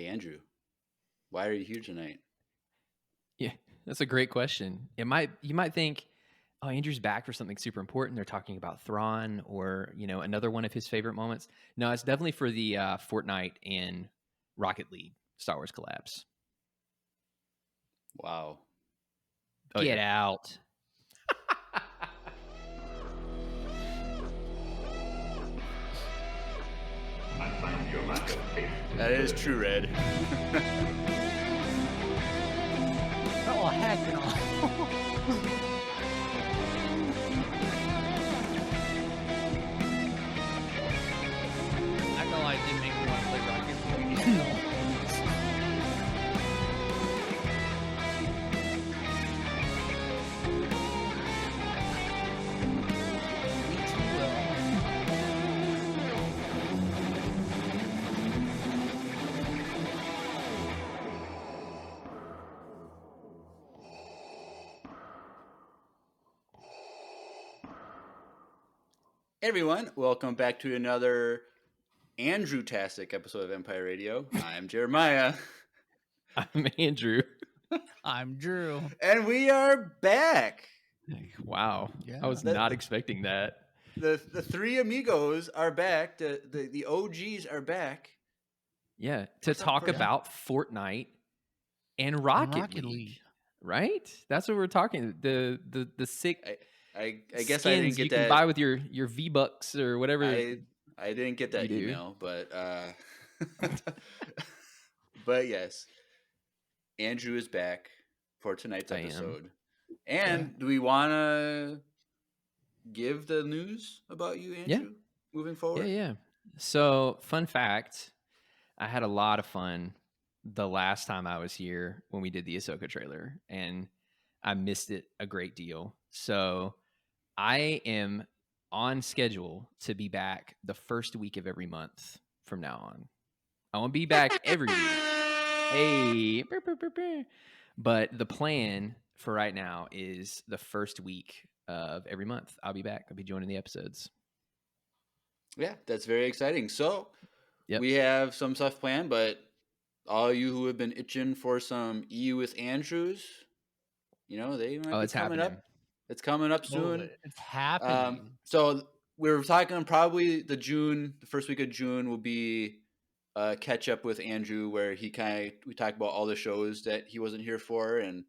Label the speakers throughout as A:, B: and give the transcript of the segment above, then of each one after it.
A: Hey, Andrew, why are you here tonight?
B: Yeah, that's a great question. You might think, oh, Andrew's back for something super important. They're talking about Thrawn or another one of his favorite moments. No, it's definitely for the Fortnite and Rocket League Star Wars collabs.
A: Wow.
B: Oh,
C: Get out.
A: That is true, Red.
C: Oh, heck no. Not gonna lie, it didn't make me want to play Rocket League. No. Me too,
A: Hey, everyone, welcome back to another Andrew-tastic episode of Empire Radio. I'm Jeremiah.
B: I'm Andrew.
C: I'm Drew.
A: And we are back.
B: Wow.
C: Yeah.
B: I was not expecting that.
A: The three amigos are back. The OGs are back.
B: Yeah, to
A: What's up,
B: talk
A: Chris?
B: about Fortnite and Rocket League. Right? That's what we're talking. The sick
A: I guess
B: skins
A: I didn't get
B: you
A: that.
B: can buy with your V-Bucks or whatever.
A: I didn't get that
B: You do.
A: email, but but yes, Andrew is back for tonight's
B: I am.
A: episode. And do we want to give the news about you, Andrew, moving forward?
B: Yeah. So, fun fact, I had a lot of fun the last time I was here when we did the Ahsoka trailer, and I missed it a great deal. So, I am on schedule to be back the first week of every month from now on. I won't be back every week. Hey, but the plan for right now is the first week of every month. I'll be back. I'll be joining the episodes.
A: Yeah, that's very exciting. So
B: Yep.
A: we have some stuff planned, but all you who have been itching for some EU with Andrews, they might be
B: it's
A: coming
B: happening.
A: up. It's coming up soon.
C: It's happening.
A: So we were talking probably the first week of June will be catch up with Andrew, where we talk about all the shows that he wasn't here for, and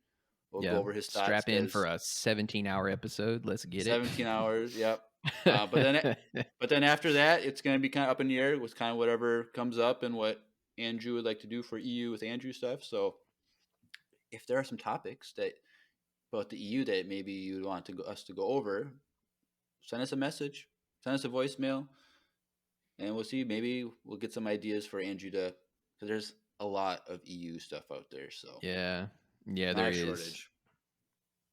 A: we'll go over his thoughts.
B: Strap in for a 17-hour episode. Let's get
A: 17 hours. Yep. But then after that, it's going to be kind of up in the air with kind of whatever comes up and what Andrew would like to do for EU with Andrew stuff. So if there are some topics about the EU that maybe you'd want us to go over, send us a message, send us a voicemail, and we'll see. Maybe we'll get some ideas for Andrew because there's a lot of EU stuff out there. So
B: yeah,
A: not
B: there
A: a
B: is.
A: shortage.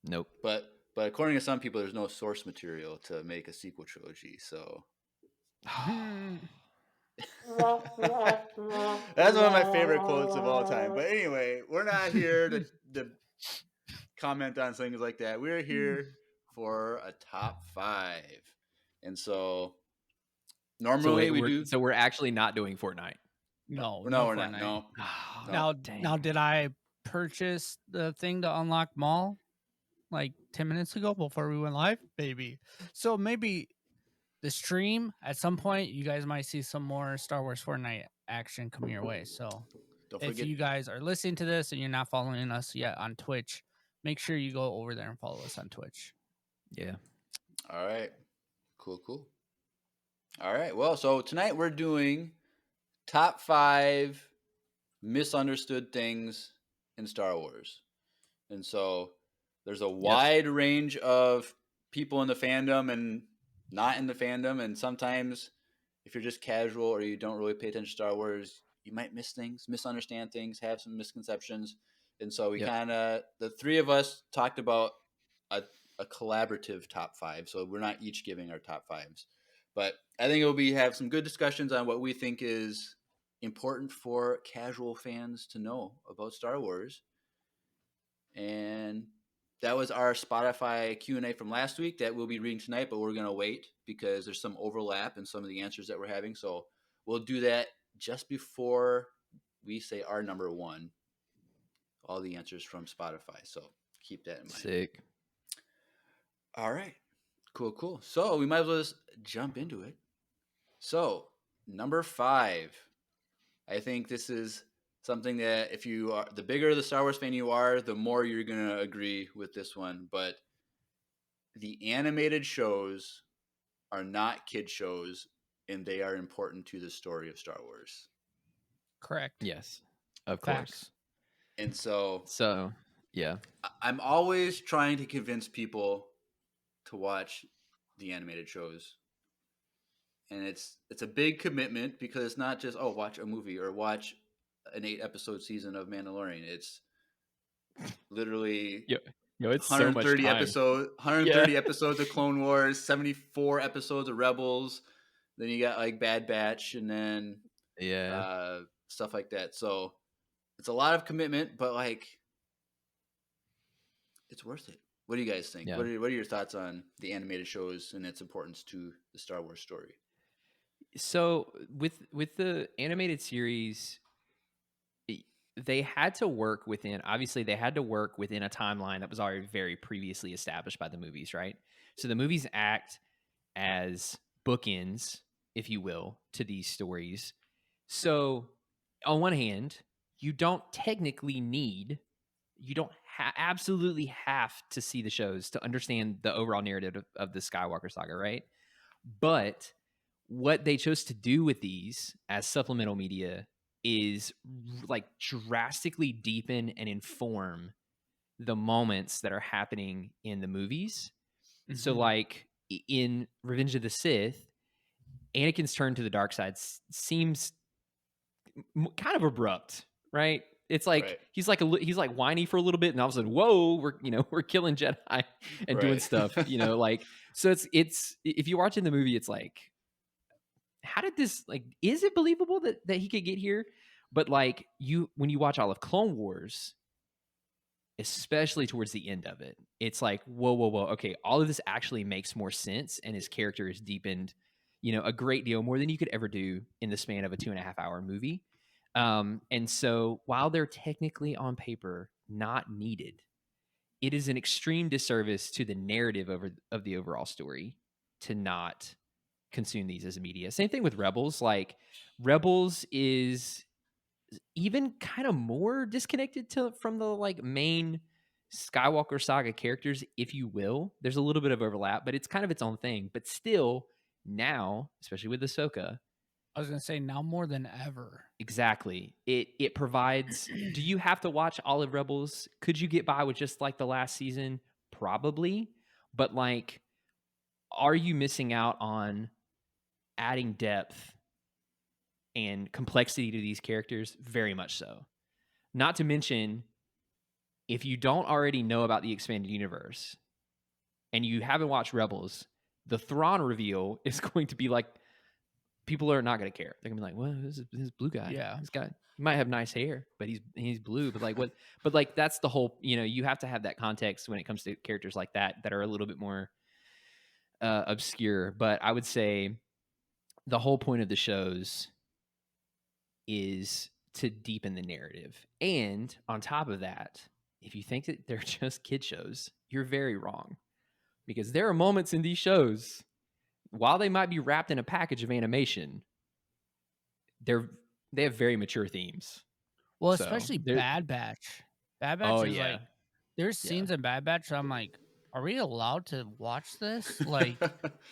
B: Nope.
A: But according to some people, there's no source material to make a sequel trilogy. So that's one of my favorite quotes of all time. But anyway, we're not here to comment on things like that. We're here for a top 5. And so normally we do.
B: So we're actually not doing Fortnite.
A: No, we're not.
C: Fortnite.
A: No.
C: Now, did I purchase the thing to unlock Maul like 10 minutes ago before we went live? Baby. So maybe the stream at some point, you guys might see some more Star Wars Fortnite action coming your way. So if you guys are listening to this and you're not following us yet on Twitch, make sure you go over there and follow us on Twitch.
B: Yeah.
A: All right. Cool. All right. Well, so tonight we're doing top 5 misunderstood things in Star Wars. And so there's a wide range of people in the fandom and not in the fandom. And sometimes if you're just casual or you don't really pay attention to Star Wars, you might miss things, misunderstand things, have some misconceptions. And so we the three of us talked about a collaborative top 5. So we're not each giving our top 5s. But I think have some good discussions on what we think is important for casual fans to know about Star Wars. And that was our Spotify Q&A from last week that we'll be reading tonight, but we're going to wait because there's some overlap in some of the answers that we're having. So we'll do that just before we say our number one. All the answers from Spotify, so keep that in mind.
B: Sick.
A: All right, cool. So we might as well just jump into it. So number 5, I think this is something that if you are the bigger the Star Wars fan you are, the more you're gonna agree with this one. But the animated shows are not kid shows, and they are important to the story of Star Wars.
C: Correct.
B: Yes, of
C: Facts.
B: course.
A: And so
B: yeah.
A: I'm always trying to convince people to watch the animated shows. And it's a big commitment because it's not just, oh, watch a movie or watch an 8-episode season of Mandalorian. It's literally
B: it's so much
A: 130
B: time.
A: 130 episodes of Clone Wars, 74 episodes of Rebels. Then you got like Bad Batch, and then stuff like that. So it's a lot of commitment, but like it's worth it. What do you guys think?
B: Yeah.
A: What are your thoughts on the animated shows and its importance to the Star Wars story?
B: So with the animated series, they had to work within, obviously they had to work within a timeline that was already very previously established by the movies, right? So the movies act as bookends, if you will, to these stories. So on one hand, you don't technically need, you don't absolutely have to see the shows to understand the overall narrative of the Skywalker saga, right? But what they chose to do with these as supplemental media is like drastically deepen and inform the moments that are happening in the movies. Mm-hmm. So like in Revenge of the Sith, Anakin's turn to the dark side seems kind of abrupt, right? It's like he's like whiny for a little bit, and all of a sudden, whoa, we're killing Jedi and doing stuff, like, so it's if you're watching the movie, it's like, how did this, like, is it believable that he could get here? But like when you watch all of Clone Wars, especially towards the end of it, it's like, whoa, okay, all of this actually makes more sense, and his character is deepened, a great deal more than you could ever do in the span of a 2.5-hour movie. And so while they're technically on paper not needed, it is an extreme disservice to the narrative of the overall story to not consume these as media. Same thing with Rebels. Like, Rebels is even kind of more disconnected from the like main Skywalker saga characters, if you will. There's a little bit of overlap, but it's kind of its own thing. But still, now, especially with Ahsoka,
C: I was gonna say now more than ever.
B: Exactly. It provides. Do you have to watch all of Rebels? Could you get by with just like the last season? Probably. But like, are you missing out on adding depth and complexity to these characters? Very much so. Not to mention, if you don't already know about the expanded universe and you haven't watched Rebels, the Thrawn reveal is going to be like, people are not going to care. They're going to be like, well, this blue guy.
C: Yeah.
B: This guy, he might have nice hair, but he's blue. But like, what? But like, that's the whole, you have to have that context when it comes to characters like that are a little bit more obscure. But I would say the whole point of the shows is to deepen the narrative. And on top of that, if you think that they're just kid shows, you're very wrong. Because there are moments in these shows, while they might be wrapped in a package of animation, they have very mature themes.
C: Well, especially Bad Batch. Bad Batch is like, there's scenes in Bad Batch I'm like, are we allowed to watch this? Like,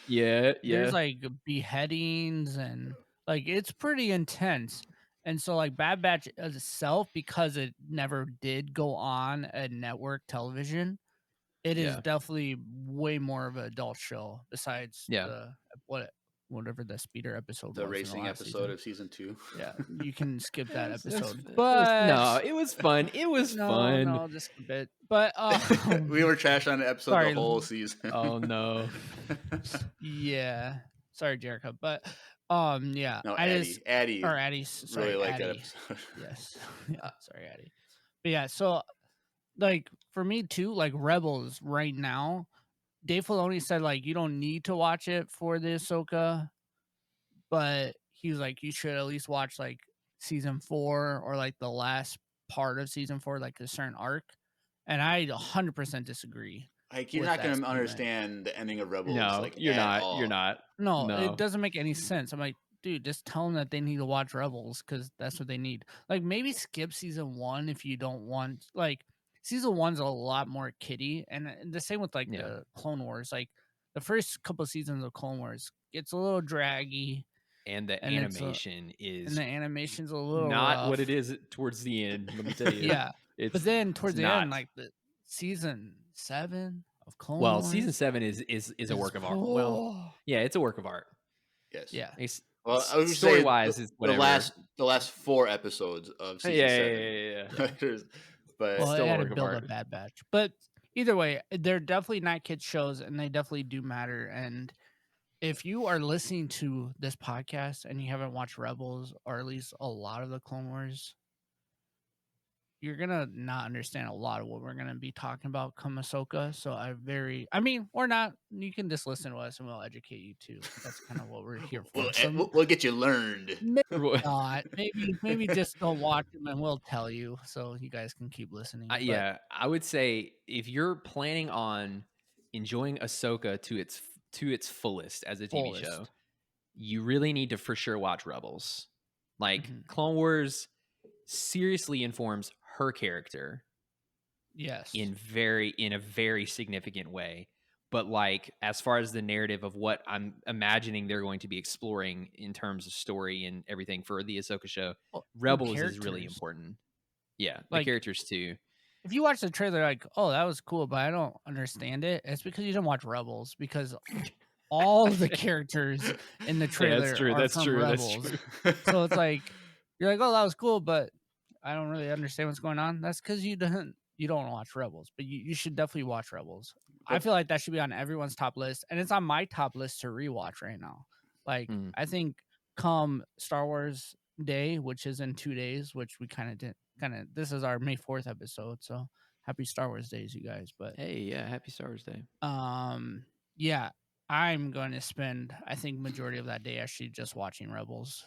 C: there's like beheadings and like, it's pretty intense. And so like Bad Batch itself, because it never did go on a network television, it is definitely way more of an adult show besides whatever the speeder episode was.
A: The racing episode
C: of
A: season 2.
C: Yeah, you can skip that episode.
B: It was fun. It was fun.
C: No, just a bit. But
A: we were trash on the episode the whole season.
B: Oh no.
C: Yeah. Sorry, Jericho. But yeah.
A: No,
C: Addie.
A: Sorry, really like that episode.
C: Yes. Yeah. Sorry, Addie. But yeah, so like for me too, like Rebels right now, Dave Filoni said like you don't need to watch it for the Ahsoka, but he was like you should at least watch like season 4 or like the last part of season 4, like a certain arc. And I 100% disagree.
A: Like, you're
C: with
A: not
C: that
A: going to
C: statement.
A: understand the ending of Rebels.
B: No,
A: like,
B: you're
A: at
B: not.
A: all.
B: You're not.
C: No,
B: No.
C: it doesn't make any sense. I'm like, dude, just tell them that they need to watch Rebels because that's what they need. Like, maybe skip season 1 if you don't want. Like, season 1's a lot more kiddie, and the same with like the Clone Wars. Like, the first couple of seasons of Clone Wars gets a little draggy,
B: and the animation is
C: and the animation's a little
B: not
C: rough.
B: what it is towards the end. Let me tell you.
C: Yeah, but then towards the
B: not.
C: end, like the season 7 of Clone
B: Well,
C: Wars,
B: season 7 is a work of art. Well, yeah, it's a work of art.
A: Yes.
C: Yeah.
A: Well, I would
B: story
A: say
B: wise, is whatever.
A: the last 4 episodes of season 7.
B: Yeah.
A: But
C: well,
B: still
C: it had
B: a
C: to
B: work of
C: build
B: art.
C: a Bad Batch. But either way, they're definitely not kids shows, and they definitely do matter. And if you are listening to this podcast and you haven't watched Rebels or at least a lot of the Clone Wars, you're gonna not understand a lot of what we're gonna be talking about come Ahsoka. So or not. You can just listen to us and we'll educate you too. That's kind of what we're here for.
A: We'll get you learned.
C: Maybe not. Maybe just go watch them and we'll tell you so you guys can keep listening.
B: Yeah, I would say if you're planning on enjoying Ahsoka to its fullest as a TV show, you really need to for sure watch Rebels. Like Clone Wars seriously informs her character.
C: Yes.
B: In a very significant way. But like as far as the narrative of what I'm imagining they're going to be exploring in terms of story and everything for the Ahsoka show, Rebels is really important. Yeah, the characters too.
C: If you watch the trailer like, oh, that was cool, but I don't understand it, it's because you didn't watch Rebels, because all the characters in the trailer are from Rebels. So it's like, you're like, oh, that was cool, but I don't really understand what's going on. That's because you don't watch Rebels, but you should definitely watch Rebels. I feel like that should be on everyone's top list, and it's on my top list to rewatch right now. Like, I think come Star Wars Day, which is in 2 days, which we this is our May 4th episode, so happy Star Wars Days, you guys. But
B: hey, yeah, happy Star Wars Day.
C: Yeah, I'm going to spend, I think, majority of that day actually just watching Rebels,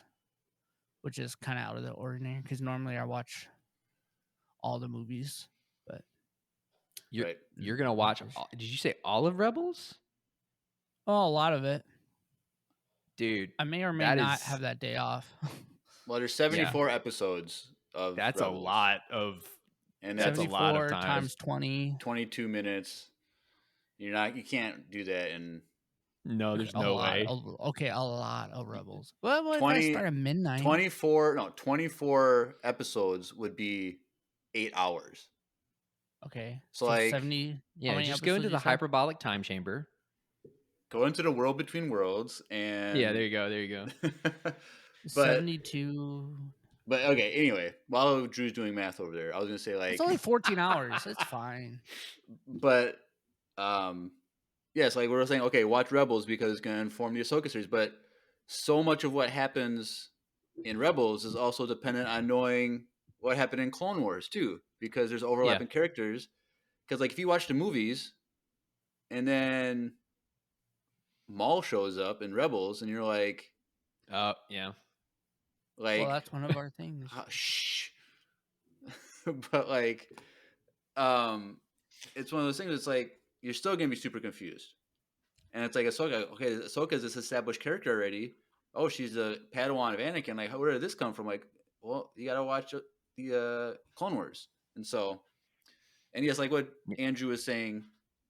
C: which is kind of out of the ordinary because normally I watch all the movies, but
B: you're gonna watch. Did you say all of Rebels?
C: Oh, a lot of it,
B: dude.
C: I may or may not have that day off.
A: Well, there's 74 episodes of
B: that's
A: Rebels.
B: A lot of,
A: and
B: that's a lot of time.
C: Times 20,
A: 22 minutes. You can't do that in.
B: No, there's no way.
C: A lot of Rebels. Well, what if I start at midnight?
A: 24 episodes would be 8 hours.
C: Okay.
A: So like
C: 70.
B: Yeah, just go into the hyperbolic time chamber.
A: Go into the world between worlds and
B: yeah, there you go.
A: But
C: 72.
A: But okay, anyway, while Drew's doing math over there, I was gonna say like
C: it's only 14 hours. It's fine.
A: But yes, like we were saying, okay, watch Rebels because it's gonna inform the Ahsoka series. But so much of what happens in Rebels is also dependent on knowing what happened in Clone Wars too, because there's overlapping characters. Because like if you watch the movies, and then Maul shows up in Rebels, and you're like,
B: yeah,
A: like,
C: well, that's one of our things.
A: Shh. But like, it's one of those things. It's like you're still gonna be super confused, and it's like Ahsoka. Okay, Ahsoka is this established character already. Oh, she's a Padawan of Anakin. Like, where did this come from? Like, well, you gotta watch the Clone Wars, and yes, like what Andrew was saying,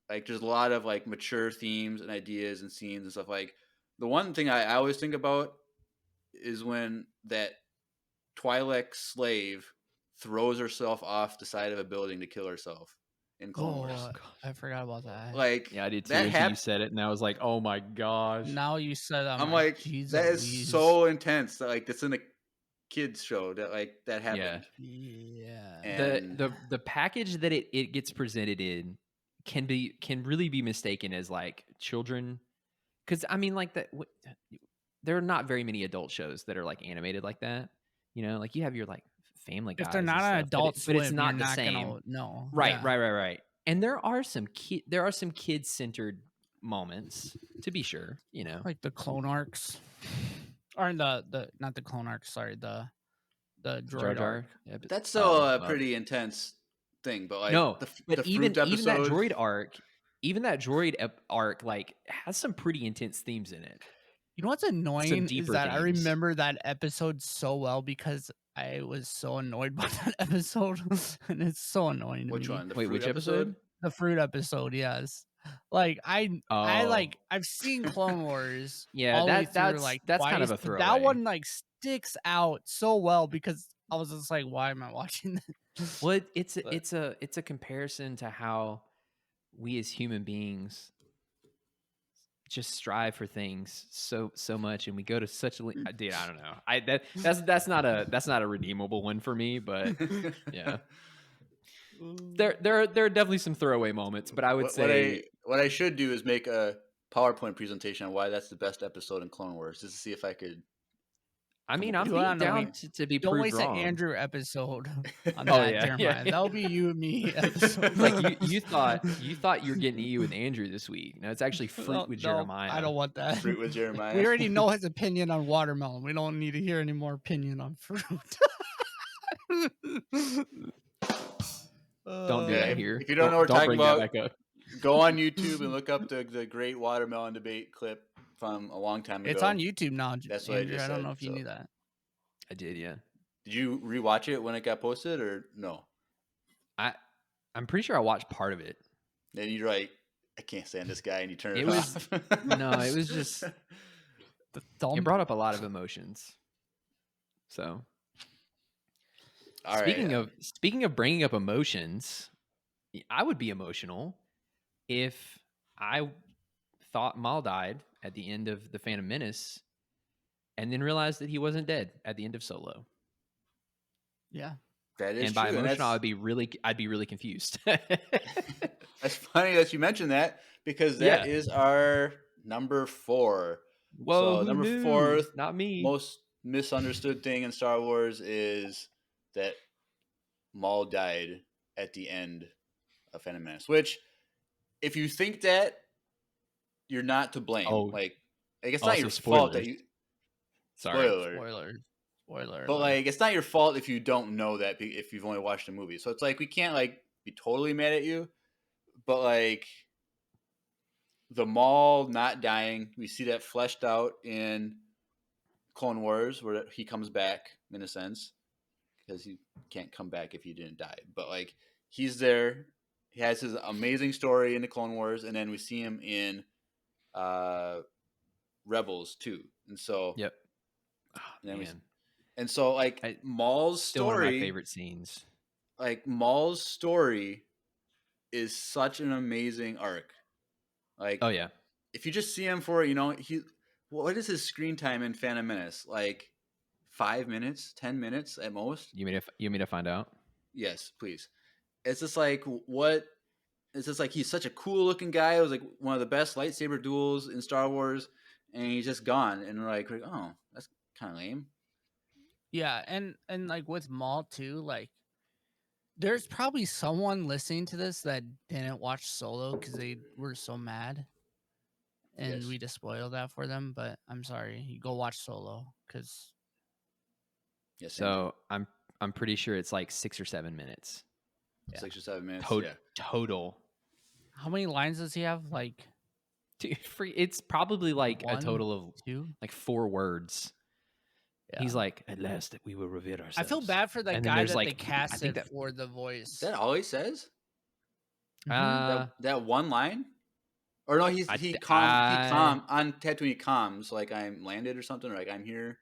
A: like there's a lot of like mature themes and ideas and scenes and stuff. Like the one thing I always think about is when that Twi'lek slave throws herself off the side of a building to kill herself in Clone Wars.
C: I forgot about that.
A: Like,
B: yeah, I did too. Until you said it, and I was like, "Oh my gosh!"
C: Now you said,
A: I'm like, that is so intense. That, like, that's in a kids show that like that happened.
C: Yeah.
A: And
B: the package that it gets presented in can really be mistaken as like children, because I mean, like that. There are not very many adult shows that are like animated like that. You know, like you have your like Family Guy.
C: If they're not an adult
B: but it's not the same.
C: No.
B: Right. And there are some kid centered moments, to be sure. You know,
C: like the clone arcs, or the not the clone arcs. Sorry, the the
B: Jar
C: droid
B: Jar.
C: arc.
A: That's still a
B: well,
A: pretty intense thing, but like
B: no, but
A: the
B: even
A: fruit
B: even that
A: episode.
B: droid arc like has some pretty intense themes in it.
C: You know what's
B: Some
C: annoying is
B: deeper
C: that I
B: themes.
C: remember that episode so well because I was so annoyed by that episode, and it's so annoying to
A: Which
C: me.
A: one? The
B: Wait,
A: fruit
B: which episode?
C: The fruit episode, yes. Like
B: Oh,
C: I've seen Clone Wars
B: yeah,
C: all the way through
B: that's
C: like
B: kind
C: twice,
B: of a
C: but that
B: throwaway.
C: one like sticks out so well because I was just like, why am I watching this?
B: Well, it's
C: But-
B: a comparison to how we as human beings just strive for things so much, and we go to such a dude. I don't know. That's not a redeemable one for me, but yeah, there are definitely some throwaway moments. But I would say
A: what I should do is make a PowerPoint presentation on why that's the best episode in Clone Wars, just to see if I could.
B: I mean, I'm
A: You
B: being
C: wanna know
B: down
C: me?
B: to be
C: Don't
B: proved
C: waste
B: wrong.
C: an Andrew episode on
B: Oh,
C: that,
B: yeah,
C: Jeremiah.
B: yeah.
C: That'll be you and me episode.
B: Like you thought you're getting EU with Andrew this week. No, it's actually fruit with Jeremiah.
C: I don't want that.
A: Fruit with Jeremiah.
C: We already know his opinion on watermelon. We don't need to hear any more opinion on fruit.
B: Don't do
A: Yeah,
B: that
A: if-
B: here.
A: if you don't know what we're talking
B: bring that
A: about,
B: back up.
A: Go on YouTube and look up the great watermelon debate clip from a long time ago.
C: It's on YouTube now.
A: That's what I
C: Andrew.
A: just
C: I don't
A: said,
C: know if you
A: so.
C: knew that.
B: I did, yeah.
A: Did you rewatch it when it got posted or no?
B: I'm pretty sure I watched part of it.
A: Then you're like, I can't stand this guy, and you turn it,
B: It was-
A: off.
B: No, it was just
C: The thumb.
B: it brought up a lot of emotions. So
A: All right.
B: speaking of bringing up emotions, I would be emotional if I thought Maul died at the end of the Phantom Menace, and then realized that he wasn't dead at the end of Solo.
C: Yeah.
A: That is
B: And by
A: true,
B: emotional, I'd be really confused.
A: That's funny that you mentioned that because that is our number 4.
B: Whoa,
A: So
B: who
A: number
B: knew?
A: 4
B: Not me.
A: most misunderstood thing in Star Wars is that Maul died at the end of Phantom Menace. Which, if you think that, you're not to blame.
B: Oh,
A: like it's
B: also
A: not your fault that
B: spoilers.
A: you.
B: Sorry.
C: Spoiler.
A: But like, it's not your fault if you don't know that if you've only watched the movie. So it's like we can't like be totally mad at you, but like the Maul not dying, we see that fleshed out in Clone Wars where he comes back in a sense because he can't come back if he didn't die. But like he's there, he has his amazing story in the Clone Wars, and then we see him in Rebels too, and so
B: Yep.
A: and then
B: Man,
A: and so like Maul's
B: still
A: story,
B: one of my favorite scenes.
A: like Maul's story is such an amazing arc. Like,
B: Oh yeah.
A: if you just see him for, what is his screen time in Phantom Menace? Like 5 minutes, 10 minutes at most?
B: You mean to find out?
A: Yes, please. It's just like, it's just like he's such a cool looking guy. It was like one of the best lightsaber duels in Star Wars, and he's just gone. And we're like, oh, that's kind of lame.
C: Yeah, and like with Maul too, like there's probably someone listening to this that didn't watch Solo because they were so mad, and
A: Yes.
C: we just spoiled that for them. But I'm sorry, you go watch Solo because
A: Yes.
B: So I'm pretty sure it's like 6 or 7 minutes
A: 6 or 7 minutes.
B: total.
C: how many lines does he have? Like
B: Dude, it's probably like a
C: 1,
B: total of
C: 2.
B: like 4 words.
C: Yeah.
B: He's like, at last we will reveal ourselves.
C: I feel bad for the
B: And then
C: guy
B: there's,
C: that
B: like,
C: they casted
B: that-
C: for the voice.
A: Is that all he says?
C: Mhm.
A: That one line? Or no, he on Tatooine he calms like I'm landed or something, or like I'm here.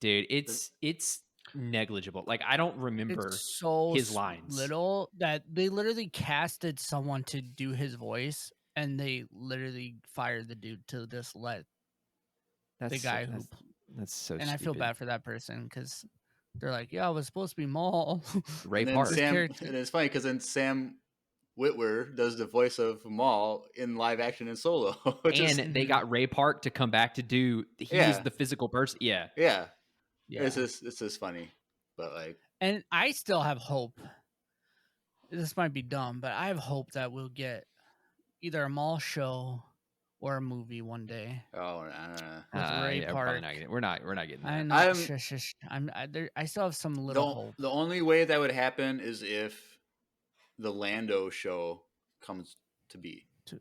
B: dude, it's negligible. Like I don't remember
C: It's so
B: his lines.
C: little that they literally casted someone to do his voice, and they literally fired the dude to just let the guy who.
B: That's so.
C: And I feel
B: stupid.
C: bad for that person because they're like, "Yeah, I was supposed to be Maul."
B: Ray
A: And then
B: Park.
A: and it's funny because then Sam Witwer does the voice of Maul in live action in Solo.
B: And they got Ray Park to come back to do. He is the physical person. Yeah.
A: Yeah.
C: Yeah.
A: It's just funny, but like,
C: And I still have hope. This might be dumb, but I have hope that we'll get either a Maul show or a movie one day
A: Oh,
C: with Ray
B: yeah,
C: Park.
B: probably not getting. We're not getting
C: I
B: that.
C: know. Shush. I still have some little hope.
A: the only way that would happen is if the Lando show comes to be.
C: To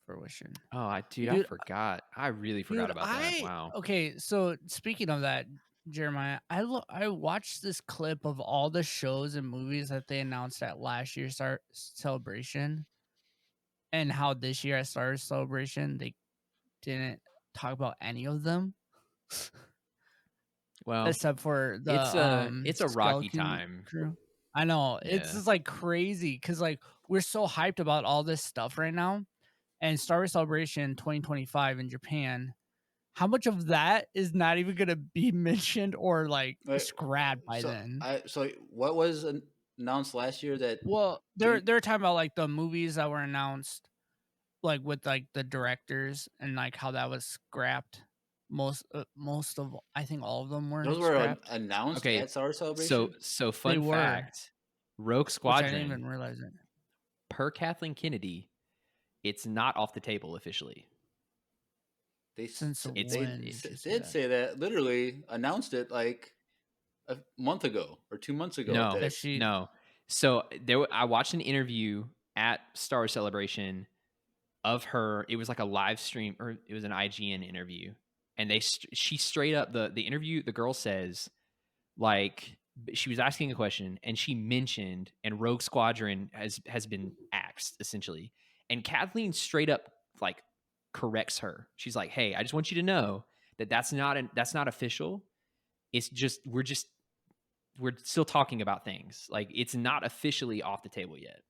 C: fruition.
B: Oh, I
C: Dude,
B: forgot. I really forgot about that. Wow.
C: Okay, so speaking of that, Jeremiah, I watched this clip of all the shows and movies that they announced at last year's celebration, and how this year at Star Wars Celebration they didn't talk about any of them
B: Well,
C: except for the
B: it's a rocky
C: Skeleton
B: time.
C: Crew. I know it's
B: Yeah.
C: just like crazy because like we're so hyped about all this stuff right now, and Star Wars Celebration 2025 in Japan. How much of that is not even going to be mentioned or like
A: Wait,
C: scrapped by then?
A: So what was announced last year that?
C: Well, they're talking about like the movies that were announced, like with like the directors and like how that was scrapped. Most of I think all of them were
A: Those were
C: scrapped,
A: announced
B: Okay,
A: at Star Wars Celebration.
B: So
C: They
B: fun
C: were.
B: fact: Rogue
C: which I
B: Squadron,
C: didn't even realize it.
B: per Kathleen Kennedy, it's not off the table officially.
A: They
C: Since
A: they
C: when
A: s-
C: did you say
A: did
C: that?
A: say that, literally announced it like a month ago or 2 months ago.
B: No,
C: That she
B: no. So I watched an interview at Star Wars Celebration of her. It was like a live stream, or it was an IGN interview, and she straight up the interview. The girl says, like, she was asking a question, and she mentioned, and Rogue Squadron has been axed essentially, and Kathleen straight up like corrects her. She's like, "Hey, I just want you to know that that's not official. It's just we're still talking about things. Like, it's not officially off the table yet."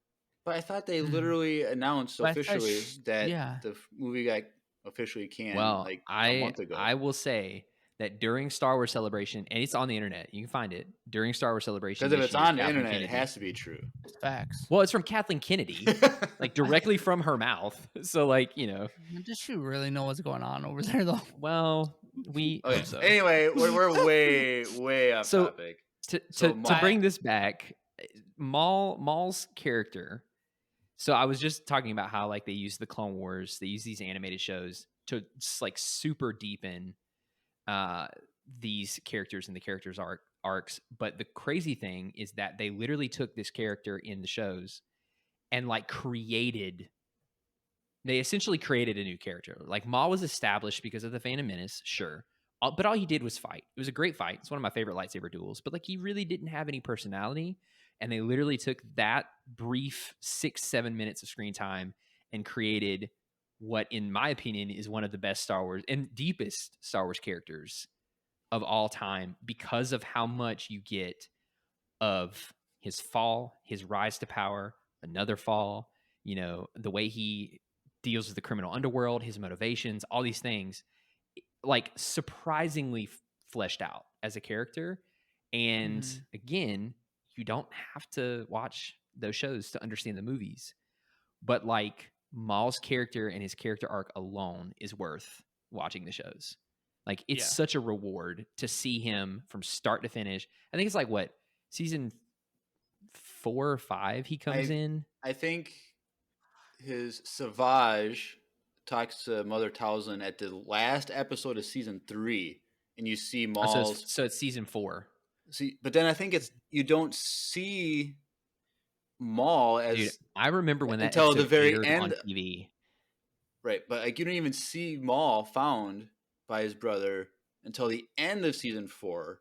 A: But I thought they
C: Mhm.
A: literally announced
C: But I thought
A: officially that
C: yeah.
A: the movie got officially canned
B: Well,
A: like a month ago.
B: I will say that during Star Wars Celebration, and it's on the internet, you can find it during Star Wars Celebration.
A: Because if
B: this
A: it's
B: year,
A: on the
B: Kathleen
A: internet,
B: Kennedy,
A: it has to be true.
C: Facts.
B: well, it's from Kathleen Kennedy, like directly from her mouth. So, like,
C: Does she really know what's going on over there though?
B: well, we
A: Okay.
B: hope so.
A: Anyway, we're way off
B: So
A: topic.
B: to
A: Maul-
B: bring this back, Maul's character. So I was just talking about how like they use the Clone Wars, they use these animated shows to just like super deepen these characters and the characters' arcs. But the crazy thing is that they literally took this character in the shows and like they essentially created a new character. Like, Maul was established because of the Phantom Menace, sure. But all he did was fight. It was a great fight. It's one of my favorite lightsaber duels. But like, he really didn't have any personality. And they literally took that brief 6-7 minutes of screen time and created what, in my opinion, is one of the best Star Wars and deepest Star Wars characters of all time, because of how much you get of his fall, his rise to power, another fall, the way he deals with the criminal underworld, his motivations, all these things, like, surprisingly fleshed out as a character. And again, you don't have to watch those shows to understand the movies, but like, Maul's character and his character arc alone is worth watching the shows. Like, it's such a reward to see him from start to finish. I think it's like, what, season 4 or 5 he comes in.
A: I think his Savage talks to Mother Talzin at the last episode of season 3, and you see Maul's.
B: So it's season 4.
A: See, but then I think you don't see Maul as.
B: Dude, I remember when that
A: until the very
B: aired
A: end
B: on TV.
A: Right, but like, you don't even see Maul found by his brother until the end of season 4,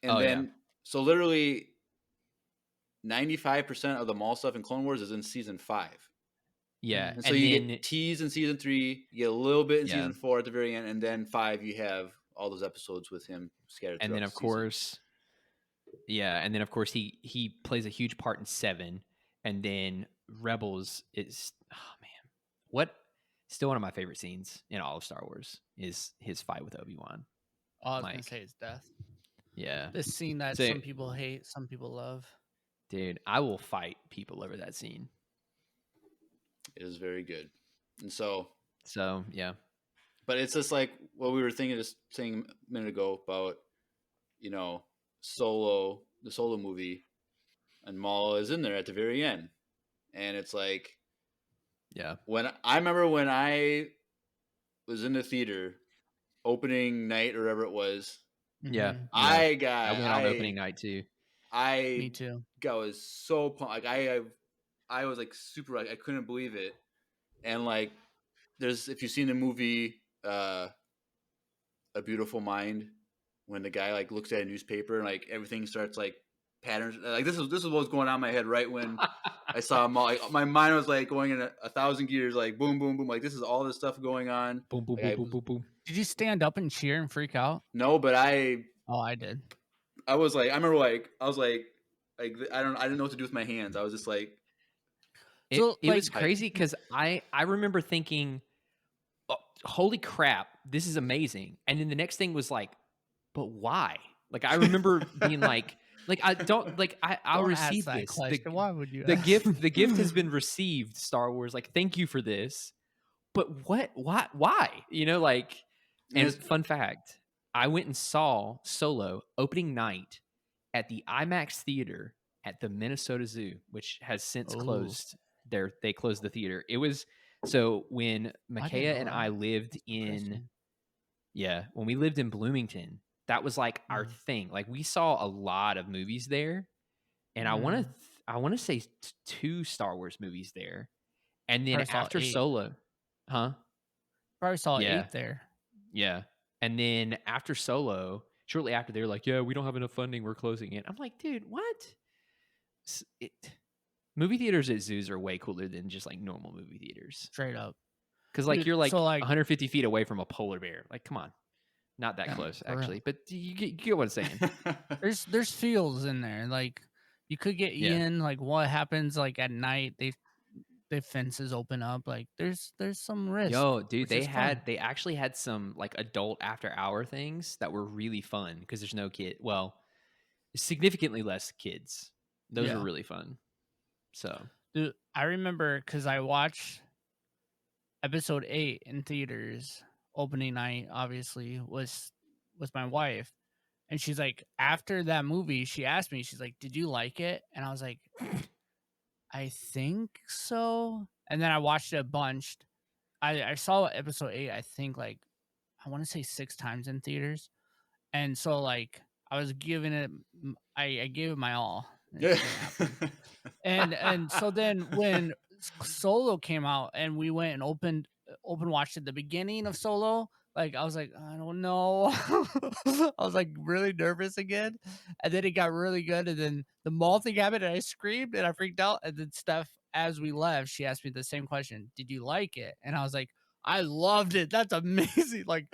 A: and so literally 95% of the Maul stuff in Clone Wars is in season 5.
B: Yeah,
A: and so you get teased in season 3, you get a little bit in season 4 at the very end, and then 5 you have all those episodes with him scattered.
B: And then of course, he plays a huge part in 7, and then Rebels is, oh man, what, still one of my favorite scenes in all of Star Wars is his fight with Obi-Wan.
C: I was gonna say his death.
B: Yeah,
C: this scene that some people hate, some people love.
B: Dude, I will fight people over that scene.
A: It is very good. And so
B: yeah.
A: But it's just like what we were saying a minute ago about, Solo, the Solo movie, and Maul is in there at the very end. And it's like,
B: Yeah.
A: When I was in the theater opening night or whatever it was,
B: Yeah.
C: Mhm.
B: Yeah.
A: I
B: I
A: got
B: went on opening night too.
C: Me
A: I
C: too.
A: was so pumped. Like I was like super, like I couldn't believe it. And like there's, if you've seen the movie A Beautiful Mind, when the guy like looks at a newspaper and like everything starts like patterns, like this is what was going on in my head right when I saw them all. Like my mind was like going in a thousand gears, like boom, boom, boom. Like this is all this stuff going on.
B: Boom, boom,
A: Like
B: boom, boom, boom, boom.
C: Did you stand up and cheer and freak out?
A: no, but
C: Oh, I did.
A: I was like, I remember like I was like I didn't know what to do with my hands. I was just like,
C: So,
B: It
C: like,
B: was crazy because I remember thinking, oh, holy crap, this is amazing. And then the next thing was like, but why? Like I remember being like I don't like I'll
C: don't ask
B: receive
C: that
B: this.
C: question. Why would you?
B: The
C: ask?
B: gift has been received, Star Wars. Like, thank you for this. But what? Why? You know, like,
A: and
B: and fun fact, I went and saw Solo opening night at the IMAX theater at the Minnesota Zoo, which has since
C: Oh,
B: closed. They closed the theater. It was so when
C: I didn't
B: Micaiah
C: know
B: and
C: that.
B: I lived
C: That's
B: in
C: interesting.
B: when we lived in Bloomington, that was like our
C: Mm.
B: thing. Like we saw a lot of movies there, and
C: Mm.
B: I want to say two Star Wars movies there, and then
C: Probably saw
B: after
C: 8.
B: Solo, huh?
C: Probably saw
B: Yeah,
C: 8 there.
B: yeah, and then after Solo, shortly after, they're like, "Yeah, we don't have enough funding. We're closing it." I'm like, dude, what? Movie theaters at zoos are way cooler than just like normal movie theaters.
C: Straight up.
B: Because like
C: Dude,
B: you're like
C: so, like
B: 150 feet away from a polar bear. Like, come on, not that
C: Yeah,
B: close
C: for real.
B: actually, but you get what I'm saying.
C: There's feels in there. Like, you could get
B: Yeah.
C: in, like, what happens, like, at night, the fences open up, like, there's some risk,
B: Yo, dude,
C: which is fun.
B: they actually had some like adult after hour things that were really fun because there's no kid. Well, significantly less kids. Those were
C: Yeah.
B: really fun. So
C: Dude, I remember because I watched episode 8 in theaters. Opening night, obviously, was my wife. And she's like, after that movie, she asked me, she's like, "Did you like it?" And I was like, "I think so." And then I watched it a bunch. I saw episode 8, I think, like, I want to say 6 times in theaters. And so, like, I was giving it, I gave it my all. It
A: yeah.
C: didn't happen. And so then when Solo came out and we went and open watched at the beginning of Solo, like I was like, I don't know. I was like really nervous again. And then it got really good. And then the mall thing happened and I screamed and I freaked out. And then Steph, as we left, she asked me the same question. Did you like it? And I was like, I loved it. That's amazing. Like,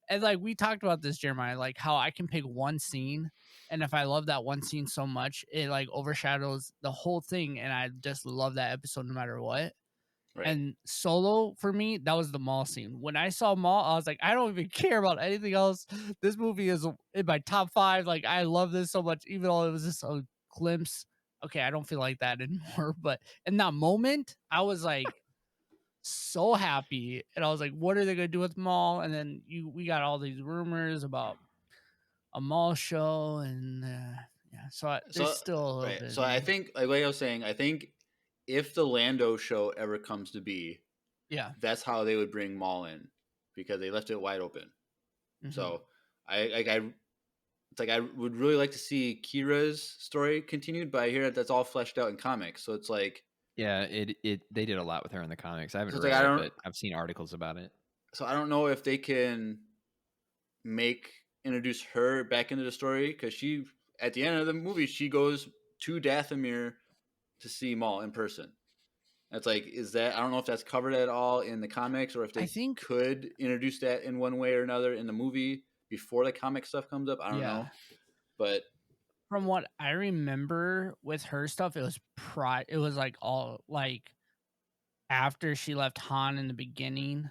C: and like we talked about this, Jeremiah, like how I can pick one scene, and if I love that one scene so much, it like overshadows the whole thing, and I just love that episode no matter what.
A: Right.
C: And Solo for me, that was the mall scene. When I saw Mall, I was like, I don't even care about anything else. This movie is in my top 5. Like I love this so much, even though it was just a glimpse. Okay, I don't feel like that anymore, but in that moment, I was like so happy, and I was like, what are they gonna do with Mall? And then we got all these rumors about a Mall show, and yeah, so there's still a little
A: right.
C: bit.
A: So I think, like I was saying, I think if the Lando show ever comes to be,
C: Yeah.
A: that's how they would bring Maul in, because they left it wide open.
C: Mhm.
A: So it's like I would really like to see Kira's story continued, but I hear that that's all fleshed out in comics. So it's like,
B: yeah, they did a lot with her in the comics. I haven't
A: So it's like,
B: read
A: I
B: it,
A: don't-
B: but I've seen articles about it.
A: so I don't know if they can introduce her back into the story, because she, at the end of the movie, she goes to Dathomir to see Maul in person. That's like, is that, I don't know if that's covered at all in the comics, or if
C: I
A: they
C: think
A: could introduce that in one way or another in the movie before the comic stuff comes up. I don't know, but
C: from what I remember with her stuff, it was it was like all like after she left Han in the beginning,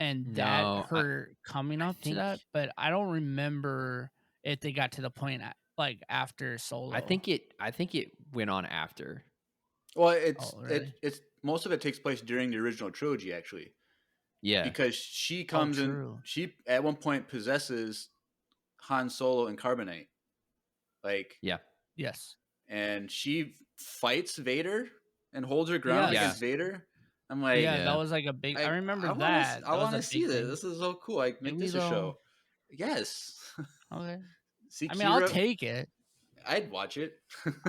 C: and that
B: No,
C: her coming
B: I
C: up to
B: think
C: that, but I don't remember if they got to the point like after Solo.
B: I think it went on after.
A: well,
C: Oh, really?
A: it's most of it takes place during the original trilogy, actually,
B: Yeah.
A: because she comes in.
C: true.
A: She at one point possesses Han Solo and Carbonite, like,
B: Yeah.
C: Yes.
A: and she fights Vader and holds her ground
C: Yes.
A: against Vader. I'm like,
C: Yeah,
B: Yeah.
C: that was like a big. I remember that.
A: I
C: That was
A: want
C: a
A: to see
C: big
A: this.
C: thing.
A: This is so cool. Like, make
C: Maybe
A: this a
C: they'll-
A: show. Yes.
C: Okay.
A: See,
C: I mean, I'll
A: Kira,
C: take it.
A: I'd watch it.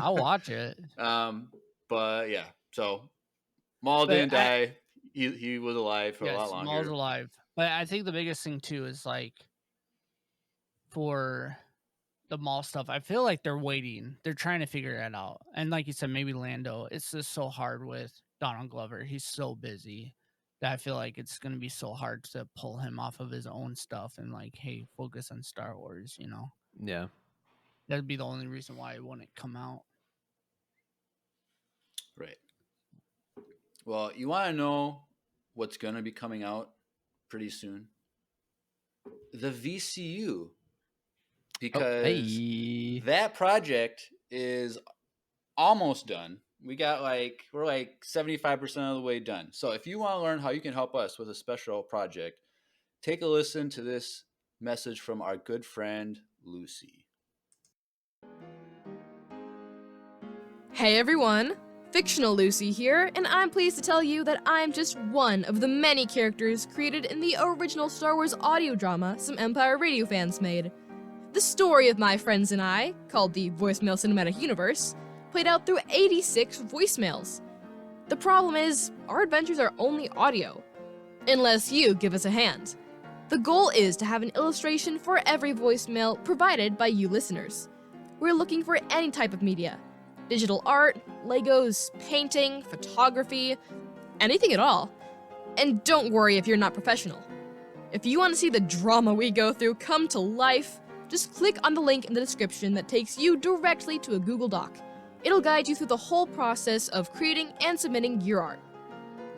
C: I'll watch it.
A: But yeah. So Maul
C: But
A: didn't die. He was alive for a lot
C: yes,
A: longer.
C: Maul's alive. But I think the biggest thing too is like for the Maul stuff. I feel like they're waiting. They're trying to figure it out. And like you said, maybe Lando. It's just so hard with Donald Glover. He's so busy that I feel like it's gonna be so hard to pull him off of his own stuff and like, hey, focus on Star Wars. You know,
B: Yeah.
C: that'd be the only reason why it wouldn't come out.
A: Right. Well, you want to know what's going to be coming out pretty soon? The VCU. Because
B: Hey.
A: that project is almost done. We're like 75% of the way done. So if you want to learn how you can help us with a special project, take a listen to this message from our good friend Lucy.
D: Hey everyone! Fictional Lucy here, and I'm pleased to tell you that I'm just one of the many characters created in the original Star Wars audio drama some Empire Radio fans made. The story of my friends and I, called the Voicemail Cinematic Universe, played out through 86 voicemails. The problem is, our adventures are only audio. Unless you give us a hand. The goal is to have an illustration for every voicemail provided by you listeners. We're looking for any type of media. Digital art, Legos, painting, photography, anything at all. And don't worry if you're not professional. If you want to see the drama we go through come to life, just click on the link in the description that takes you directly to a Google Doc. It'll guide you through the whole process of creating and submitting your art.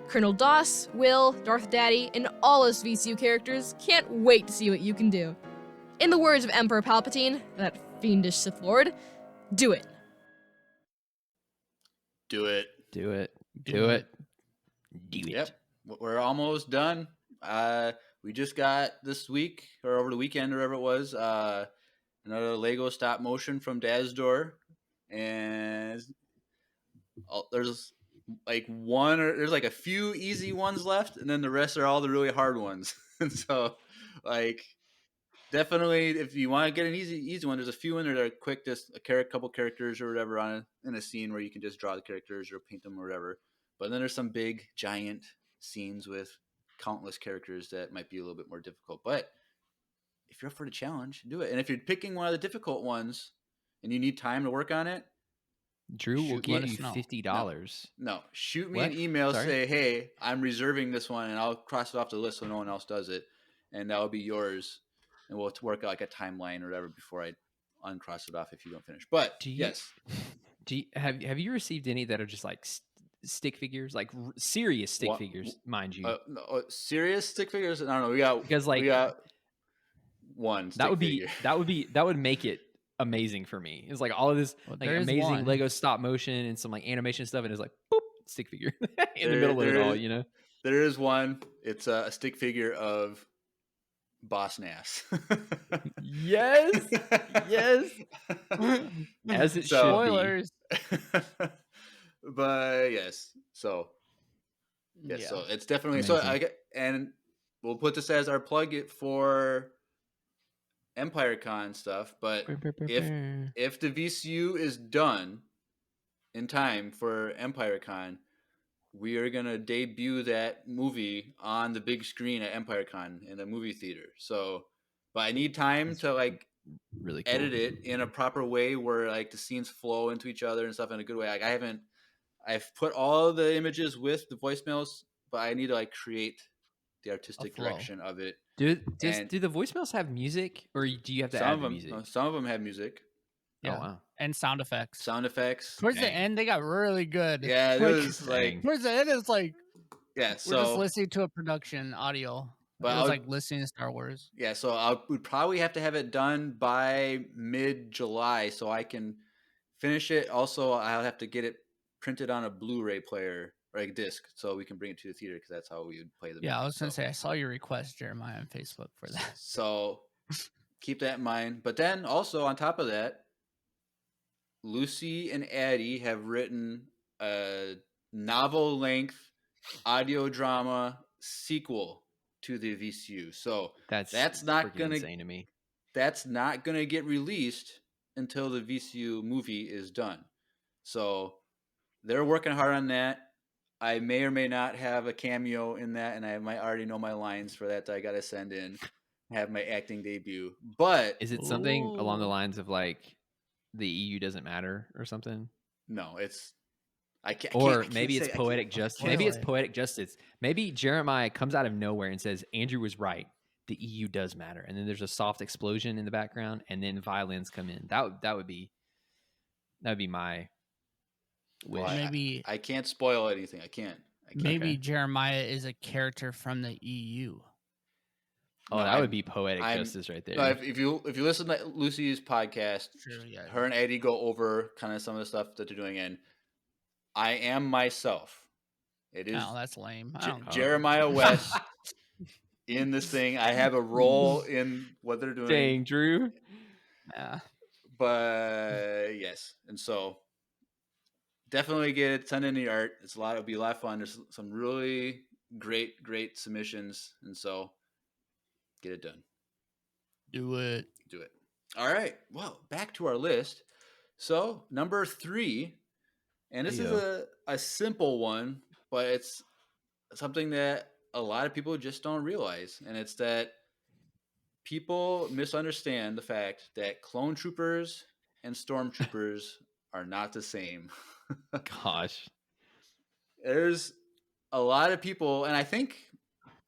D: Colonel Doss, Will, Darth Daddy, and all us VCU characters can't wait to see what you can do. In the words of Emperor Palpatine, that fiendish Sith Lord, do it.
A: Do it.
B: Do it. Do it. Do it.
A: Yep. We're almost done. We just got this week or over the weekend or whatever it was, another Lego stop motion from Dad's Door. And there's there's like a few easy ones left, and then the rest are all the really hard ones. And so, like, definitely, if you want to get an easy one, there's a few in there that are quick, just a couple characters or whatever in a scene where you can just draw the characters or paint them or whatever. But then there's some big, giant scenes with countless characters that might be a little bit more difficult. But if you're up for the challenge, do it. And if you're picking one of the difficult ones and you need time to work on it,
B: Drew will
A: Let
B: give
C: us
B: you
C: know.
B: $50.
A: no, shoot me
B: What?
A: an email,
B: Sorry?
A: say, hey, I'm reserving this one, and I'll cross it off the list so no one else does it. And that'll be yours. And we'll work out like a timeline or whatever before I uncross it off if you don't finish. But yes.
B: Have you received any that are just like stick figures, like serious stick figures, mind you?
A: Serious stick figures? I don't know. We got one.
B: That would make it amazing for me. It's like all of this
C: Well,
B: like
C: there is
B: amazing
C: one.
B: Lego stop motion and some like animation stuff, and it's like boop, stick figure in the middle of it all. You know,
A: there is one. It's a stick figure of Boss Nass.
B: yes, yes, as it should be.
C: Spoilers.
A: But yes, so yes, so it's definitely
B: Amazing.
A: and we'll put this as our plug it for Empire Con stuff. But if the VCU is done in time for Empire Con, we are gonna debut that movie on the big screen at Empire Con in the movie theater. So, but I need time to like
B: really cool.
A: edit it in a proper way where like the scenes flow into each other and stuff in a good way. Like I've put all the images with the voicemails, but I need to like create the artistic direction of it.
B: Do the voicemails have music, or do you have to add the music?
A: Some of them have music.
C: Yeah.
B: Oh wow.
C: And sound effects.
A: Towards
C: the end, they got really good.
A: Yeah, it was like
C: towards the end, it's like
A: we're
C: just listening to a production audio. But it was like listening to Star Wars.
A: Yeah, so we'd probably have to have it done by mid-July so I can finish it. Also, I'll have to get it printed on a Blu-ray player or a disc so we can bring it to the theater because that's how we would play the movie.
C: I was going to say, I saw your request, Jeremiah, on Facebook for that.
A: So keep that in mind. But then also on top of that, Lucy and Addie have written a novel-length audio drama sequel to the VCU. So
B: That's
A: not
B: freaking
A: gonna
B: insane to me.
A: that's not gonna get released until the VCU movie is done. So they're working hard on that. I may or may not have a cameo in that, and I might already know my lines for that I gotta send in. Have my acting debut, but
B: Is it something along the
C: Ooh.
B: lines of like the EU doesn't matter or something?
A: no, it's I can't.
B: Or
A: I
B: maybe
A: can't
B: it's
A: say.
B: poetic justice.
C: spoil
B: Maybe it's
C: it.
B: poetic justice. Maybe Jeremiah comes out of nowhere and says, Andrew was right. The EU does matter. And then there's a soft explosion in the background and then violins come in. That would be my wish.
A: Well,
C: Maybe
A: I can't spoil anything. I can't.
C: maybe
B: Okay.
C: Jeremiah is a character from the EU.
B: Oh,
A: No,
B: that
A: I'm-
B: would be poetic
A: I'm-
B: justice right there.
A: No, if you listen to Lucy's podcast,
C: True, yeah.
A: her and Eddie go over kind of some of the stuff that they're doing, and I am myself. It is
C: No, that's lame. I don't care.
A: Jeremiah West in this thing. I have a role in what they're doing.
B: Dang, Drew.
C: Yeah.
A: But yes, and so definitely get it. Send in the art. It'll be a lot of fun. There's some really great submissions, and so get it done.
C: Do it.
A: Do it. All right. Well, back to our list. So number 3, and this is a simple one, but it's something that a lot of people just don't realize, and it's that people misunderstand the fact that clone troopers and stormtroopers are not the same.
B: Gosh.
A: There's a lot of people, and I think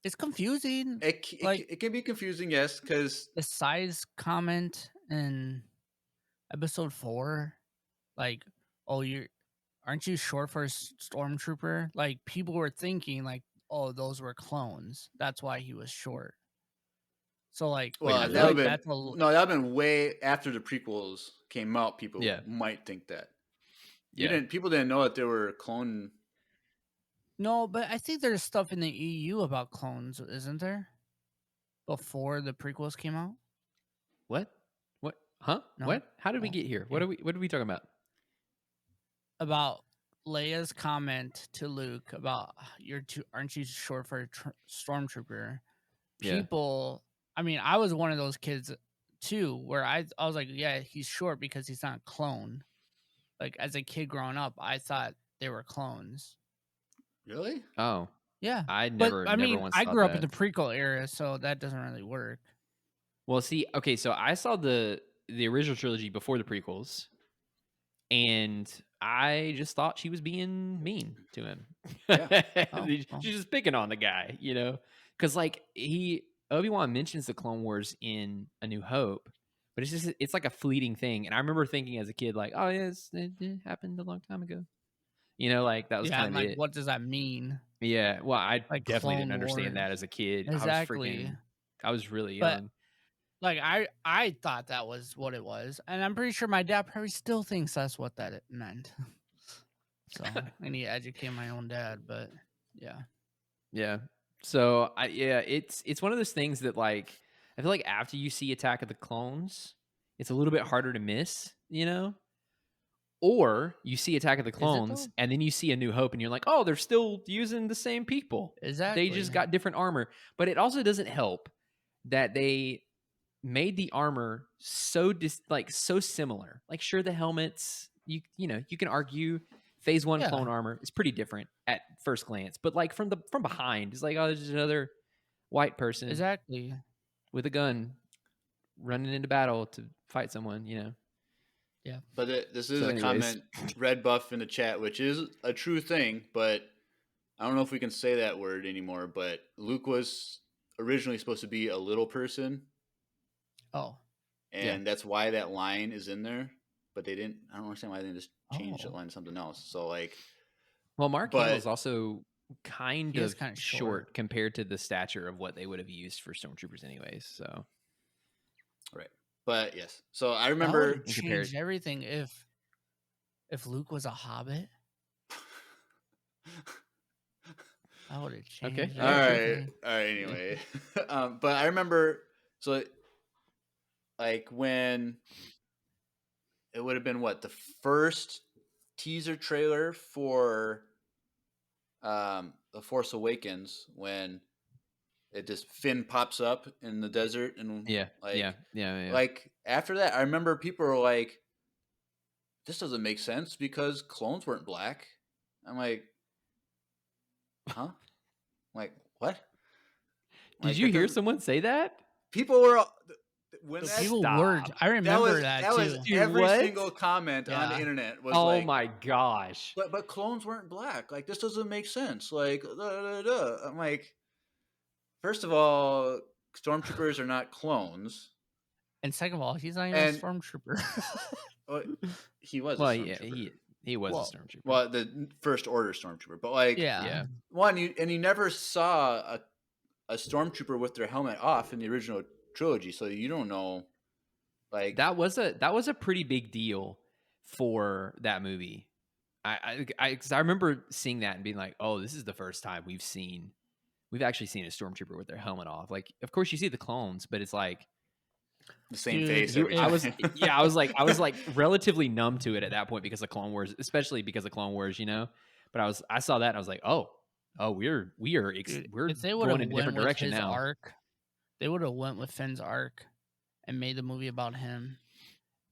C: It's confusing.
A: it can be confusing, yes, because
C: The size comment in episode 4, like, oh, aren't you short for a stormtrooper? Like, people were thinking like, oh, those were clones. That's why he was short. So like,
B: Wait,
C: I
B: really?
C: feel like that's
A: that'd been way after the prequels came out. People
B: Yeah.
A: might think that.
B: Yeah.
A: People didn't know that there were clone.
C: No, but I think there's stuff in the EU about clones, isn't there? Before the prequels came out.
B: What? Huh?
C: No?
B: What? How did we
C: No.
B: get here? What are we talking about?
C: About Leia's comment to Luke about aren't you short for a stormtrooper?
B: Yeah.
C: People, I mean, I was one of those kids too, where I was like, yeah, he's short because he's not a clone. Like as a kid growing up, I thought they were clones.
A: Really?
B: Oh,
C: Yeah,
B: I
C: but
B: never.
C: I mean,
B: once
C: I
B: thought
C: grew up
B: that.
C: in the prequel era, so that doesn't really work.
B: Well, see, okay, so I saw the original trilogy before the prequels, and I just thought she was being mean to him.
A: Yeah.
C: Oh,
B: She's
C: well.
B: just picking on the guy, because like Obi-Wan mentions the Clone Wars in A New Hope, but it's like a fleeting thing, and I remember thinking as a kid, like, oh yes, it happened a long time ago, like that was
C: Yeah,
B: kind
C: and
B: of
C: like,
B: it.
C: what does that mean?
B: Yeah, well, I
C: Like
B: definitely
C: Clone
B: didn't understand that
C: Wars.
B: as a kid.
C: Exactly.
B: I was really
C: But-
B: young.
C: Like I thought that was what it was, and I'm pretty sure my dad probably still thinks that's what that it meant. So I need to educate my own dad, but yeah.
B: Yeah. So it's one of those things that like I feel like after you see Attack of the Clones, it's a little bit harder to miss, Or you see Attack of the Clones
C: though?
B: and then you see A New Hope and you're like, oh, they're still using the same people.
C: Exactly.
B: They just got different armor. But it also doesn't help that they made the armor so so similar. Like sure, the helmets, you can argue Phase 1
C: Yeah.
B: clone armor is pretty different at first glance, but like from behind, it's like, oh, there's just another white person
C: Exactly.
B: with a gun running into battle to fight someone,
C: Yeah.
A: But this is
B: So
A: a
B: anyways.
A: comment, Red Buff in the chat, which is a true thing, but I don't know if we can say that word anymore, but Luke was originally supposed to be a little person,
C: Oh.
A: and that's why that line is in there, but they didn't. I don't understand why they didn't just change that
C: Oh.
A: line to something else. So like,
B: Well, Mark
A: But-
B: Hamill's also kind
C: He is
B: of
C: kinda
B: short
C: short.
B: compared to the stature of what they would have used for stormtroopers anyways. So
A: but yes. So I
C: That
A: remember.
C: would've
B: compared-
C: changed everything if Luke was a hobbit. That would have changed.
B: Okay.
A: All right.
C: everything.
A: All right. Anyway, but I remember. So, like when it would have been what the first teaser trailer for The Force Awakens when it just Finn pops up in the desert and
B: Yeah.
A: like
B: Yeah.
A: like after that, I remember people were like, "This doesn't make sense because clones weren't black." I'm like, "Huh?" I'm like, "What?"
B: Did
A: Like,
B: you
A: that
B: hear
A: doesn't-
B: someone say that?
A: People were when
C: The
A: that
C: people were.
B: Stop.
C: I remember that
A: was
C: too.
B: Dude,
A: every
B: what?
A: single comment on the
C: Yeah.
A: internet was
B: Oh
A: like,
B: my gosh.
A: but clones weren't black. Like this doesn't make sense. Like I'm like, first of all, stormtroopers are not clones,
C: And second of all, he's not even a
A: and
C: stormtrooper.
A: well, he was
B: Well,
A: a
B: yeah,
A: stormtrooper.
B: he was
C: Well-
B: a stormtrooper.
A: Well, the first order stormtrooper, but like
C: yeah.
A: you never saw a stormtrooper with their helmet off in the original trilogy, so you don't know. Like
B: That was a pretty big deal for that movie. 'Cause I remember seeing that and being like, "Oh, this is the first time we've actually seen a stormtrooper with their helmet off." Like, of course, you see the clones, but it's like
A: the same
C: Dude,
A: face.
C: you-
A: Every
B: I
A: time.
B: was I was like relatively numb to it at that point because of Clone Wars, especially because of Clone Wars, you know. But I saw that and I was like, "Oh, we're
C: Dude,
B: we're
C: if they would
B: going
C: have
B: in a
C: went
B: different
C: with
B: direction
C: his
B: now."
C: arc, they would have went with Finn's arc and made the movie about him.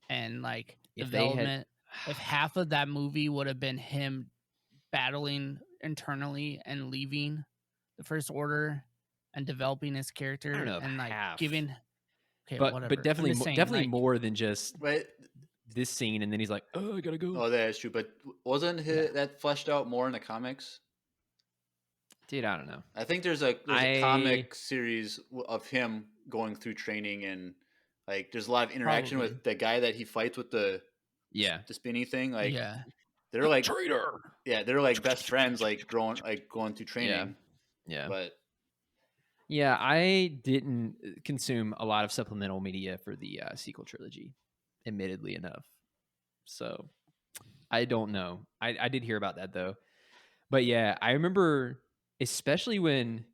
C: And like
B: If they had-
C: development, if half of that movie would have been him battling internally and leaving the First Order and developing his character
B: I don't know if
C: and like
B: half.
C: giving, okay,
B: but
C: whatever. I'm
B: definitely
C: just saying,
B: definitely
C: like,
B: more than just
A: right.
B: this scene, and then he's like, "Oh, I gotta go."
A: Oh, that is true. But wasn't
C: Yeah.
A: that fleshed out more in the comics?
B: Dude, I don't know.
A: I think there's a
B: I-
A: comic series of him going through training and like there's a lot of interaction
C: Probably.
A: with the guy that he fights with the spinny thing. Like
C: yeah,
A: they're like
B: Traitor.
A: they're like best friends, like going through training.
B: Yeah.
A: But
B: Yeah, I didn't consume a lot of supplemental media for the sequel trilogy, admittedly enough. So I don't know. I did hear about that though. But yeah, I remember, especially when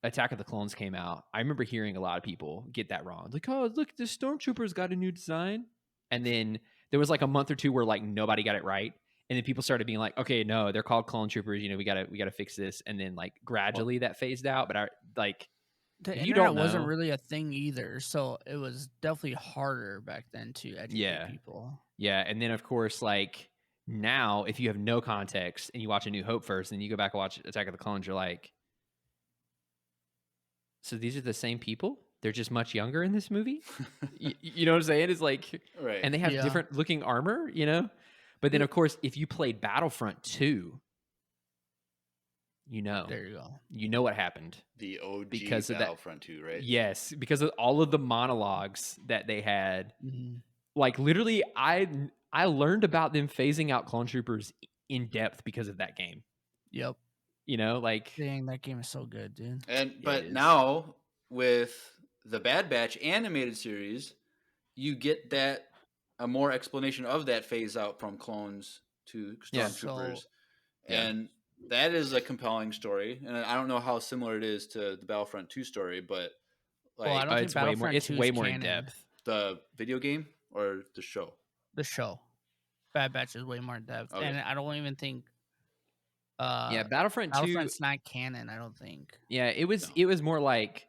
B: Attack of the Clones came out, I remember hearing a lot of people get that wrong. Like, "Oh, look, the Stormtroopers got a new design." And then there was like a month or two where like nobody got it right. And then people started being like, "Okay, no, they're called clone troopers. You know, we gotta fix this." And then like gradually that phased out. But
C: the
B: if
C: internet
B: you don't
C: wasn't
B: know-
C: really a thing either, so it was definitely harder back then to educate
B: Yeah.
C: people.
B: yeah, and then of course like now, if you have no context and you watch A New Hope first, and you go back and watch Attack of the Clones, you're like, so these are the same people? They're just much younger in this movie? You know what I'm saying? It's like,
A: right.
B: and they have
C: Yeah.
B: different looking armor, you know? But then, of course, if you played Battlefront 2, you
C: There you go.
B: know what happened.
A: the OG
B: because of that-
A: Battlefront 2, right?
B: Yes, because of all of the monologues that they had.
C: Mhm.
B: Like literally, I learned about them phasing out clone troopers in depth because of that game.
C: Yep.
B: You know, like
C: Dang, that game is so good, dude.
A: And
B: it
A: but
B: is.
A: now with the Bad Batch animated series, you get that a more explanation of that phase out from clones to
B: Yeah.
A: stormtroopers,
C: So-
B: Yeah.
A: and that is a compelling story. And I don't know how similar it is to the Battlefront 2 story, but like
C: Well, I don't think
B: it's way more.
C: Battlefront
B: It's
C: 2 is
B: way more in
C: canon.
B: depth.
A: the video game or the show.
C: The show, Bad Batch is way more in depth,
A: Okay.
C: and I don't even think.
B: Yeah, Battlefront 2.
C: Battlefront's not canon. I don't think.
B: Yeah, it was.
A: No.
B: It was more like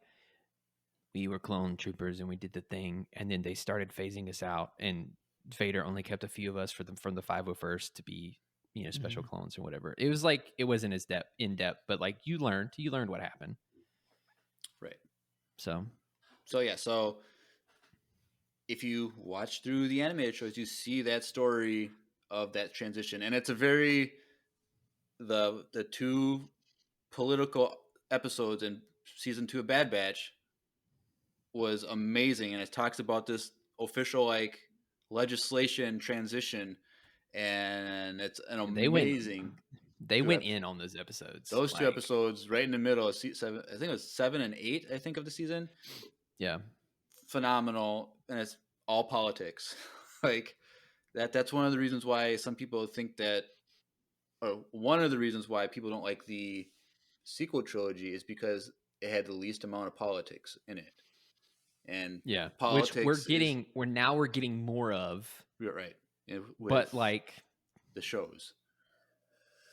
B: we were clone troopers and we did the thing, and then they started phasing us out, and Vader only kept a few of us from the 501st to be special clones or whatever. It was like it wasn't as in depth, but like you learned what happened.
A: Right.
B: So
A: So if you watch through the animated shows, you see that story of that transition, and it's a very the two political episodes in season 2 of Bad Batch was amazing, and it talks about this official like legislation transition, and it's an
B: They went-
A: amazing.
B: they
A: Two
B: went
A: ep-
B: in on those episodes.
A: Those two
B: like,
A: episodes right in the middle of season 7. I think it was 7 and 8. I think of the season.
B: Yeah.
A: Phenomenal, and it's all politics. Like that's one of the reasons why some people think that, or one of the reasons why people don't like the sequel trilogy is because it had the least amount of politics in it. And
B: Yeah.
A: politics
B: Which we're
A: is-
B: getting. We're getting more of.
A: you're right.
B: But
A: with
B: like.
A: the shows.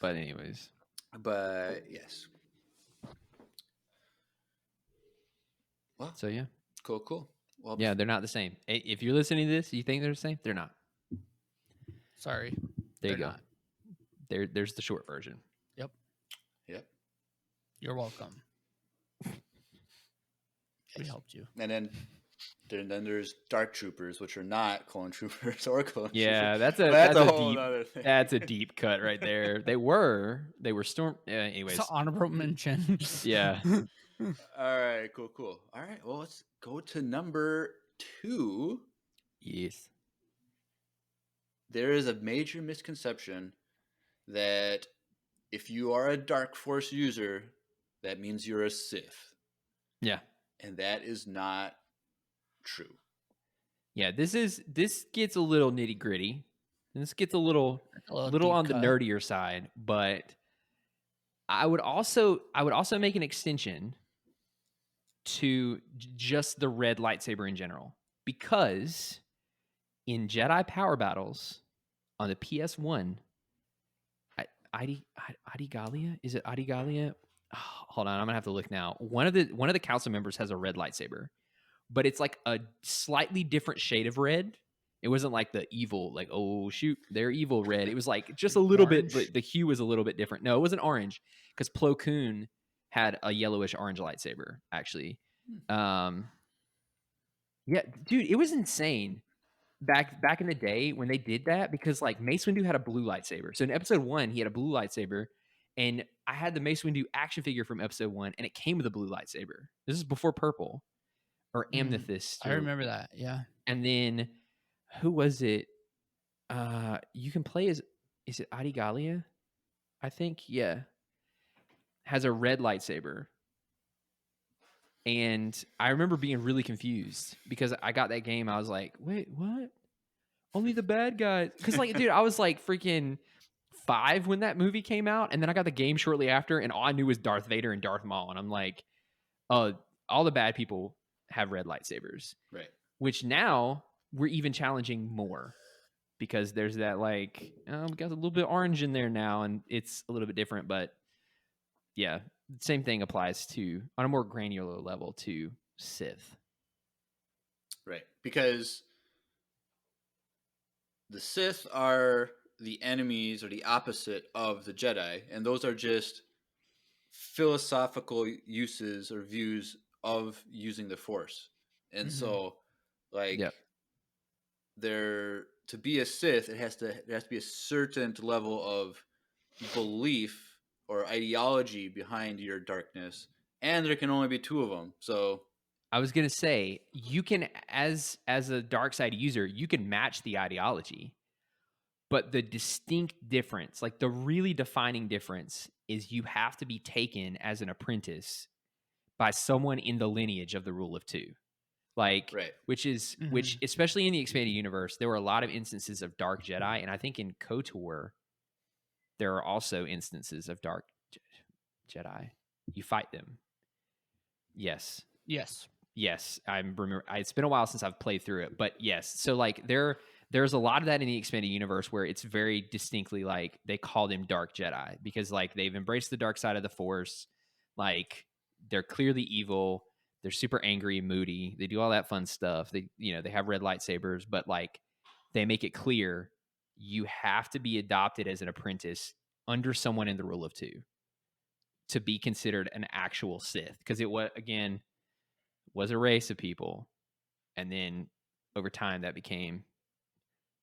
B: But anyways.
A: But yes. Well,
B: So yeah.
A: cool. Well,
B: Yeah, they're not the same. If you're listening to this, you think they're the same? They're not.
C: Sorry.
B: There you
C: They're
B: go.
C: not.
B: There's the short version.
C: Yep. You're welcome. We helped you.
A: And then there's Dark Troopers, which are not clone troopers or clone
B: Yeah,
A: troopers.
B: that's a
A: whole
B: deep
A: nother thing.
B: that's a deep cut right there. They were storm. Anyways,
C: It's an honorable mention.
B: yeah.
A: All right, cool. All right, well, let's go to number 2.
B: Yes.
A: There is a major misconception that if you are a Dark Force user, that means you're a Sith.
B: Yeah.
A: And that is not true.
B: Yeah, this gets a little nitty gritty. This gets a little on the nerdier side, but I would also make an extension to just the red lightsaber in general, because in Jedi Power Battles on the PS1, Adigalia, is it Adigalia? Oh, hold on, I'm gonna have to look now. One of the council members has a red lightsaber, but it's like a slightly different shade of red. It wasn't like the evil, like, oh shoot, they're evil red. It was like just a little bit, but the hue was a little bit different. No, it wasn't orange, because Plo Koon had a yellowish orange lightsaber, actually. Yeah, dude, it was insane back in the day when they did that, because like Mace Windu had a blue lightsaber. So in episode 1, he had a blue lightsaber, and I had the Mace Windu action figure from episode 1, and it came with a blue lightsaber. This is before purple or amethyst.
C: I remember that. Yeah.
B: And then who was it? You can play as, is it Adigalia? I think, yeah. Has a red lightsaber. And I remember being really confused because I got that game. I was like, wait, what? Only the bad guys. Because, like, dude, I was like freaking 5 when that movie came out. And then I got the game shortly after, and all I knew was Darth Vader and Darth Maul. And I'm like, all the bad people have red lightsabers.
A: Right.
B: Which now we're even challenging more, because there's that, like, we got a little bit orange in there now, and it's a little bit different. But yeah, same thing applies to, on a more granular level, to Sith.
A: Right. Because the Sith are the enemies or the opposite of the Jedi, and those are just philosophical uses or views of using the Force. And so, like, there, to be a Sith, there has to be a certain level of belief or ideology behind your darkness, and there can only be 2 of them. So
B: I was gonna say, you can, as a dark side user, you can match the ideology, but the distinct difference, like the really defining difference, is you have to be taken as an apprentice by someone in the lineage of the Rule of 2. Like,
A: right.
B: which especially in the expanded universe, there were a lot of instances of Dark Jedi, and I think in KOTOR there are also instances of Dark Jedi. You fight them. Yes. I remember. It's been a while since I've played through it, but yes. So like there's a lot of that in the expanded universe where it's very distinctly, like, they call them Dark Jedi because, like, they've embraced the dark side of the Force. Like, they're clearly evil. They're super angry, moody. They do all that fun stuff. They have red lightsabers, but, like, they make it clear you have to be adopted as an apprentice under someone in the Rule of 2 to be considered an actual Sith, because it was a race of people, and then over time that became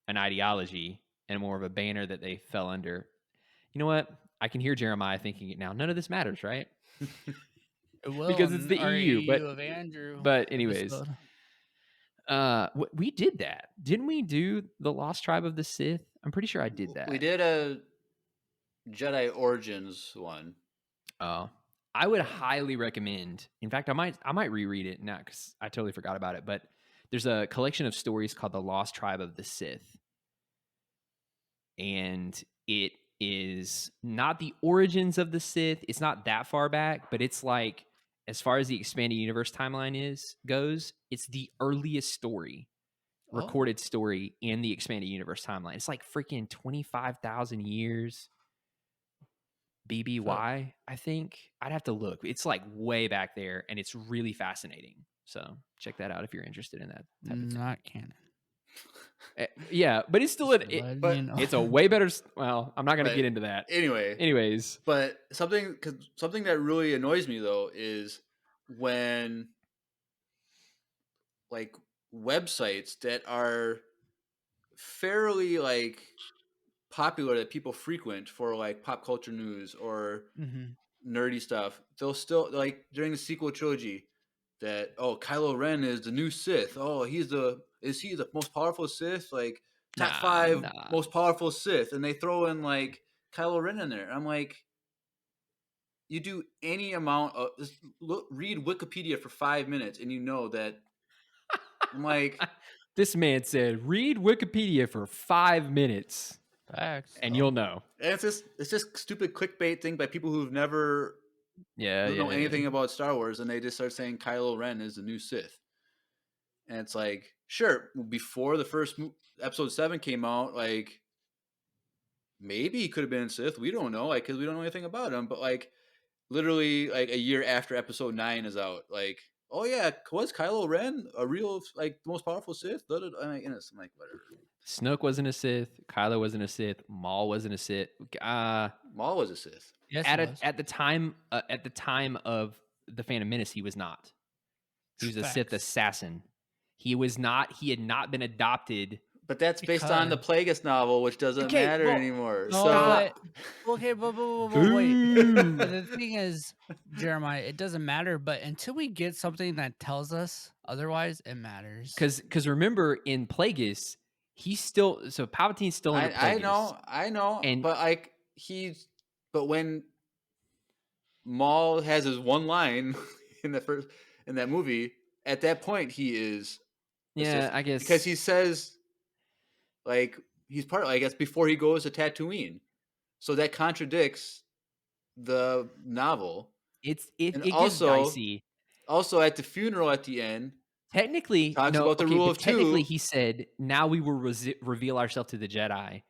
B: an ideology and more of a banner that they fell under. You know what? I can hear Jeremiah thinking it now. None of this matters, right? Because it's the EU. But anyways, we did that. Didn't we do the Lost Tribe of the Sith? I'm pretty sure I did that.
A: We did a Jedi Origins one.
B: Oh, I would highly recommend. In fact, I might reread it now because I totally forgot about it. But there's a collection of stories called The Lost Tribe of the Sith, and it is not the origins of the Sith. It's not that far back, but it's like, as far as the expanded universe timeline goes, it's the earliest story, recorded story in the expanded universe timeline. It's like freaking 25,000 years BBY, I think. I'd have to look. It's like way back there, and it's really fascinating. So check that out if you're interested in that type of thing.
C: Not canon.
B: Yeah, but it's still it's a way better. Well, I'm not going to get into that. Anyways,
A: but something that really annoys me though is when like websites that are fairly like popular that people frequent for like pop culture news or nerdy stuff, they'll still like during the sequel trilogy that Kylo Ren is the new Sith. Oh, is he the most powerful Sith? Like top 5 most powerful Sith, and they throw in like Kylo Ren in there. I'm like, you do any amount of read Wikipedia for 5 minutes, and you know that. I'm like,
B: this man said, read Wikipedia for 5 minutes.
C: Facts,
B: and you'll know.
A: And it's just stupid clickbait thing by people who've never don't know anything about Star Wars, and they just start saying Kylo Ren is the new Sith. And it's like, sure, before the first episode 7 came out, like maybe he could have been Sith. We don't know, like, because we don't know anything about him. But like, literally, like a year after episode 9 is out, like, oh yeah, was Kylo Ren a real like the most powerful Sith? I'm like, whatever.
B: Snoke wasn't a Sith. Kylo wasn't a Sith. Maul wasn't a Sith.
A: Maul was a Sith.
C: Yes,
B: at the time of the Phantom Menace, he was not. He was a Sith assassin. He was not. He had not been adopted.
A: But that's based on the Plagueis novel, which doesn't matter anymore.
C: No,
A: so
C: wait. But the thing is, Jeremiah, it doesn't matter. But until we get something that tells us otherwise, it matters.
B: Because remember, in Plagueis, Palpatine's still in Plagueis.
A: I know. And but like but when Maul has his one line in that movie, at that point he is
B: Sith, I guess,
A: because he says like he's part of, I guess, before he goes to Tatooine, so that contradicts the novel.
B: It gets dicey.
A: Also, at the funeral at the end,
B: technically,
A: talks about the rule of
B: technically,
A: 2.
B: He said, "Now we will reveal ourselves to the Jedi."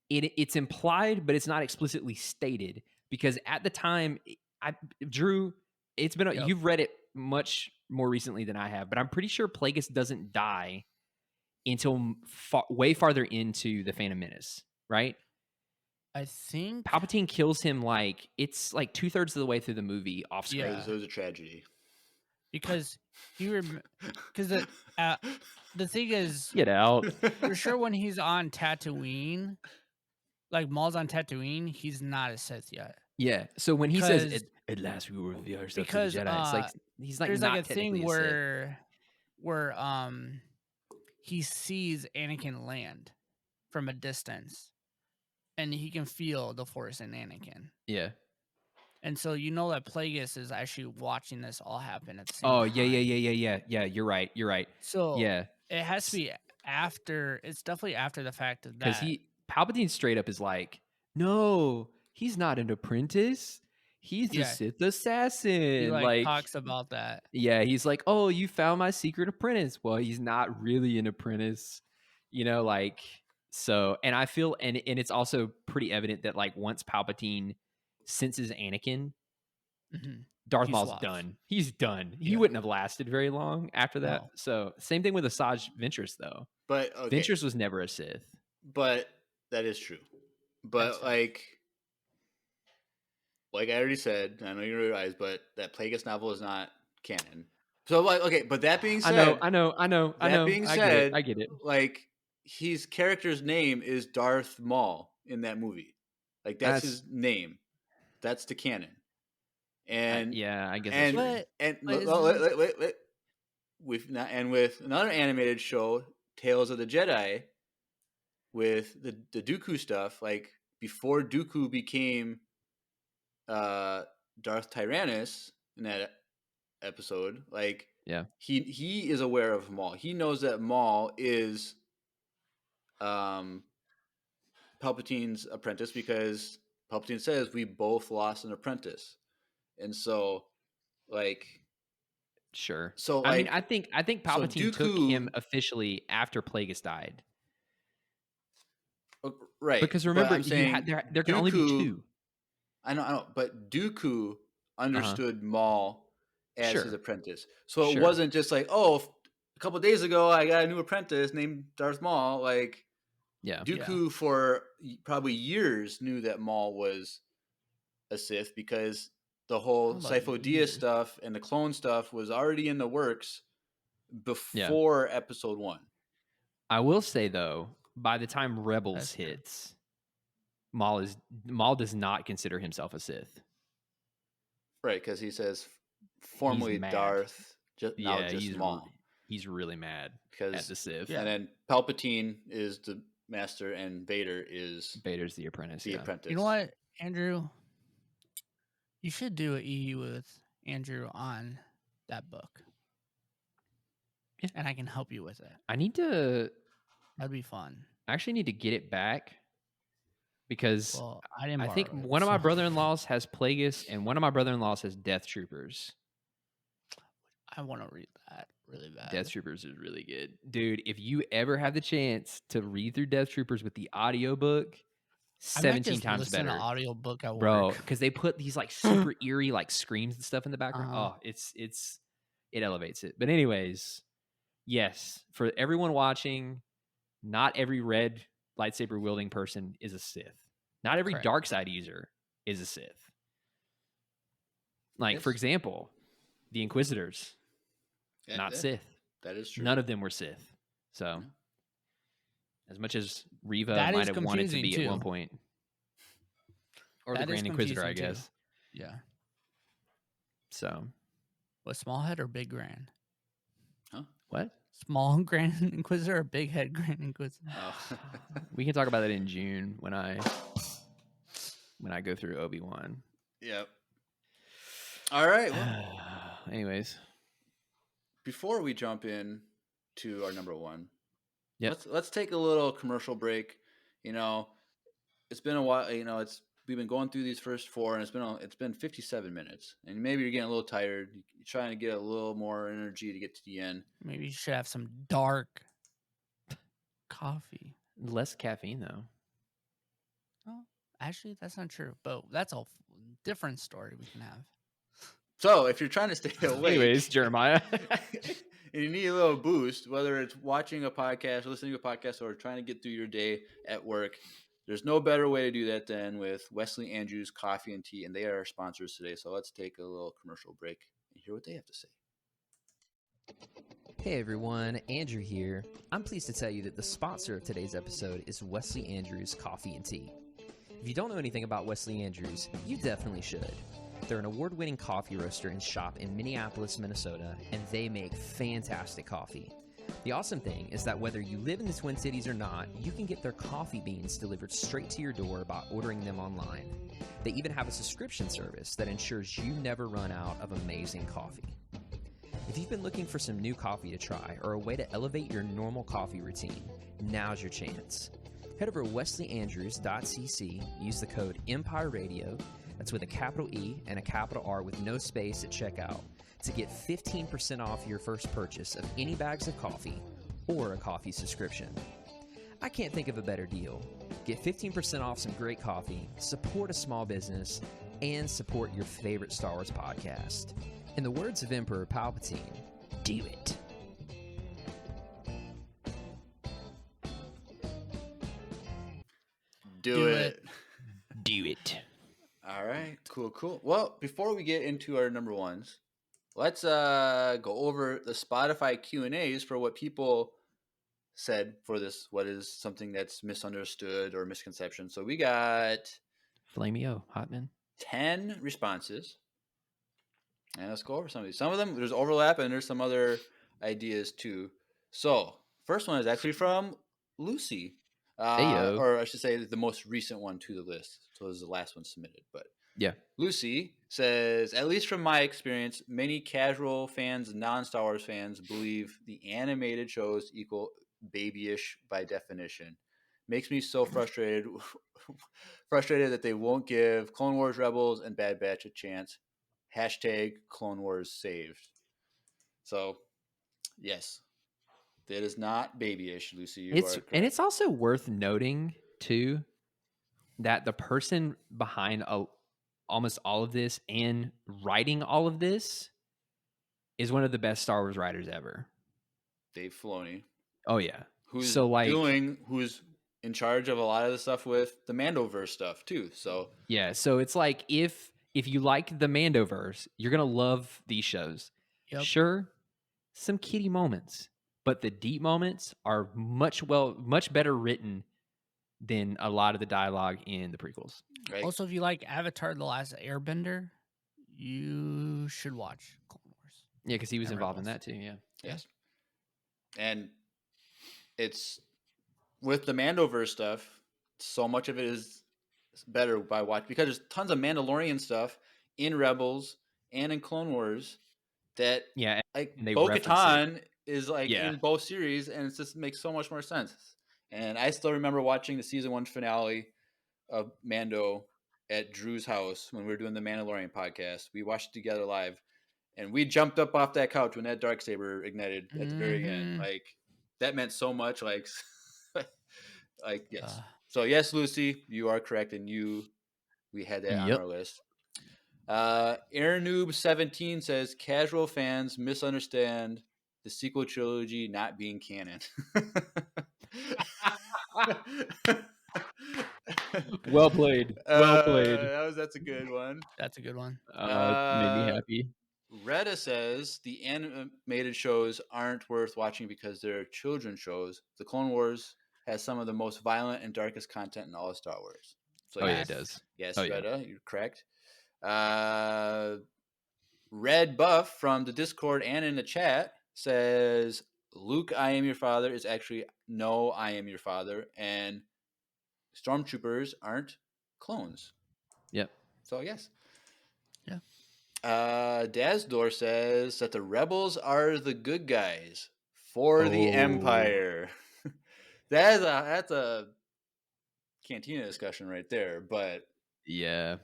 B: It's implied, but it's not explicitly stated, because at the time, Drew, it's been you've read it much more recently than I have, but I'm pretty sure Plagueis doesn't die until way farther into the Phantom Menace, right?
C: I think
B: Palpatine kills him it's like 2/3 of the way through the movie off screen.
A: Yeah, it was a tragedy.
C: Because the thing is,
B: get out.
C: For sure, when he's on Tatooine, like Maul's on Tatooine, he's not a Sith yet.
B: Yeah. So when he says, "At last we will reveal ourselves to the Jedi," it's like he's like,
C: there's
B: not
C: like a thing
B: where
C: he sees Anakin land from a distance, and he can feel the Force in Anakin.
B: Yeah.
C: And so you know that Plagueis is actually watching this all happen at the same
B: time. Yeah. You're right.
C: So yeah, it has to be after. It's definitely after the fact of that.
B: Because Palpatine straight up is like, no, he's not an apprentice. He's a Sith assassin.
C: He talks about that.
B: Yeah, he's like, oh, you found my secret apprentice. Well, he's not really an apprentice, so. And I feel, and it's also pretty evident that once Palpatine senses Anakin, Darth Maul's done. He's done. He wouldn't have lasted very long after that. No. So same thing with Asajj Ventress, though.
A: But
B: Ventress was never a Sith.
A: But that is true. But like I already said, I know you realize, but that Plagueis novel is not canon. So but that being said,
B: I know.
A: That being said,
B: I get it.
A: Like his character's name is Darth Maul in that movie. Like that's his name. That's the canon. And
B: I guess.
A: With another animated show, Tales of the Jedi, with the Dooku stuff, like before Dooku became Darth Tyrannus in that episode, he is aware of Maul. He knows that Maul is Palpatine's apprentice because Palpatine says we both lost an apprentice, and so
B: sure.
A: So
B: I think Palpatine took him officially after Plagueis died.
A: Right.
B: Because remember, there can only be 2.
A: I know, but Dooku understood Maul as his
B: Sure.
A: apprentice. So it
B: Sure.
A: wasn't just like, oh, a couple days ago I got a new apprentice named Darth Maul. Like
B: Yeah.
A: Dooku for probably years knew that Maul was a Sith because the whole
C: How about
A: Sifo Dyas
C: years?
A: stuff and the clone stuff was already in the works before Episode 1.
B: I will say though, by the time Rebels
C: That's true.
B: hits, Maul does not consider himself a Sith.
A: Right, because he says formerly
B: mad.
A: Darth, now just
B: he's
A: Maul.
B: He's really mad
A: Because
B: at the Sith.
A: and then Palpatine is the master, and Vader's the
B: apprentice.
A: apprentice.
C: You know what, Andrew? You should do an EU with Andrew on that book.
B: Yeah.
C: And I can help you with it. That'd be fun.
B: I actually need to get it back because
C: Well, I didn't.
B: I think
C: borrow it,
B: one of my
C: so-
B: brother-in-laws has Plagueis and one of my brother-in-laws has Death Troopers.
C: I want to read that really bad.
B: Death Troopers is really good. Dude, if you ever have the chance to read through Death Troopers with the audiobook,
C: I might
B: 17
C: just
B: times
C: listen
B: better.
C: to audiobook at work.
B: Bro, because they put these like super eerie like screams and stuff in the background.
C: Uh-huh.
B: Oh, it elevates it. But anyways, yes, for everyone watching, not every red lightsaber wielding person is a Sith. Not every
C: Correct.
B: dark side user is a Sith. Like, for
A: Yes.
B: example, the Inquisitors,
A: Yeah,
B: not
A: that-
B: Sith.
A: That is true.
B: None of them were Sith. So, as much as Reva
C: That
B: might
C: is
B: have wanted to
C: confusing,
B: be at one
C: too.
B: point, or
C: That
B: the
C: is
B: Grand Inquisitor, I
C: confusing, too.
B: guess.
C: Yeah.
B: So,
C: What, small head or big grand?
B: what?
C: Small Grand Inquisitor or big head Grand Inquisitor?
A: Oh.
B: We can talk about that in June when I go through Obi-Wan.
A: Yep. All right. Well,
B: Anyways,
A: before we jump in to our number one,
B: Yep.
A: let's take a little commercial break. You know, it's been a while. You know, we've been going through these first four, and it's been 57 minutes, and maybe you're getting a little tired. You're trying to get a little more energy to get to the end.
C: Maybe you should have some dark coffee.
B: less caffeine though.
C: Oh, actually, that's not true. But that's a different story we can have.
A: So if you're trying to stay awake,
B: Anyways, Jeremiah.
A: and you need a little boost, whether it's watching a podcast, listening to a podcast, or trying to get through your day at work, there's no better way to do that than with Wesley Andrews Coffee and Tea, and they are our sponsors today. So let's take a little commercial break and hear what they have to say.
E: Hey everyone, Andrew here. I'm pleased to tell you that the sponsor of today's episode is Wesley Andrews Coffee and Tea. If you don't know anything about Wesley Andrews, you definitely should. They're an award-winning coffee roaster and shop in Minneapolis, Minnesota, and they make fantastic coffee. The awesome thing is that whether you live in the Twin Cities or not, you can get their coffee beans delivered straight to your door by ordering them online. They even have a subscription service that ensures you never run out of amazing coffee. If you've been looking for some new coffee to try or a way to elevate your normal coffee routine, now's your chance. Head over to wesleyandrews.cc, use the code Empire Radio, that's with a capital E and a capital R with no space at checkout, to get 15% off your first purchase of any bags of coffee or a coffee subscription. I can't think of a better deal. Get 15% off some great coffee, support a small business, and support your favorite Star Wars podcast. In the words of Emperor Palpatine, do it.
A: Do it.
B: Do it.
A: All right, cool. Well, before we get into our number ones, let's go over the Spotify Q&As for what people said for this. What is something that's misunderstood or misconception? So we got
B: Flamio, Hotman.
A: 10 responses, and let's go over some of these. Some of them there's overlap, and there's some other ideas too. So first one is actually from Lucy.
B: Heyo.
A: Or I should say the most recent one to the list. So this is the last one submitted. But
B: Yeah.
A: Lucy says, at least from my experience, many casual fans and non-Star Wars fans believe the animated shows equal babyish by definition. Makes me so frustrated that they won't give Clone Wars Rebels and Bad Batch a chance. Hashtag Clone Wars saved. So, yes. That is not babyish, Lucy. You are correct.
B: And it's also worth noting too that the person behind almost all of this and writing all of this is one of the best Star Wars writers ever.
A: Dave Filoni,
B: Oh yeah.
A: who's
B: So, like,
A: who's in charge of a lot of the stuff with the Mandoverse stuff too. So
B: yeah, so it's like if you like the Mandoverse, you're gonna love these shows.
C: Yep.
B: Sure, some kiddie moments, but the deep moments are much better written than a lot of the dialogue in the prequels.
A: right.
C: Also, if you like Avatar: The Last Airbender, you should watch Clone Wars.
B: Yeah, because he was
C: And
B: involved in
C: Rebels.
B: that too. Yeah.
A: Yes. And it's with the Mandoverse stuff, so much of it is better by watch because there's tons of Mandalorian stuff in Rebels and in Clone Wars that
B: Yeah,
A: like
B: and they
A: Bo-Katan
B: reference
A: is like
B: Yeah.
A: in both series, and it just makes so much more sense. And I still remember watching the season 1 finale of Mando at Drew's house when we were doing the Mandalorian podcast. We watched it together live, and we jumped up off that couch when that darksaber ignited at the very end.
C: Mhm.
A: Like that meant so much. Like, like yes.
C: Uh,
A: So yes, Lucy, you are correct, and we had that on
B: Yep.
A: our list. Aaron Noob 17 says casual fans misunderstand the sequel trilogy not being canon.
B: Well played. Well played.
A: That's a good one.
C: that's a good one.
B: Made me happy.
A: Retta says the animated shows aren't worth watching because they're children's shows. The Clone Wars has some of the most violent and darkest content in all of Star Wars. So
B: Oh yeah,
A: yes,
B: it does.
A: yes,
B: Oh, yeah.
A: Retta, you're correct. Red Buff from the Discord and in the chat says Luke, I am your father is actually no, I am your father, and stormtroopers aren't clones.
B: Yep.
A: So yes.
C: Yeah.
A: Dazdor says that the rebels are the good guys for the
B: Oh.
A: Empire. That's a cantina discussion right there, but
B: Yeah.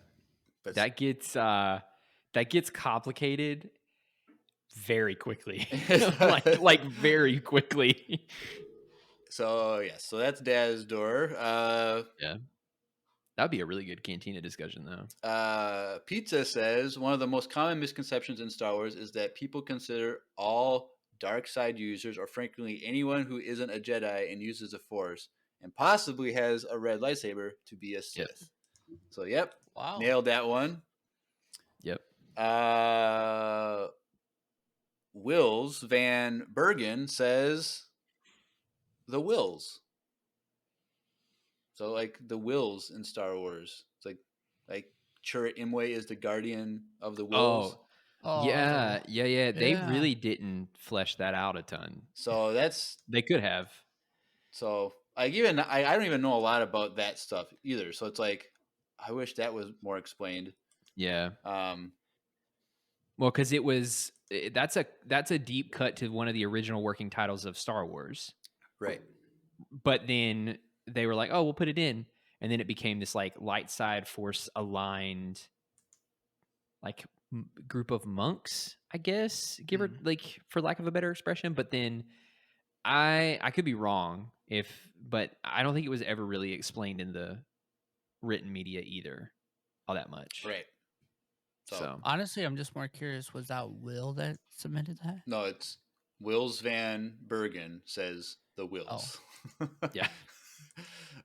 A: but
B: That gets complicated very quickly. like very quickly.
A: so yes, so that's Dazdor.
B: Yeah. That'd be a really good cantina discussion though.
A: Pizza says one of the most common misconceptions in Star Wars is that people consider all dark side users, or frankly anyone who isn't a Jedi and uses the Force and possibly has a red lightsaber, to be a Sith.
B: Yep.
A: So yep,
C: Wow.
A: nailed that one.
B: Yep.
A: Wills Van Bergen says the Wills. So like the Wills in Star Wars. It's like Chirrut Imwe is the guardian of the Wills.
C: Oh,
B: yeah. They
C: Yeah.
B: really didn't flesh that out a ton.
A: So that's
B: They could have.
A: so like even I don't even know a lot about that stuff either. So it's like I wish that was more explained.
B: Yeah.
A: Um
B: Well, because that's a deep cut to one of the original working titles of Star Wars.
A: right.
B: But then they were like, "Oh, we'll put it in," and then it became this like light side force aligned, like group of monks, I guess, give or like for lack of a better expression. But then I could be wrong but I don't think it was ever really explained in the written media either, all that much.
A: Right.
B: So
C: honestly, I'm just more curious. Was that Will that submitted that?
A: No, it's Wills Van Bergen says the Wills.
B: yeah.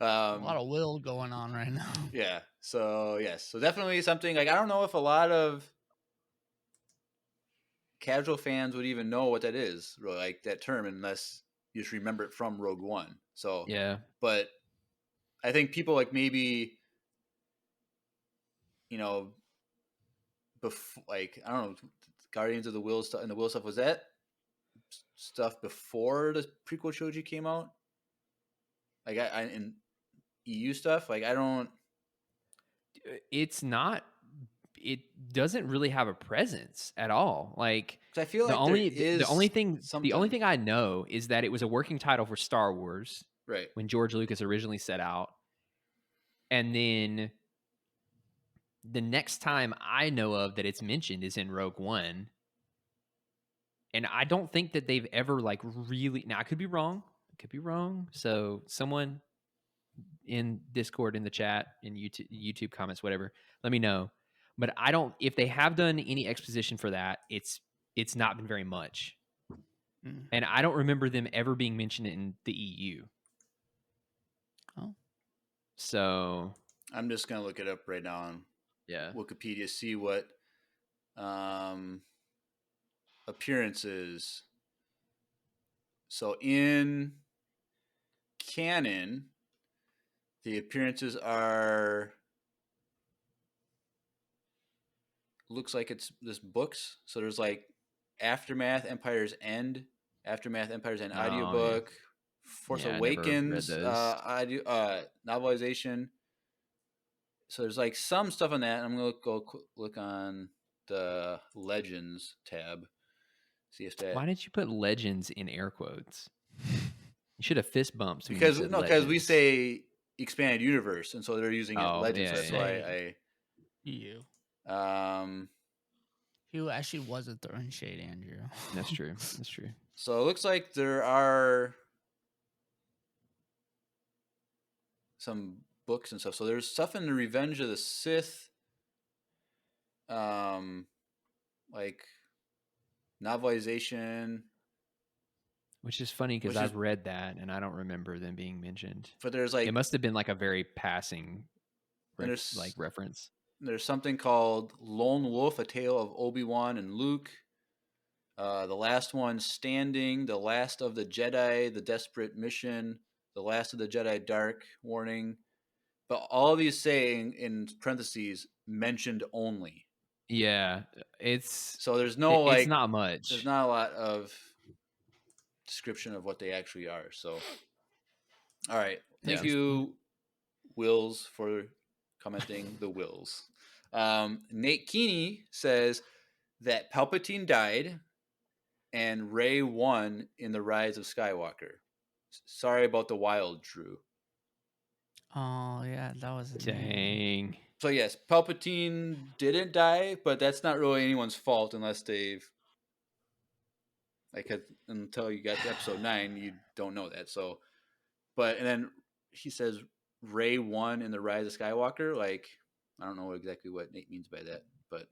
C: A lot of Will going on right now.
A: Yeah. So yes. So definitely something like I don't know if a lot of casual fans would even know what that is, really, like that term, unless you just remember it from Rogue One. So
B: Yeah.
A: but I think people like maybe before, like I don't know, Guardians of the Will stuff and the Will stuff, was that stuff before the prequel trilogy came out? Like I in EU stuff, like I don't.
B: It's not. It doesn't really have a presence at all. Like
A: 'Cause I feel
B: the
A: like
B: only
A: there is
B: the only thing
A: something.
B: I know is that it was a working title for Star Wars
A: Right.
B: when George Lucas originally set out, and then the next time I know of that it's mentioned is in Rogue One, and I don't think that they've ever like really. Now I could be wrong. So someone in Discord, in the chat, in YouTube comments, whatever, let me know. But I don't. If they have done any exposition for that, it's not been very much.
C: Mm.
B: And I don't remember them ever being mentioned in the EU.
C: Oh.
B: So
A: I'm just gonna look it up right now on
B: yeah.
A: Wikipedia, see what appearances. So in canon, the appearances are, looks like it's this books. So there's like Aftermath, Empire's End,
B: Oh,
A: audiobook, Force
B: Yeah, I never read
A: Awakens,
B: those.
A: novelization. So there's like some stuff on that. I'm gonna go look on the Legends tab, see if that.
B: Why did you put legends in air quotes? You should have fist bumps. When
A: Because
B: you said
A: because we
B: legends.
A: say expanded universe, and so they're using it
B: Oh,
A: Legends.
B: yeah,
A: So that's
B: yeah.
C: You.
A: why
C: He actually wasn't throwing shade, Andrew.
B: That's true. That's true.
A: So it looks like there are some books and stuff. So there's stuff in the Revenge of the Sith, like novelization.
B: Which is funny because
A: Which is-
B: I've read that and I don't remember them being mentioned.
A: But there's like
B: It must have been like a very passing
A: there's
B: like reference.
A: there's something called Lone Wolf: A Tale of Obi-Wan and Luke. The last one, Standing, The Last of the Jedi, The Desperate Mission, The Last of the Jedi, Dark Warning. But all of these say in parentheses, mentioned only.
B: Yeah, it's
A: So there's no
B: it's
A: like,
B: not much.
A: there's not a lot of description of what they actually are. So, all right. Thank
B: Yeah.
A: you, Wills, for commenting the Wills. Nate Keeney says that Palpatine died and Rey won in The Rise of Skywalker. Sorry about the wild, Drew.
C: Oh yeah, that was his name.
B: Dang.
A: So yes, Palpatine didn't die, but that's not really anyone's fault unless they've until you got to episode 9, you don't know that. So, and then he says Rey won in The Rise of Skywalker. Like, I don't know exactly what Nate means by that, but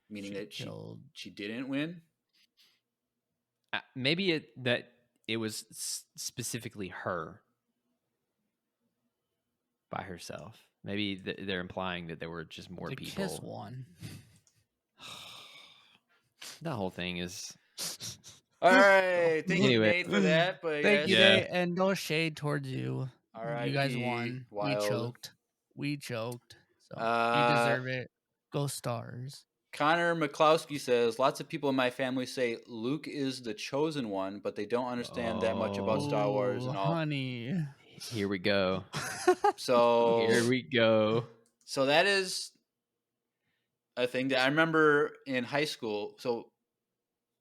A: meaning that she didn't win.
B: Maybe it was specifically her by herself. Maybe they're implying that there were just more
C: the
B: people.
C: Kiss one.
B: That whole thing is.
A: All right, thank you,
B: Anyway.
A: Nate, for that. But
C: Thank you,
B: Yeah.
C: Nate, and no shade towards you. You guys
A: R.I.P.
C: won.
A: Wild.
C: We choked. So
A: Uh,
C: you deserve it. Go Stars.
A: Connor McCloskey says, lots of people in my family say Luke is the chosen one, but they don't understand that much about Star Wars and all.
C: Honey.
B: Here we go.
A: So
B: Here we go.
A: So that is a thing that I remember in high school. So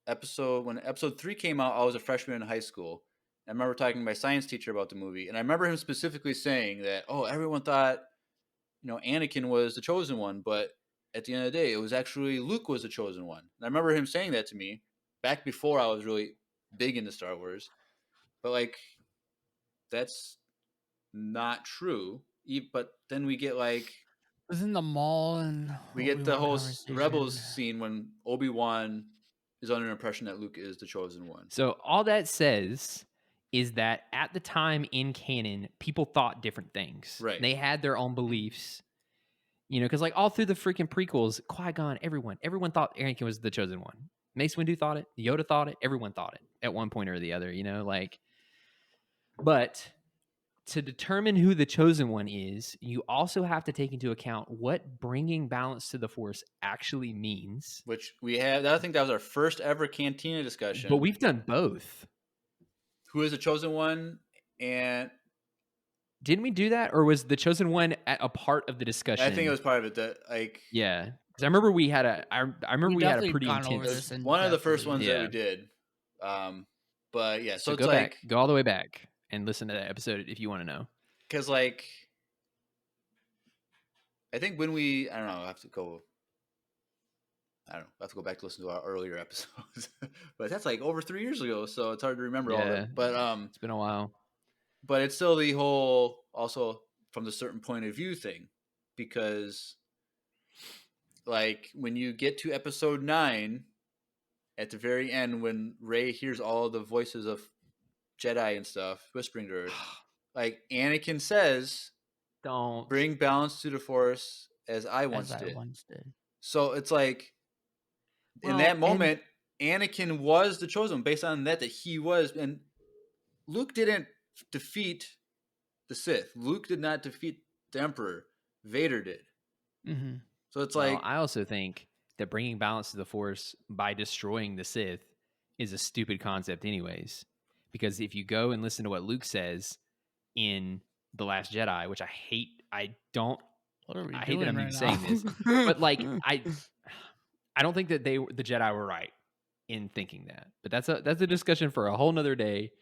A: when episode 3 came out, I was a freshman in high school. I remember talking to my science teacher about the movie, and I remember him specifically saying that, everyone thought, Anakin was the chosen one, but at the end of the day, it was actually Luke was the chosen one. And I remember him saying that to me back before I was really big into Star Wars. But like, that's not true. But then we get like,
C: It was in the mall, and
A: we get the
C: Obi-Wan
A: whole
C: conversation.
A: Rebels scene when Obi-Wan is under the impression that Luke is the chosen one.
B: So all that says is that at the time in canon, people thought different things.
A: Right.
B: They had their own beliefs. Because like all through the freaking prequels, Qui-Gon, everyone thought Anakin was the chosen one. Mace Windu thought it. Yoda thought it. Everyone thought it at one point or the other, But to determine who the chosen one is, you also have to take into account what bringing balance to the Force actually means.
A: Which we have. I think that was our first ever Cantina discussion.
B: But we've done both.
A: Who is the chosen one? And
B: didn't we do that, or was the chosen one a part of the discussion?
A: I think it was part of it.
B: Yeah, because I remember we had a. I remember we had a pretty intense.
A: One of the first ones that we did. But yeah, so it's
B: go back, go all the way back and listen to that episode if you want to know.
A: Because I think when I don't know, I have to go back to listen to our earlier episodes. But that's like over 3 years ago, so it's hard to remember all that. But
B: it's been a while.
A: But it's still the whole also from the certain point of view thing, because like when you get to episode 9, at the very end, when Rey hears all the voices of Jedi and stuff whispering to her, like Anakin says,
B: Don't
A: "Bring balance to the Force as I once
C: As I
A: did."
C: once did.
A: So it's like in
B: Well,
A: that moment, Anakin was the chosen one based on that he was, and Luke didn't defeat the Sith. Luke did not defeat the Emperor. Vader did.
C: Mm-hmm.
A: So it's
B: Well,
A: like
B: I also think that bringing balance to the Force by destroying the Sith is a stupid concept, anyways. Because if you go and listen to what Luke says in The Last Jedi, which I hate, I
C: What are we
B: hate
C: doing
B: that I'm
C: right
B: even saying this, but like I don't think that the Jedi were right in thinking that. But that's a discussion for a whole nother day.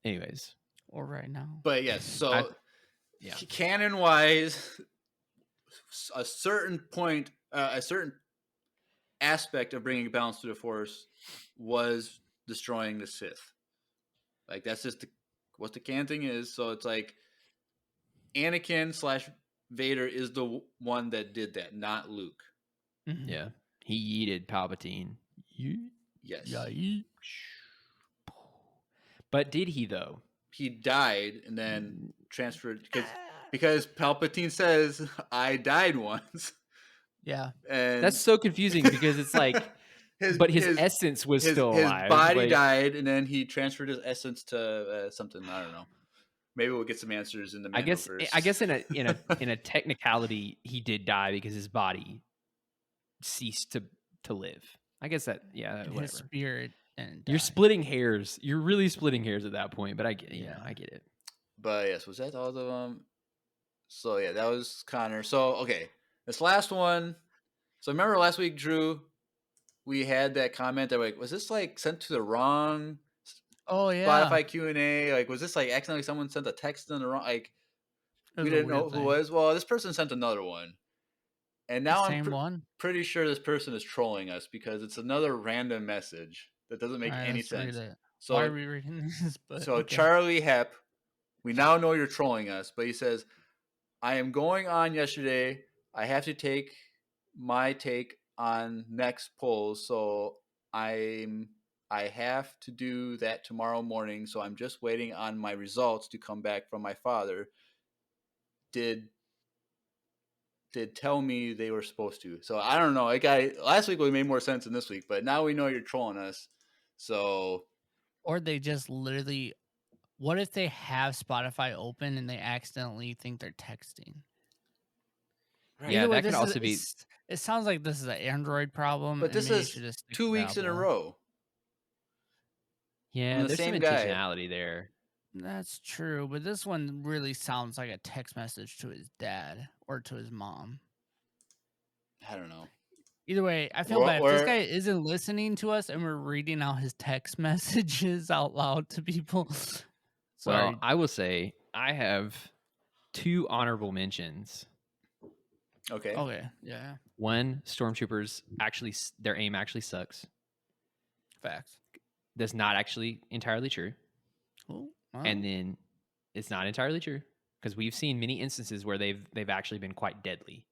B: Anyways,
C: or right now.
A: but yes, so
B: yeah.
A: canon wise, a certain point, a certain aspect of bringing balance to the Force was destroying the Sith. Like that's just what the canon thing is. So it's like Anakin / Vader is the one that did that, not Luke.
C: Mhm.
B: Yeah. He yeeted Palpatine.
A: Yes.
C: Yeah.
B: But did he though?
A: He died and then transferred because Palpatine says, "I died once."
C: Yeah.
A: And
B: That's so confusing because it's like, but his essence was still alive.
A: His body
B: like,
A: died, and then he transferred his essence to something. I don't know. Maybe we'll get some answers in the Mandoverse.
B: I guess in a technicality, he did die because his body ceased to live. I guess that whatever.
C: His spirit and
B: You're splitting hairs. You're really splitting hairs at that point. But I get it.
A: But yes, was that all of them? So yeah, that was Connor. So okay, this last one. So remember last week, Drew, we had that comment that like, was this like sent to the wrong Spotify Q&A? Like, was this like accidentally someone sent a text in the wrong? Like, we didn't know who it was. Well, this person sent another one, and now I'm pretty sure this person is trolling us because it's another random message that doesn't make any sense. So
C: why are we reading this?
A: Charlie Hepp, we now know you're trolling us, but he says, "I am going on yesterday. I have to take my take on next polls, so I have to do that tomorrow morning, so I'm just waiting on my results to come back from my father. Did tell me they were supposed to." So I don't know. Last week would made more sense than this week, but now we know you're trolling us. So,
C: or they just literally, what if they have Spotify open and they accidentally think they're texting?
B: Right. Yeah, that could also be.
C: It sounds like this is an Android problem,
A: but this is 2 weeks in a row.
B: Yeah, there's some intentionality there.
C: That's true, but this one really sounds like a text message to his dad or to his mom.
A: I don't know.
C: Either way, I feel bad. If this guy isn't listening to us and we're reading out his text messages out loud to people. Sorry.
B: Well, I will say I have 2 honorable mentions.
A: Okay.
C: Yeah.
B: One, stormtroopers actually, their aim actually sucks.
C: Facts.
B: That's not actually entirely true.
C: Oh, wow.
B: And then it's not entirely true because we've seen many instances where they've actually been quite deadly.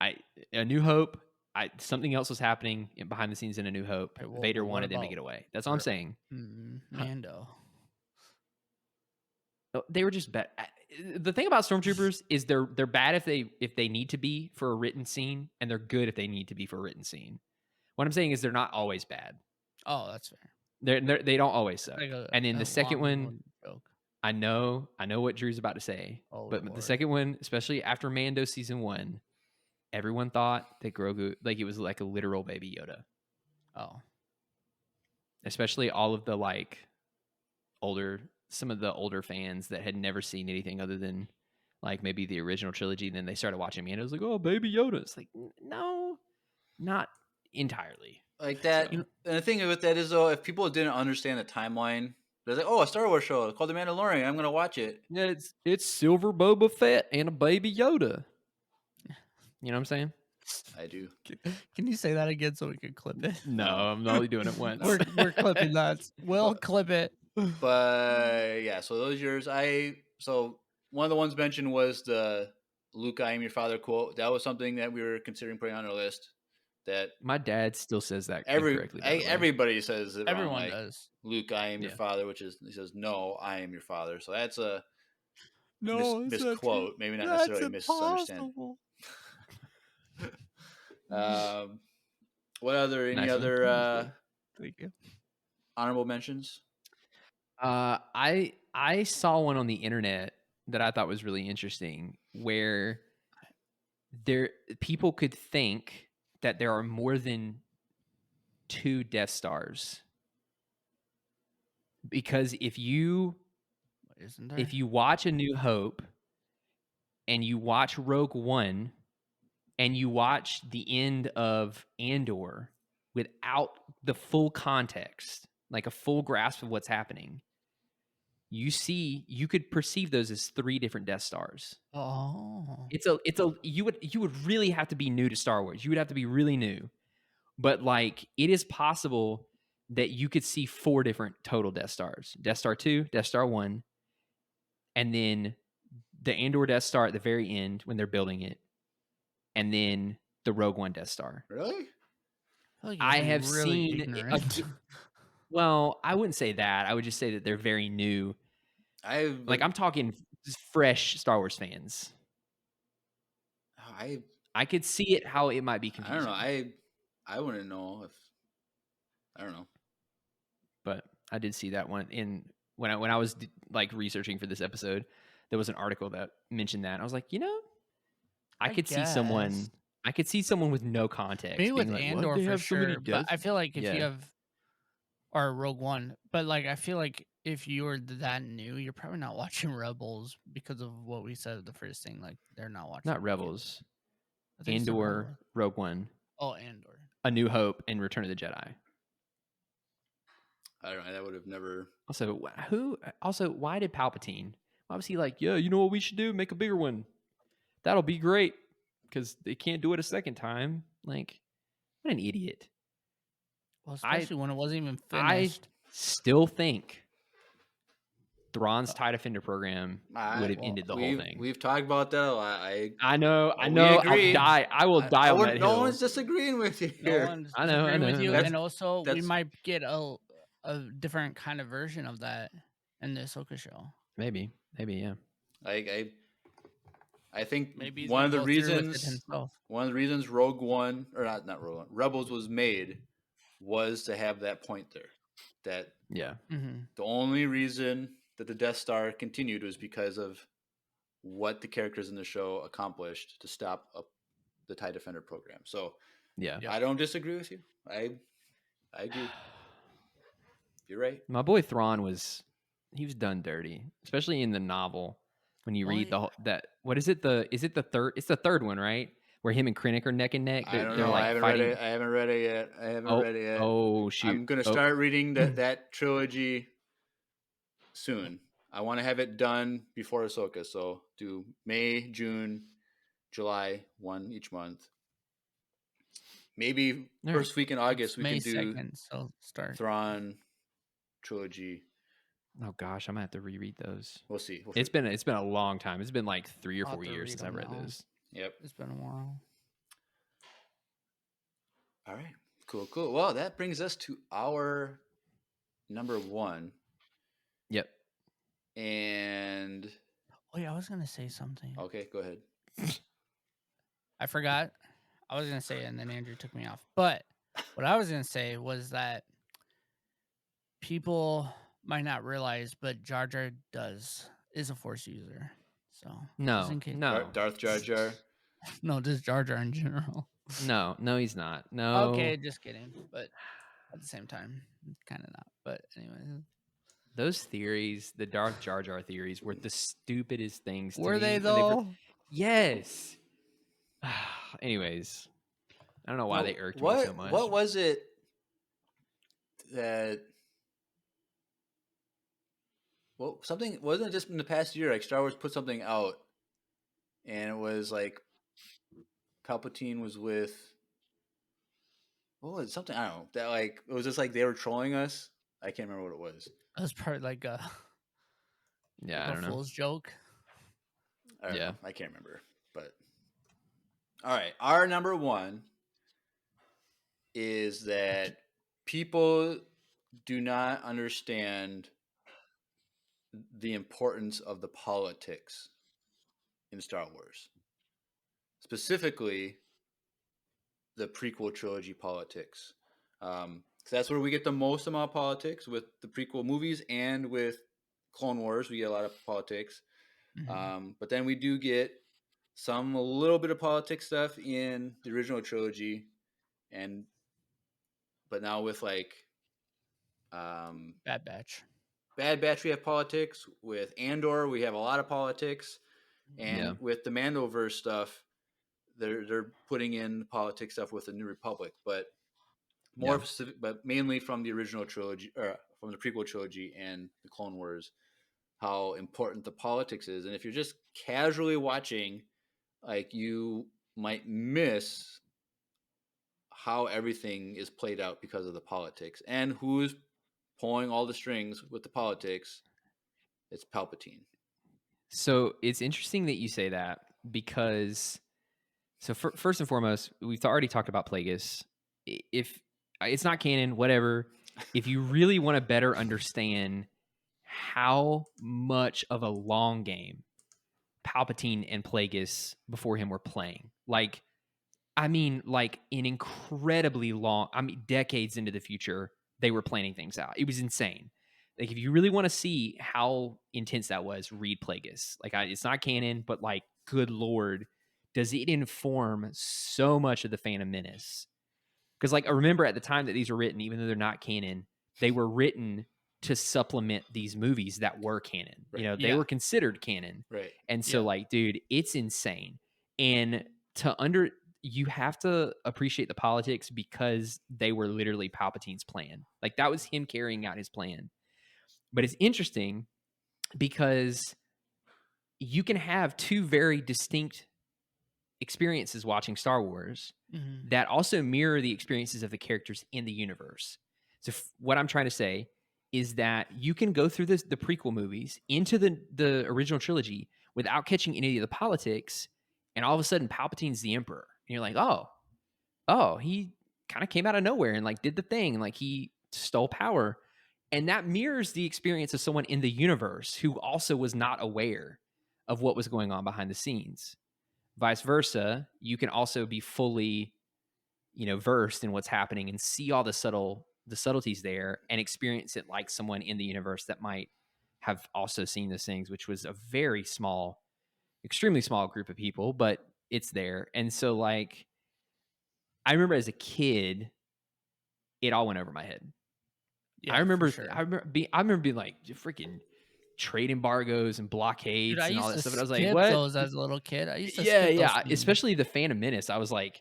B: A New Hope, something else was happening behind the scenes in A New Hope.
C: Okay,
B: Vader wanted them to get away. That's all I'm saying.
C: Mando.
B: They were just bad. The thing about stormtroopers is they're bad if they need to be for a written scene, and they're good if they need to be for a written scene. What I'm saying is they're not always bad.
C: Oh, that's fair.
B: They don't always suck.
C: Like
B: and then the second one,
C: joke.
B: I know what Drew's about to say, but
C: Lord.
B: the second one, especially after Mando season 1, everyone thought that Grogu, like it was like a literal baby Yoda.
C: Oh,
B: especially all of the like some of the older fans that had never seen anything other than like maybe the original trilogy. And then they started watching Mando. It was like, oh, baby Yoda. It's like, no, not entirely.
A: Like that. And the thing with that is, though, if people didn't understand the timeline, they're like, oh, a Star Wars show called The Mandalorian. I'm going to watch it.
B: Yeah, it's Silver Boba Fett and a baby Yoda. You know what I'm saying?
A: I do.
C: Can you say that again so we can clip it?
B: No, I'm only doing it once.
C: We're clipping that. We'll clip it.
A: But yeah, so those yours. So one of the ones mentioned was the Luke, I am your father quote. That was something that we were considering putting on our list. That
B: My dad still says that incorrectly. By the way.
A: everybody says it wrong.
C: Everyone
A: Like,
C: does.
A: Luke, I am your
B: Yeah.
A: father, which is he says, no, I am your father. So that's a
C: No, it's not true.
A: misquote, maybe not
C: That's
A: necessarily misunderstanding.
C: impossible.
A: What other any
B: Nice one.
A: other
C: Thank you.
A: honorable mentions?
B: I saw one on the internet that I thought was really interesting, where people could think that there are more than 2 Death Stars, because if you
C: Isn't there?
B: if you watch A New Hope and you watch Rogue One and you watch the end of Andor without the full context, like a full grasp of what's happening, you could perceive those as 3 different Death Stars.
C: Oh.
B: You would really have to be new to Star Wars. You would have to be really new. But like, it is possible that you could see 4 different total Death Stars. Death Star 2, Death Star 1, and then the Andor Death Star at the very end when they're building it, and then the Rogue One Death Star.
A: Really?
C: I, feel like
B: I
C: you're
B: have
C: really
B: seen
C: ignorant.
B: well, I wouldn't say that. I would just say that they're very new. I'm talking fresh Star Wars fans. I could see it how it might be
A: I
B: confusing.
A: don't know. I wouldn't know if I don't know.
B: But I did see that one when I was like researching for this episode. There was an article that mentioned that. I was like, I could see someone. I could see someone with no context.
C: Maybe with
B: being like,
C: Andor
B: "What? They
C: for
B: have so many
C: sure, but
B: deaths?"
C: I feel like if
B: Yeah.
C: you have, or Rogue One, but like I feel like if you're that new, you're probably not watching Rebels because of what we said at the first thing. Like they're not watching.
B: Not Rebels,
C: I think it's the
B: Andor,
C: Rebels.
B: Rogue One,
C: Oh, Andor.
B: A New Hope, and Return of the Jedi.
A: I don't know. That would have never.
B: Also, why did Palpatine? Why was he like, yeah, you know what we should do? Make a bigger one. That'll be great, because they can't do it a second time. Like, what an idiot.
C: Well, especially when it wasn't even finished.
B: I still think Thrawn's TIE Defender program would have ended the whole thing.
A: We've talked about that a lot.
B: I know.
A: agree.
B: I will die on that hill.
A: No one's disagreeing with you
C: No
A: here.
C: one's
B: I know,
C: disagreeing with you,
A: That's-
C: and also we
A: that's-
C: might get a different kind of version of that in the Ahsoka show.
B: Maybe, yeah.
A: I think
C: Maybe he's
A: one of
C: gonna
A: the
C: go through with it
A: reasons
C: himself.
A: Rogue One, or not Rogue One, Rebels was made was to have that point there. That
B: Yeah.
C: Mm-hmm.
A: the only reason that the Death Star continued was because of what the characters in the show accomplished to stop the TIE Defender program. So
B: Yeah.
C: Yep.
A: I don't disagree with you. I agree. You're right.
B: My boy Thrawn was done dirty, especially in the novel. When you read what is it? Is it the third? It's the third one, right? Where him and Krennic are neck and neck.
A: I don't
B: they're
A: know.
B: like
A: I haven't
B: fighting.
A: read it. I haven't read it yet.
B: Oh shoot!
A: I'm gonna start reading that trilogy soon. I want to have it done before Ahsoka. So do May, June, July, one each month. Maybe first week in August we
C: May
A: can do
C: 2nd, so start.
A: Thrawn trilogy.
B: Oh gosh, I'm gonna have to reread those.
A: We'll see.
B: It's been a long time. It's been like 3 or
C: I'll have
B: 4
C: to
B: years
C: read
B: since I
C: them
B: read
C: now.
B: those.
A: Yep.
C: It's been a while.
A: All right. Cool. Well, that brings us to our number 1.
B: Yep.
A: And
C: Oh yeah, I was gonna say something.
A: okay, go ahead.
C: I forgot. I was gonna say it, and then Andrew took me off. But what I was gonna say was that people might not realize, but Jar Jar is a Force user. So just in case-
B: No,
A: Darth Jar Jar.
C: no, just Jar Jar in general.
B: no, he's not. No.
C: Okay, just kidding. But at the same time, kind of not. But anyway,
B: Those theories, the Darth Jar Jar theories, were the stupidest things. To
C: were
B: me
C: they
B: when
C: though?
B: Yes. Anyways, I don't know why
A: No,
B: they irked me
A: what,
B: so much.
A: What was it that? Well, something wasn't it just in the past year. Like Star Wars put something out, and it was like Palpatine was with. What was it? Something I don't know. That like it was just like they were trolling us. I can't remember what it was.
C: That was probably like
B: Yeah, I
C: a
B: don't know.
C: fool's joke.
A: I don't
B: Yeah.
A: know. I can't remember. But all right, our number one is that people do not understand the importance of the politics in Star Wars. Specifically, the prequel trilogy politics. That's where we get the most amount of politics with the prequel movies, and with Clone Wars, we get a lot of politics. But then we do get a little bit of politics stuff in the original trilogy, but now with like
C: Bad Batch.
A: Bad Batch, we have politics. With Andor, we have a lot of politics, and with the Mandoverse stuff, they're putting in politics stuff with the New Republic, but more specific, but mainly from the original trilogy, or from the prequel trilogy and the Clone Wars, how important the politics is. And if you're just casually watching, like, you might miss how everything is played out because of the politics, and who's pulling all the strings with the politics. It's Palpatine.
B: So it's interesting that you say that, because first and foremost, we've already talked about Plagueis. If it's not canon, whatever, if you really want to better understand how much of a long game Palpatine and Plagueis before him were playing, like an incredibly long, decades into the future, they were planning things out. It was insane. Like, if you really want to see how intense that was, read Plagueis. Like, it's not canon, but like, good Lord, does it inform so much of the Phantom Menace? Because, like, I remember at the time that these were written, even though they're not canon, they were written to supplement these movies that were canon.
A: Right.
B: You know, they were considered canon.
A: Right.
B: And so, like, dude, it's insane. And you have to appreciate the politics, because they were literally Palpatine's plan. Like, that was him carrying out his plan. But it's interesting because you can have two very distinct experiences watching Star Wars that also mirror the experiences of the characters in the universe. So what I'm trying to say is that you can go through the prequel movies into the original trilogy without catching any of the politics, and all of a sudden Palpatine's the Emperor. And you're like, oh, he kind of came out of nowhere and like did the thing, and like he stole power. And that mirrors the experience of someone in the universe who also was not aware of what was going on behind the scenes. Vice versa, you can also be fully, versed in what's happening and see all the subtleties there, and experience it like someone in the universe that might have also seen those things, which was a very small, extremely small group of people, but it's there. And so, like, I remember as a kid, it all went over my head.
C: Yeah,
B: I remember being like, freaking trade embargoes and blockades and all that stuff. And I was like, what?
C: Those as a little kid. I used to
B: skip
C: those
B: especially the Phantom Menace. I was like,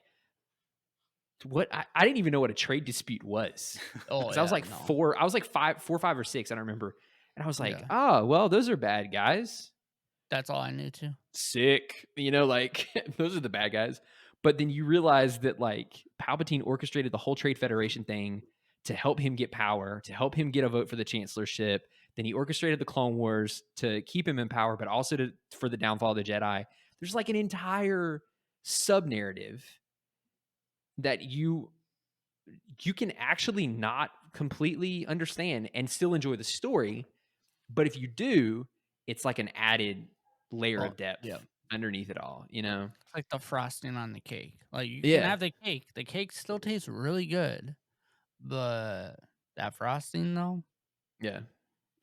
B: what? I didn't even know what a trade dispute was.
C: Oh,
B: I was like four or five or six. I don't remember. And I was like, well, those are bad guys.
C: That's all I knew too.
B: Sick. Like, those are the bad guys. But then you realize that, like, Palpatine orchestrated the whole Trade Federation thing to help him get power, to help him get a vote for the chancellorship. Then he orchestrated the Clone Wars to keep him in power, but also for the downfall of the Jedi. There's like an entire sub-narrative that you can actually not completely understand and still enjoy the story. But if you do, it's like an added layer of depth underneath it all, It's
C: like the frosting on the cake. Like, you can have the cake. The cake still tastes really good. But that frosting, though?
B: Yeah.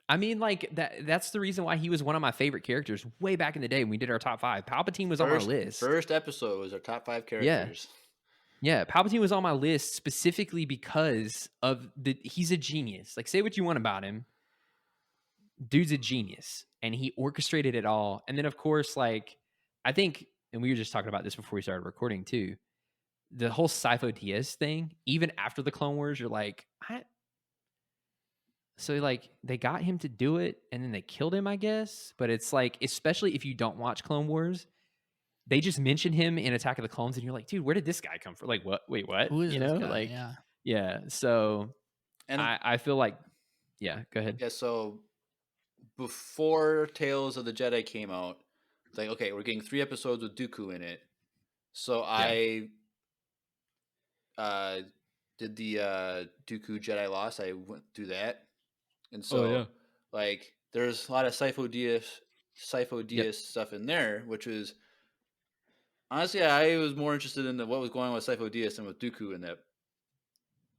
B: I mean, like, that's the reason why he was one of my favorite characters way back in the day when we did our top 5. Palpatine was on my list.
A: First episode was our top 5 characters.
B: Yeah, Palpatine was on my list specifically because of he's a genius. Like, say what you want about him. Dude's a genius. And he orchestrated it all. And then, of course, like, I think, and we were just talking about this before we started recording too, the whole Sifo Dyas thing, even after the Clone Wars, you're like, so, like, they got him to do it and then they killed him, I guess. But it's like, especially if you don't watch Clone Wars, they just mention him in Attack of the Clones and you're like, dude, where did this guy come from? Like, what? Wait, what?
C: Who is this guy?
B: Like, yeah. So, and I feel like, go ahead.
A: Yeah, so before Tales of the Jedi came out, like, okay, we're getting 3 episodes with Dooku in it. So
B: Yeah.
A: I did the Dooku Jedi Lost. I went through that, and
B: Oh,
A: so
B: yeah.
A: like there's a lot of Sifo
B: Yep.
A: Dyas stuff in there, which was honestly I was more interested in what was going on with Sifo Dyas than with Dooku in that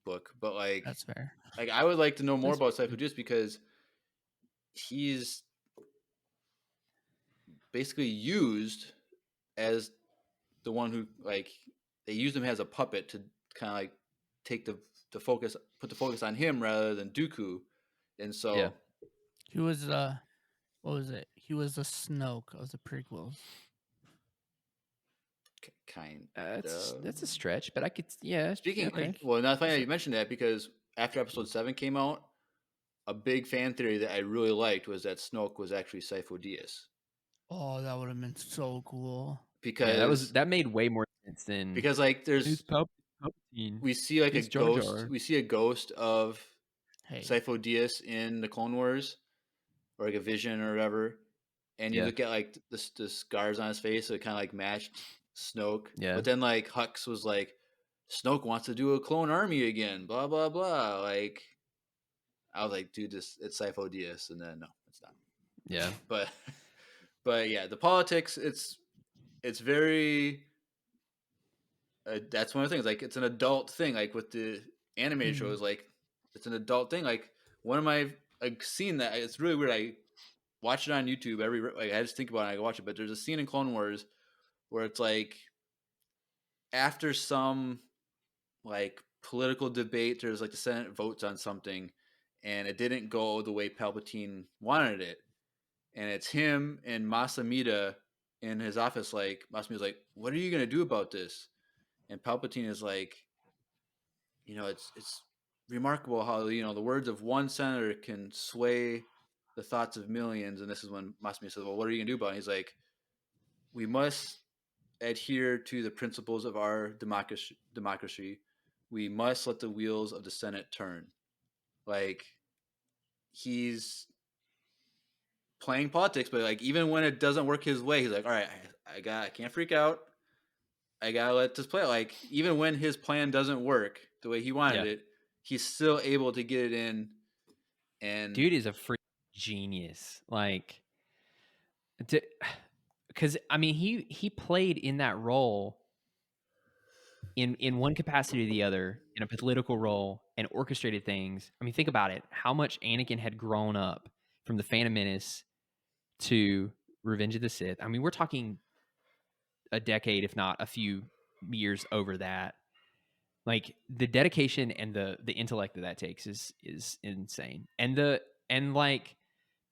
A: book. But
C: That's fair.
A: like I would like to know more
B: That's
A: about Sifo Dyas because he's basically used as the one who like they used him as a puppet to kind of like take the focus, put the focus on him rather than Dooku, and so
B: Yeah.
C: He was what was it? He was the Snoke of the prequels.
A: kind
B: That's a stretch, but I could. Yeah.
A: speaking.
B: Okay.
A: Well, not funny that you mentioned that because after Episode 7 came out, a big fan theory that I really liked was that Snoke was actually Sifo Dyas
C: Oh, that would have been so cool.
A: because
B: that made way more sense than
A: like there's
B: Palpatine.
A: we see like
B: It's
A: a
B: Jar
A: ghost.
B: Jar.
A: We see a ghost of
C: Hey,
A: Sifo Dyas in the Clone Wars, or like a vision or whatever. And you
B: Yeah.
A: look at like the scars on his face, so it kind of like matched Snoke.
B: Yeah.
A: But then like Hux was like, Snoke wants to do a clone army again, blah blah blah. Like, I was like, dude, it's Sifo Dyas, and then no, it's not.
B: Yeah.
A: But yeah, the politics, it's very. That's one of the things. Like, it's an adult thing. Like with the animated shows, like it's an adult thing. Like one of my like seen that it's really weird. I watch it on YouTube I just think about it. I watch it, but there's a scene in Clone Wars where it's like after some like political debate, there's like the Senate votes on something, and it didn't go the way Palpatine wanted it, and it's him and Masamita in his office. Like Masamita's like, "What are you gonna do about this?" And Palpatine is like, it's remarkable how the words of one senator can sway the thoughts of millions. And this is when Masamita says, "Well, what are you gonna do about it?" And he's like, "We must adhere to the principles of our democracy. We must let the wheels of the Senate turn." Like he's playing politics, but like even when it doesn't work his way, he's like, "All right, I can't freak out. I gotta let this play." Like even when his plan doesn't work the way he wanted it, he's still able to get it in. And
B: Dude is a freak genius. Like, because I mean, he played in that role in one capacity or the other, in a political role, and orchestrated things. I mean, think about it. How much Anakin had grown up from the Phantom Menace to Revenge of the Sith. I mean, we're talking a decade, if not a few years over that. Like the dedication and the intellect that takes is insane. And like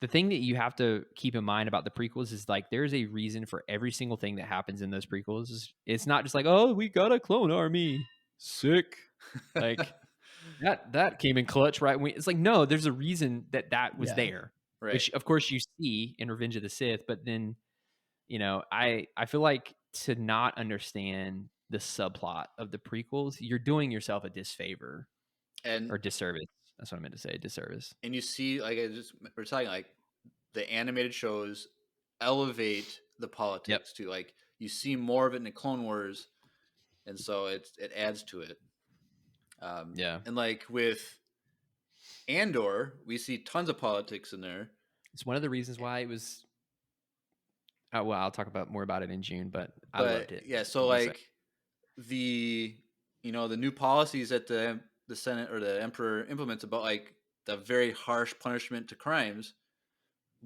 B: the thing that you have to keep in mind about the prequels is like there's a reason for every single thing that happens in those prequels. It's not just like, oh, we got a clone army, sick. Like that came in clutch, right? It's like, no, there's a reason that was there,
A: right.
B: which of course you see in Revenge of the Sith. But then, I feel like to not understand the subplot of the prequels, you're doing yourself a disfavor
A: and
B: or disservice. That's what I meant to say, disservice.
A: and you see, like we're talking like the animated shows elevate the politics to like you see more of it in the Clone Wars, and so it adds to it. And like with Andor, we see tons of politics in there.
B: It's one of the reasons why it was. Well, I'll talk more about it in June, but I loved it.
A: Yeah, so like the the new policies that the Senate or the Emperor implements about like the very harsh punishment to crimes.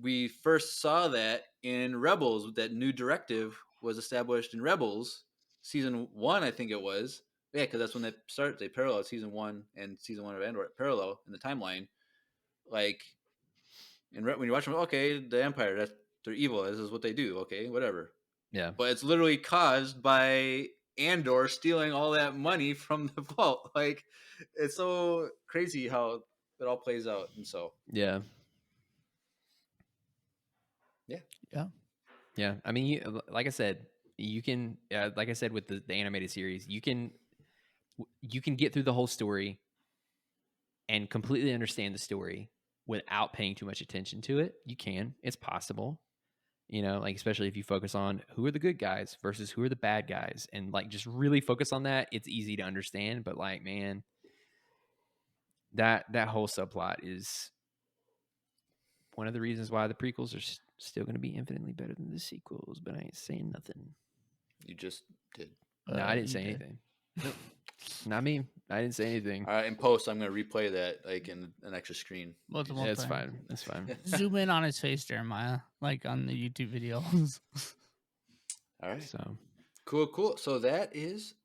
A: We first saw that in Rebels. That new directive was established in Rebels season 1, I think it was. Yeah, because that's when they started. They parallel season 1 and season 1 of Andor parallel in the timeline. Like, and when you watch them, okay, the Empire, they're evil. This is what they do. Okay, whatever.
B: Yeah.
A: But it's literally caused by Andor stealing all that money from the vault. Like, it's so crazy how it all plays out. And so,
B: yeah. I mean, like I said, you can, like I said with the animated series, you can get through the whole story and completely understand the story without paying too much attention to it. You can. It's possible. You know, like especially if you focus on who are the good guys versus who are the bad guys, and like just really focus on that, it's easy to understand. But like, man, that whole subplot is one of the reasons why the prequels are still going to be infinitely better than the sequels. But I ain't saying nothing.
A: You just did.
B: No, I didn't say anything. Nope. Not me. I didn't say anything.
A: All right, in post, I'm gonna replay that like in an extra screen.
C: Multiple
B: That's
C: times.
B: fine. That's fine.
C: Zoom in on his face, Jeremiah, like on the YouTube videos.
A: All right.
B: So
A: Cool. So that is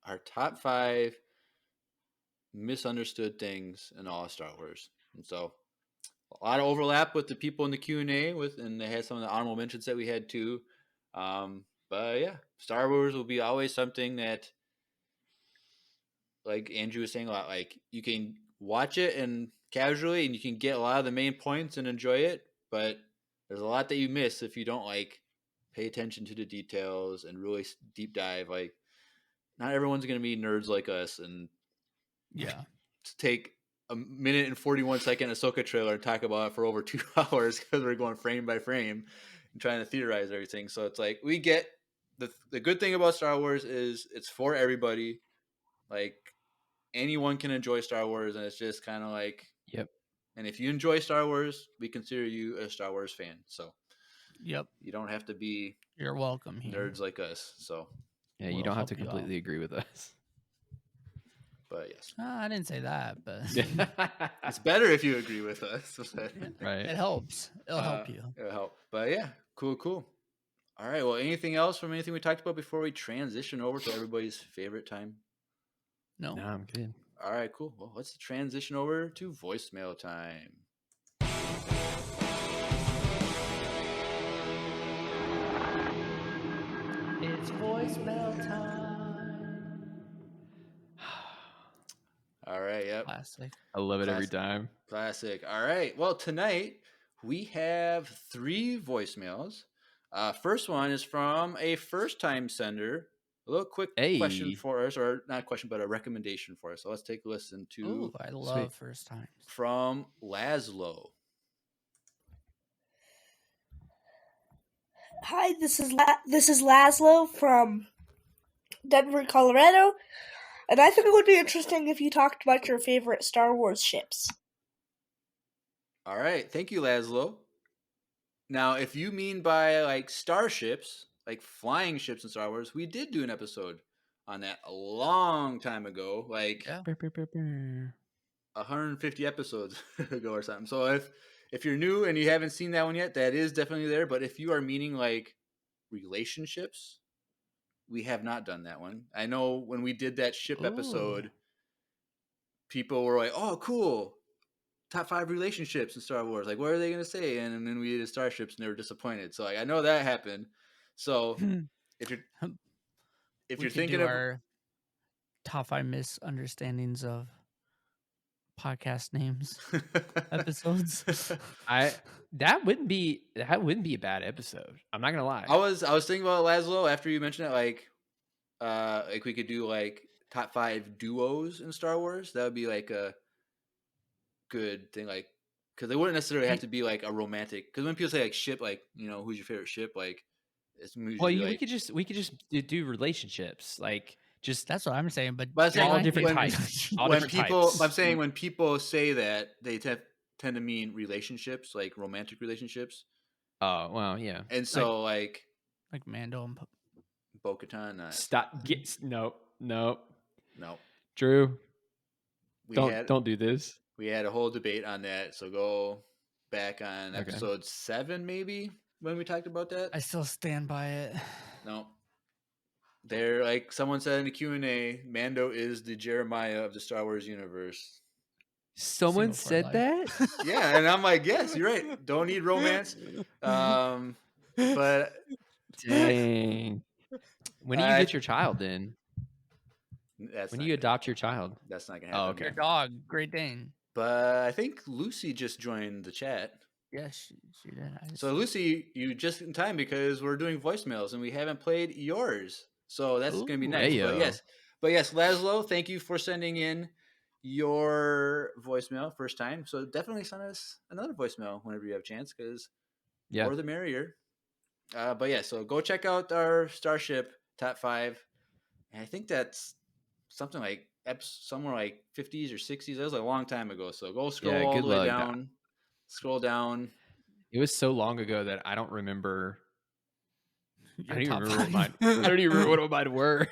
A: our top 5 misunderstood things in all of Star Wars. And so a lot of overlap with the people in the Q&A and they had some of the honorable mentions that we had too. But yeah, Star Wars will be always something that, like Andrew was saying a lot, like you can watch it and casually and you can get a lot of the main points and enjoy it, but there's a lot that you miss if you don't like pay attention to the details and really deep dive. Like not everyone's going to be nerds like us and
C: Yeah.
A: take a minute and 41 second Ahsoka trailer and talk about it for over 2 hours because we're going frame by frame and trying to theorize everything. So it's like we get the good thing about Star Wars is it's for everybody. Like anyone can enjoy Star Wars, and it's just kind of like,
B: yep.
A: And if you enjoy Star Wars, we consider you a Star Wars fan. So
C: Yep.
A: you don't have to be
C: You're welcome here.
A: nerds like us. So
B: Yeah, you
C: We'll
B: don't have
C: help
B: to
C: you out.
B: completely agree with us.
A: but yes,
C: I didn't say that, but
A: it's better if you agree with us.
B: Right.
C: it helps. It'll help you.
A: It'll help. But yeah, cool. All right. Well, anything else from anything we talked about before we transition over to everybody's favorite time?
C: No.
B: No, I'm good.
A: All right, cool. Well, let's transition over to voicemail time.
C: It's voicemail time.
A: All right. Yep.
C: Classic.
B: I love it every
A: Classic.
B: time.
A: Classic. All right. Well, tonight we have 3 voicemails. First one is from a first-time sender. A little quick question
B: Hey.
A: for us, or not a question, but a recommendation for us. So let's take a listen to
C: Ooh, I love first times.
A: from Laszlo.
F: Hi, this is Laszlo from Denver, Colorado, and I think it would be interesting if you talked about your favorite Star Wars ships.
A: All right. Thank you, Laszlo. Now, if you mean by like starships, like flying ships in Star Wars, we did do an episode on that a long time ago, like
C: Yeah.
A: 150 episodes ago or something. So if you're new and you haven't seen that one yet, that is definitely there. But if you are meaning like relationships, we have not done that one. I know when we did that ship episode, people were like, "Oh, cool. Top 5 relationships in Star Wars. Like, what are they going to say?" And then we did starships and they were disappointed. So like, I know that happened. So if you're
C: We could
A: thinking
C: do
A: of
C: our top 5 misunderstandings of podcast names episodes.
B: That wouldn't be a bad episode. I'm not gonna lie.
A: I was thinking about Laszlo after you mentioned it, like we could do like top 5 duos in Star Wars. That would be like a good thing, like because they wouldn't necessarily have to be like a romantic. Because when people say like ship, like who's your favorite ship, like it's usually
B: Well,
A: like,
B: we could just do relationships, like just
C: That's what I'm saying. But
A: I'm saying
B: all
A: when-
B: different
A: when-
B: types. All
A: when
B: different
A: people,
B: types.
A: I'm saying when people say that, they tend to mean relationships, like romantic relationships.
B: Oh well, yeah.
A: And so like
C: like Mando and
A: Bo-Katan,
B: Stop. No.
A: no.
B: Drew,
A: We
B: don't do this.
A: We had a whole debate on that. So go back on
B: Okay.
A: episode 7, maybe, when we talked about that.
C: I still stand by it.
A: No. There, like someone said in the Q&A, Mando is the Jeremiah of the Star Wars universe.
B: Someone
C: Single for
B: said
C: life.
B: that.
A: Yeah, and I'm like, yes, you're right. Don't need romance. But
B: Dang. When do you get your child? Then
A: that's
B: when
A: not
B: do you
A: gonna
B: adopt
A: happen.
B: your child?
A: That's not gonna happen.
B: Oh, okay.
C: Your dog, Great Dane.
A: But I think Lucy just joined the chat.
C: Yes, she did.
A: So Lucy, you just in time because we're doing voicemails and we haven't played yours. So that's going to be
C: Ooh.
A: nice.
B: Heyo.
A: But yes, Laszlo, thank you for sending in your voicemail first time. So definitely send us another voicemail whenever you have a chance, because
B: Yeah.
A: more the merrier. But yeah, so go check out our Starship top 5, and I think that's something like somewhere like 50s or 60s. That was a long time ago. So go scroll all
B: good
A: the way
B: luck.
A: down. Scroll down.
B: It was so long ago that I don't remember. I don't even remember
C: five.
B: I don't even remember what mine were.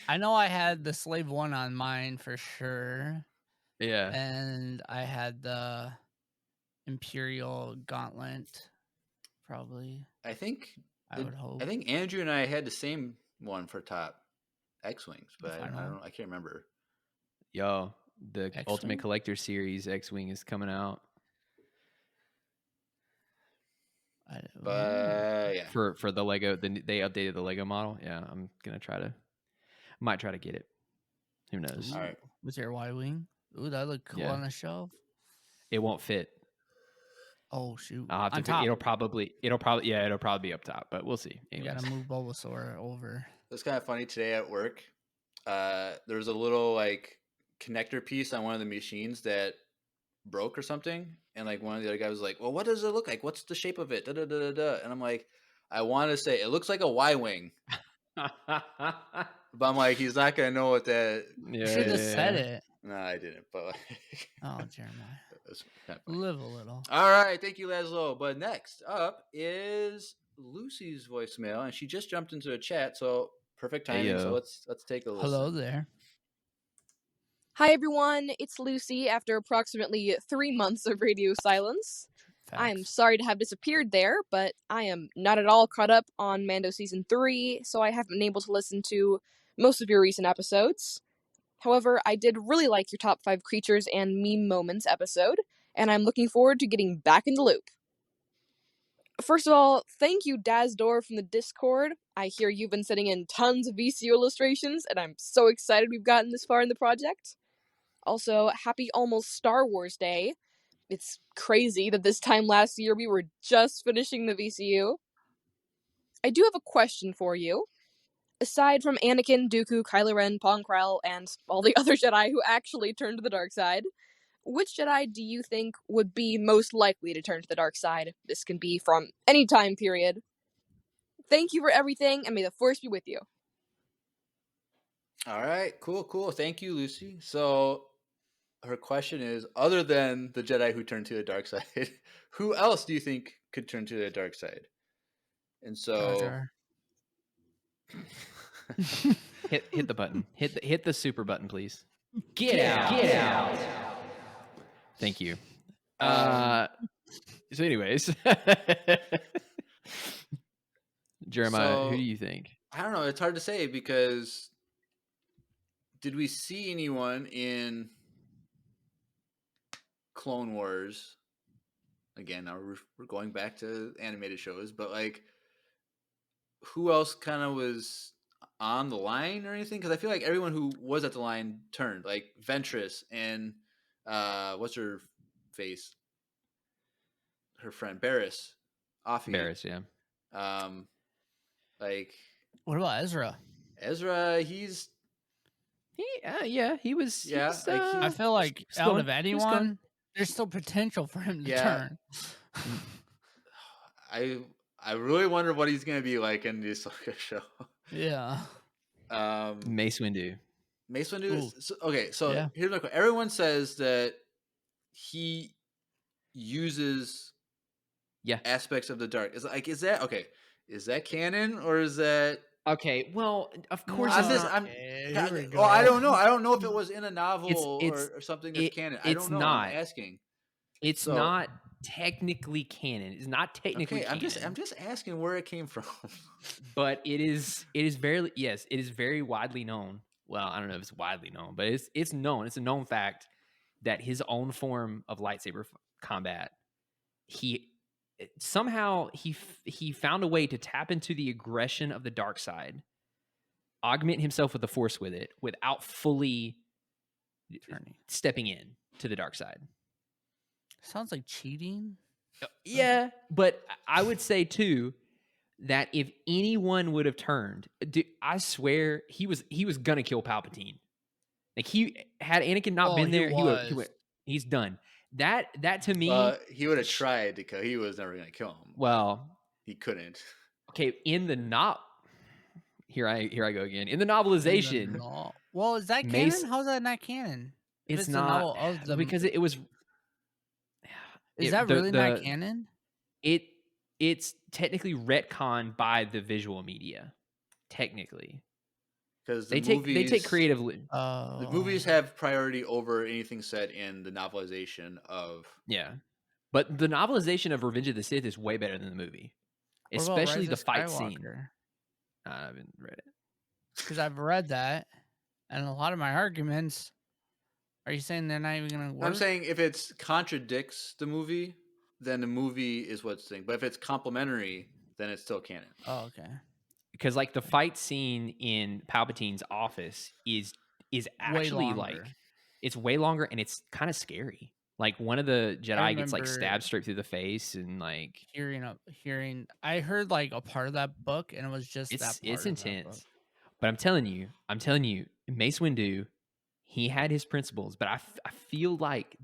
C: I know I had the Slave 1 on mine for sure.
B: Yeah.
C: And I had the Imperial Gauntlet, probably.
A: I think
C: I would hope.
A: I think Andrew and I had the same one for top X-Wings, but I don't
C: Final.
A: know. I can't remember.
B: Yo, the
C: X-Wing?
B: Ultimate Collector Series X-Wing is coming out
A: But yeah.
B: for the Lego. They updated the Lego model. Yeah, I'm gonna might try to get it. Who knows?
A: All right.
C: With your Y-Wing? Ooh, that look cool
B: Yeah.
C: on the shelf.
B: It won't fit.
C: Oh shoot!
B: I'll have to
C: On
B: fit.
C: top.
B: It'll probably be up top, but we'll see.
C: You
B: Anyways.
C: gotta move Bulbasaur over.
A: It's kind of funny today at work. There was a little like connector piece on one of the machines that broke or something, and like one of the other guys was like, "Well, what does it look like? What's the shape of it?" Da, da, da, da, da. And I'm like, I want to say it looks like a Y-wing, but I'm like, he's not gonna know what that.
C: You should have said it.
A: No, I didn't. But like,
C: Oh, Jeremiah.
A: that's kind of funny.
C: Live a little.
A: All right, thank you, Laszlo. But next up is Lucy's voicemail, and she just jumped into the chat, so perfect timing. So let's take a listen.
C: Hello there.
D: Hi everyone, it's Lucy after approximately 3 months of radio silence. I'm
C: Facts.
D: sorry to have disappeared there, but I am not at all caught up on Mando Season 3, so I haven't been able to listen to most of your recent episodes. However, I did really like your top 5 creatures and meme moments episode, and I'm looking forward to getting back in the loop. First of all, thank you, Dazdor from the Discord. I hear you've been sending in tons of VCU illustrations, and I'm so excited we've gotten this far in the project. Also, happy almost Star Wars Day. It's crazy that this time last year we were just finishing the VCU. I do have a question for you. Aside from Anakin, Dooku, Kylo Ren, Pong Krell, and all the other Jedi who actually turned to the dark side, which Jedi do you think would be most likely to turn to the dark side? This can be from any time period. Thank you for everything, and may the Force be with you.
A: All right, cool. Thank you, Lucy. So her question is, other than the Jedi who turned to the dark side, who else do you think could turn to the dark side? And so
B: hit the button. Hit the super button, please. Get out. Thank you. So anyways, Jeremiah, who do you think?
A: I don't know. It's hard to say because did we see anyone in Clone Wars? Again, now we're going back to animated shows, but like, who else kind of was on the line or anything? Because I feel like everyone who was at the line turned, like Ventress and what's her face? Her friend Barriss. Offie.
B: Barriss, yeah.
A: Like,
C: what about Ezra?
A: Ezra, he was.
B: Yeah,
C: I feel like out of anyone, there's still potential for him to turn.
A: I really wonder what he's gonna be like in the Ahsoka show.
C: Yeah.
B: Mace Windu.
A: Mace Windu. So
C: Yeah.
A: here's my question. Everyone says that he uses aspects of the dark. Is that okay? Is that canon or is that
B: okay? Well, of course,
A: I don't know. I don't know if it was in a novel or something that's canon. I don't know. I'm asking.
B: It's not technically canon. It's not technically canon.
A: I'm just asking where it came from.
B: But it is very widely known. Well, I don't know if it's widely known, but it's known. It's a known fact that his own form of lightsaber combat, he found a way to tap into the aggression of the dark side, augment himself with the Force with it, without fully stepping in to the dark side.
C: Sounds like cheating.
B: Yeah, but I would say too that if anyone would have turned, I swear he was gonna kill Palpatine. Like, he had Anakin not been there, he's done. That to me,
A: he would have tried to kill. He was never gonna kill him.
B: Well,
A: he couldn't.
B: Okay, in the here I go again. In the novelization,
C: No. Well, is that
B: Mace-
C: canon? How's that not canon? If
B: it's
C: a
B: not
C: novel of the
B: because it was.
C: is that really not canon?
B: It's technically retconned by the visual media, technically,
A: Because
B: they take creatively.
A: The movies have priority over anything said in the novelization of.
B: Yeah, but the novelization of Revenge of the Sith is way better than the movie,
C: What about
B: especially
C: Rise
B: the
C: of
B: fight scene.
C: Skywalker?
B: I haven't read it.
C: Because I've read that, and a lot of my arguments. Are you saying they're not even going to work?
A: I'm saying if it contradicts the movie, then the movie is what's thing. But if it's complementary, then it's still canon.
C: Oh, okay.
B: Because like the fight scene in Palpatine's office is actually like it's way longer and it's kind of scary. Like one of the Jedi gets like stabbed straight through the face and like
C: hearing. I heard like a part of that book and it was just that part.
B: It's intense. But I'm telling you, Mace Windu, he had his principles, but I feel like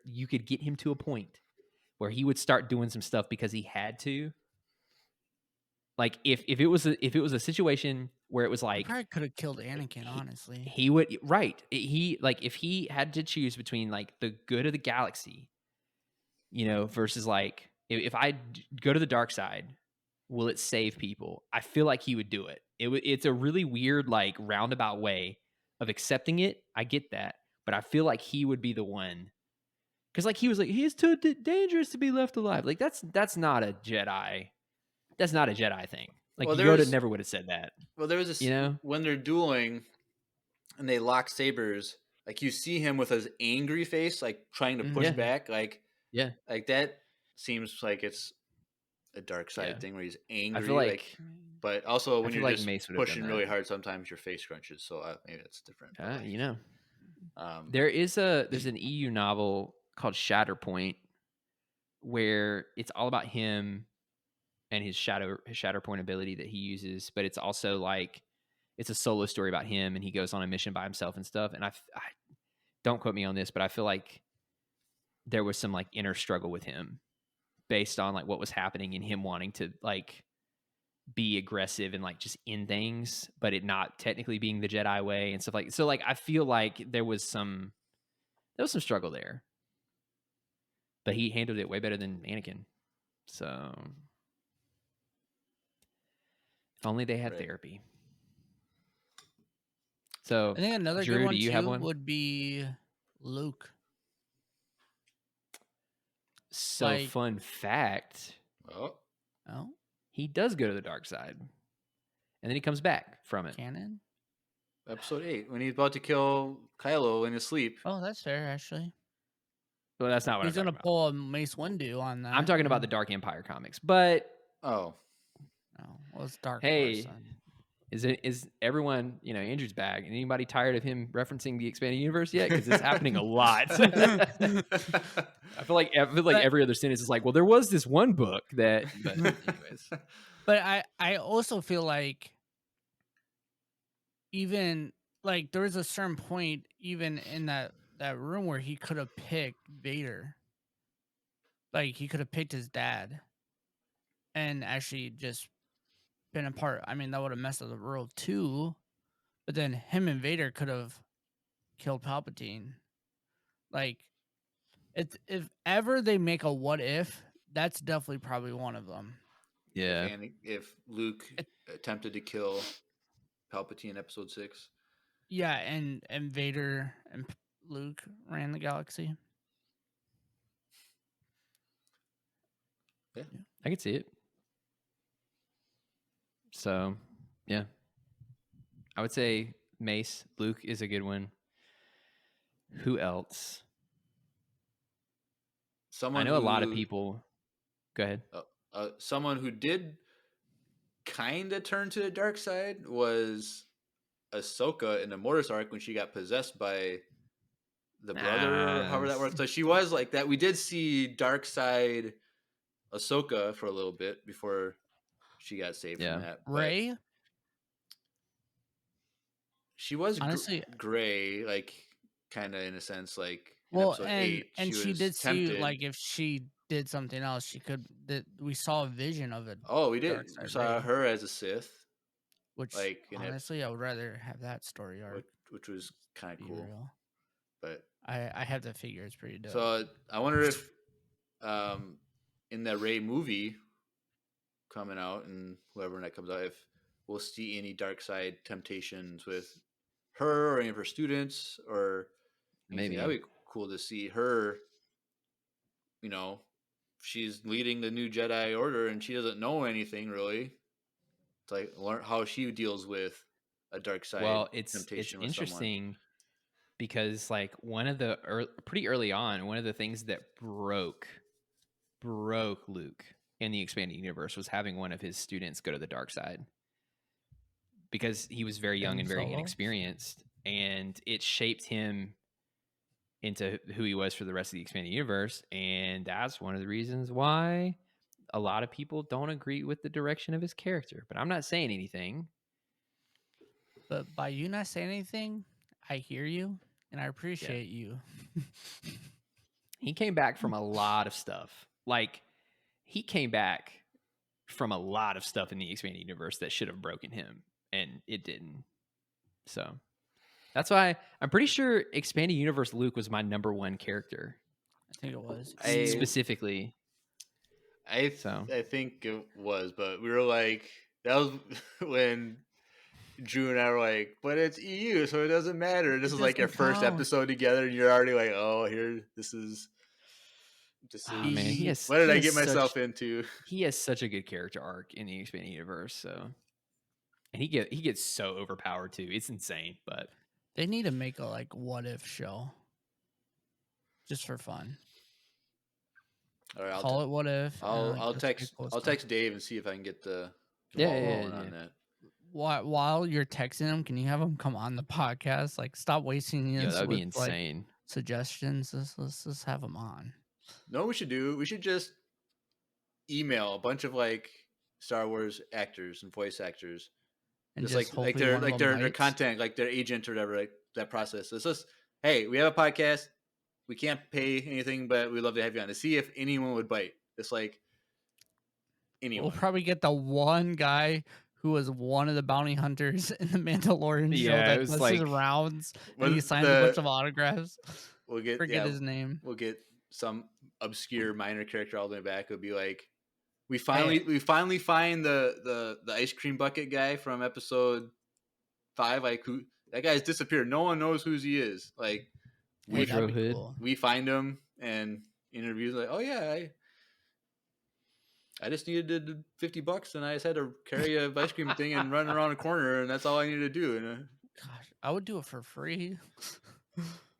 B: you could get him to a point where he would start doing some stuff because he had to. Like if it was a situation where it was like
C: he probably could have killed Anakin, honestly.
B: He would he like if he had to choose between like the good of the galaxy, versus like if I go to the dark side, will it save people? I feel like he would do it. It's a really weird like roundabout way of accepting it. I get that, but I feel like he would be the one because like he was like he's too dangerous to be left alive. Like that's not a Jedi. That's not a Jedi thing. Like Yoda never would have said that.
A: Well, there was this, when they're dueling and they lock sabers, like you see him with his angry face, like trying to push back, like that seems like it's a dark side thing where he's angry. I feel like but also when you're just pushing really hard, sometimes your face crunches. So maybe that's different.
B: There's an EU novel called Shatterpoint where it's all about him and his Shatterpoint ability that he uses, but it's also like it's a solo story about him and he goes on a mission by himself and stuff. And I don't quote me on this, but I feel like there was some like inner struggle with him based on like what was happening and him wanting to like be aggressive and like just end things, but it not technically being the Jedi way and stuff like so. Like I feel like there was some struggle there, but he handled it way better than Anakin. So. If only they had therapy. So
C: I think another
B: Drew,
C: good one
B: do you have one?
C: Would be Luke.
B: So fun fact.
A: Oh.
B: He does go to the dark side. And then he comes back from it.
C: Canon?
A: Episode 8, when he's about to kill Kylo in his sleep.
C: Oh, that's fair, actually.
B: Well, that's not what
C: he's going to pull a Mace Windu on that.
B: I'm talking about the Dark Empire comics, but
A: oh,
C: well, it's Dark.
B: Hey, is everyone Andrew's bag? Anybody tired of him referencing the expanded universe yet? Because it's happening a lot. I feel like every other sentence is like, well, there was this one book that. But anyways,
C: but I also feel like even like there was a certain point even in that room where he could have picked Vader. Like he could have picked his dad, and actually just been apart. I mean, that would have messed up the world too. But then him and Vader could have killed Palpatine. Like, if ever they make a what if, that's definitely probably one of them.
B: Yeah.
A: And if Luke attempted to kill Palpatine in Episode 6.
C: Yeah, and Vader and Luke ran the galaxy.
A: Yeah,
B: I could see it. So, yeah. I would say Mace, Luke is a good one. Who else? I know a lot of people. Go ahead.
A: Someone who did kind of turn to the dark side was Ahsoka in the Mortis arc when she got possessed by the brother, or however that works. So she was like that. We did see dark side Ahsoka for a little bit before she got saved from that.
C: Rey?
A: She was honestly gray, like kind of in a sense, like
C: well, and she did tempted. See like if she did something else. She could. We saw a vision of it,
A: Oh, we did.
C: Dark
A: We
C: Side
A: saw
C: Ray.
A: her as a Sith,
C: which
A: like in it,
C: honestly, I would rather have that story arc.
A: which was kind of
C: Be
A: cool.
C: real.
A: But
C: I have the figure. It's pretty dope.
A: so I wonder if in that Rey movie coming out, and whoever that comes out, if we'll see any dark side temptations with her or any of her students or anything.
B: Maybe.
A: That'd be cool to see her. You know, she's leading the new Jedi Order and she doesn't know anything really. It's like learn how she deals with a dark side.
B: Well, it's
A: temptation with
B: interesting because like one of the pretty early on, one of the things that broke Luke in the expanded universe was having one of his students go to the dark side because he was very young and very inexperienced, and it shaped him into who he was for the rest of the expanded universe. And that's one of the reasons why a lot of people don't agree with the direction of his character. But I'm not saying anything.
C: But by you not saying anything, I hear you and I appreciate you.
B: He came back from a lot of stuff. Like, he came back from a lot of stuff in the expanded universe that should have broken him, and it didn't. So that's why I'm pretty sure expanded universe Luke was my number one character.
C: I think it was.
B: Specifically.
A: I think it was, but we were like, that was when Drew and I were like, but it's EU, so it doesn't matter. This is like your first episode together, and you're already like, oh, here, this is.
B: Oh, man,
A: what did I get myself into?
B: He has such a good character arc in the expanded universe, so, and he gets so overpowered too. It's insane, but
C: they need to make a like what if show, just for fun.
A: All right,
C: Call it what if.
A: I'll text Dave and see if I can get the
B: ball
A: on that.
C: While you're texting him, can you have him come on the podcast? Like, stop wasting
B: that would be insane.
C: Like, suggestions. Let's just have him on.
A: No, we should just email a bunch of like Star Wars actors and voice actors, and just like their content, like their agent or whatever, like that process. It's just, hey, we have a podcast. We can't pay anything, but we'd love to have you on to see if anyone would bite. It's like anyone.
C: We'll probably get the one guy who was one of the bounty hunters in the Mandalorian show that does his rounds, and he signed a bunch of autographs.
A: We'll get
C: forget his name.
A: We'll get some obscure minor character all the way back. It'll be like we finally find the ice cream bucket guy from episode 5. Like, who that guy's disappeared. No one knows who he is. Like, we find him and interviews like, oh yeah, I just needed $50 and I just had to carry a ice cream thing and run around a corner, and that's all I needed to do. And
C: gosh, I would do it for free.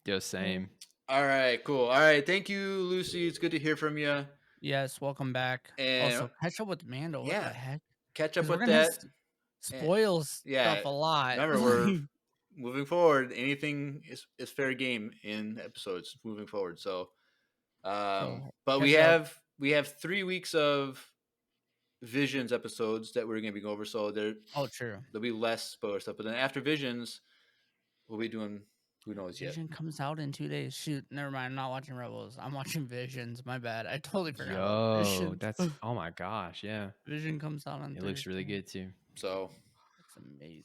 B: Just same.
A: All right, cool. All right, thank you, Lucy. It's good to hear from you.
C: Yes, welcome back. And also, catch up with Mando. What the heck?
A: Catch up with that.
C: Spoils stuff a lot.
A: Remember, we're moving forward. Anything is fair game in episodes moving forward. So, but we have 3 weeks of Visions episodes that we're going to be going over. So
C: true.
A: There'll be less spoiler stuff. But then after Visions, we'll be doing. Who knows yet?
C: Vision comes out in 2 days. Shoot, never mind. I'm not watching Rebels. I'm watching Visions. My bad. I totally forgot.
B: Yo, that's oh my gosh, yeah.
C: Vision comes out on.
B: It
C: Thursday.
B: Looks really good too.
A: So,
C: it's amazing.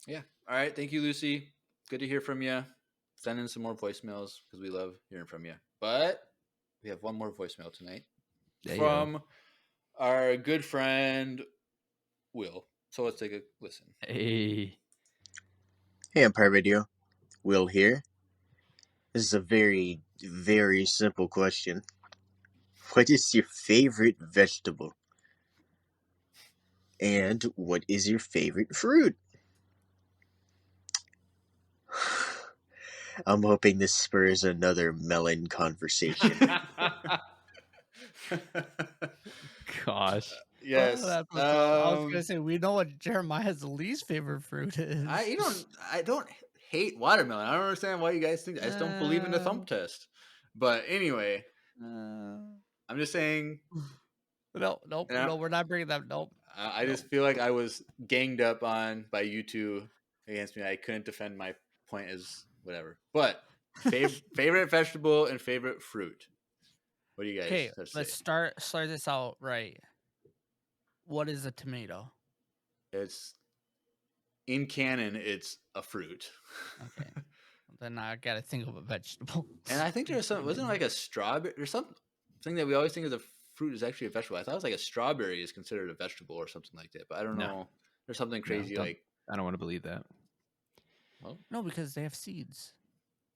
A: Yeah. All right. Thank you, Lucy. Good to hear from you. Send in some more voicemails because we love hearing from you. But we have one more voicemail tonight from our good friend Will. So let's take a listen.
B: Hey,
G: Empire Radio. Will here. This is a very, very simple question. What is your favorite vegetable? And what is your favorite fruit? I'm hoping this spurs another melon conversation.
B: Gosh.
A: Yes.
C: I was gonna say, we know what Jeremiah's least favorite fruit is.
A: I don't hate watermelon. I don't understand why you guys think I just don't believe in the thumb test. But anyway, I'm just saying.
C: No, we're not bringing that. Nope.
A: I just feel like I was ganged up on by you two against me. I couldn't defend my point as whatever. But favorite vegetable and favorite fruit. What do you guys
C: Okay,
A: have to
C: let's
A: say?
C: start this out right. What is a tomato?
A: It's in canon, it's a fruit.
C: Okay. Then I gotta think of a vegetable.
A: And I think there's some, wasn't it like a strawberry or something that we always think of the fruit is actually a vegetable. I thought it was like a strawberry is considered a vegetable or something like that, but I don't
B: No.
A: know. There's something
B: No,
A: crazy
B: don't-
A: like,
B: I don't want to believe that.
A: well,
C: No, because they have seeds.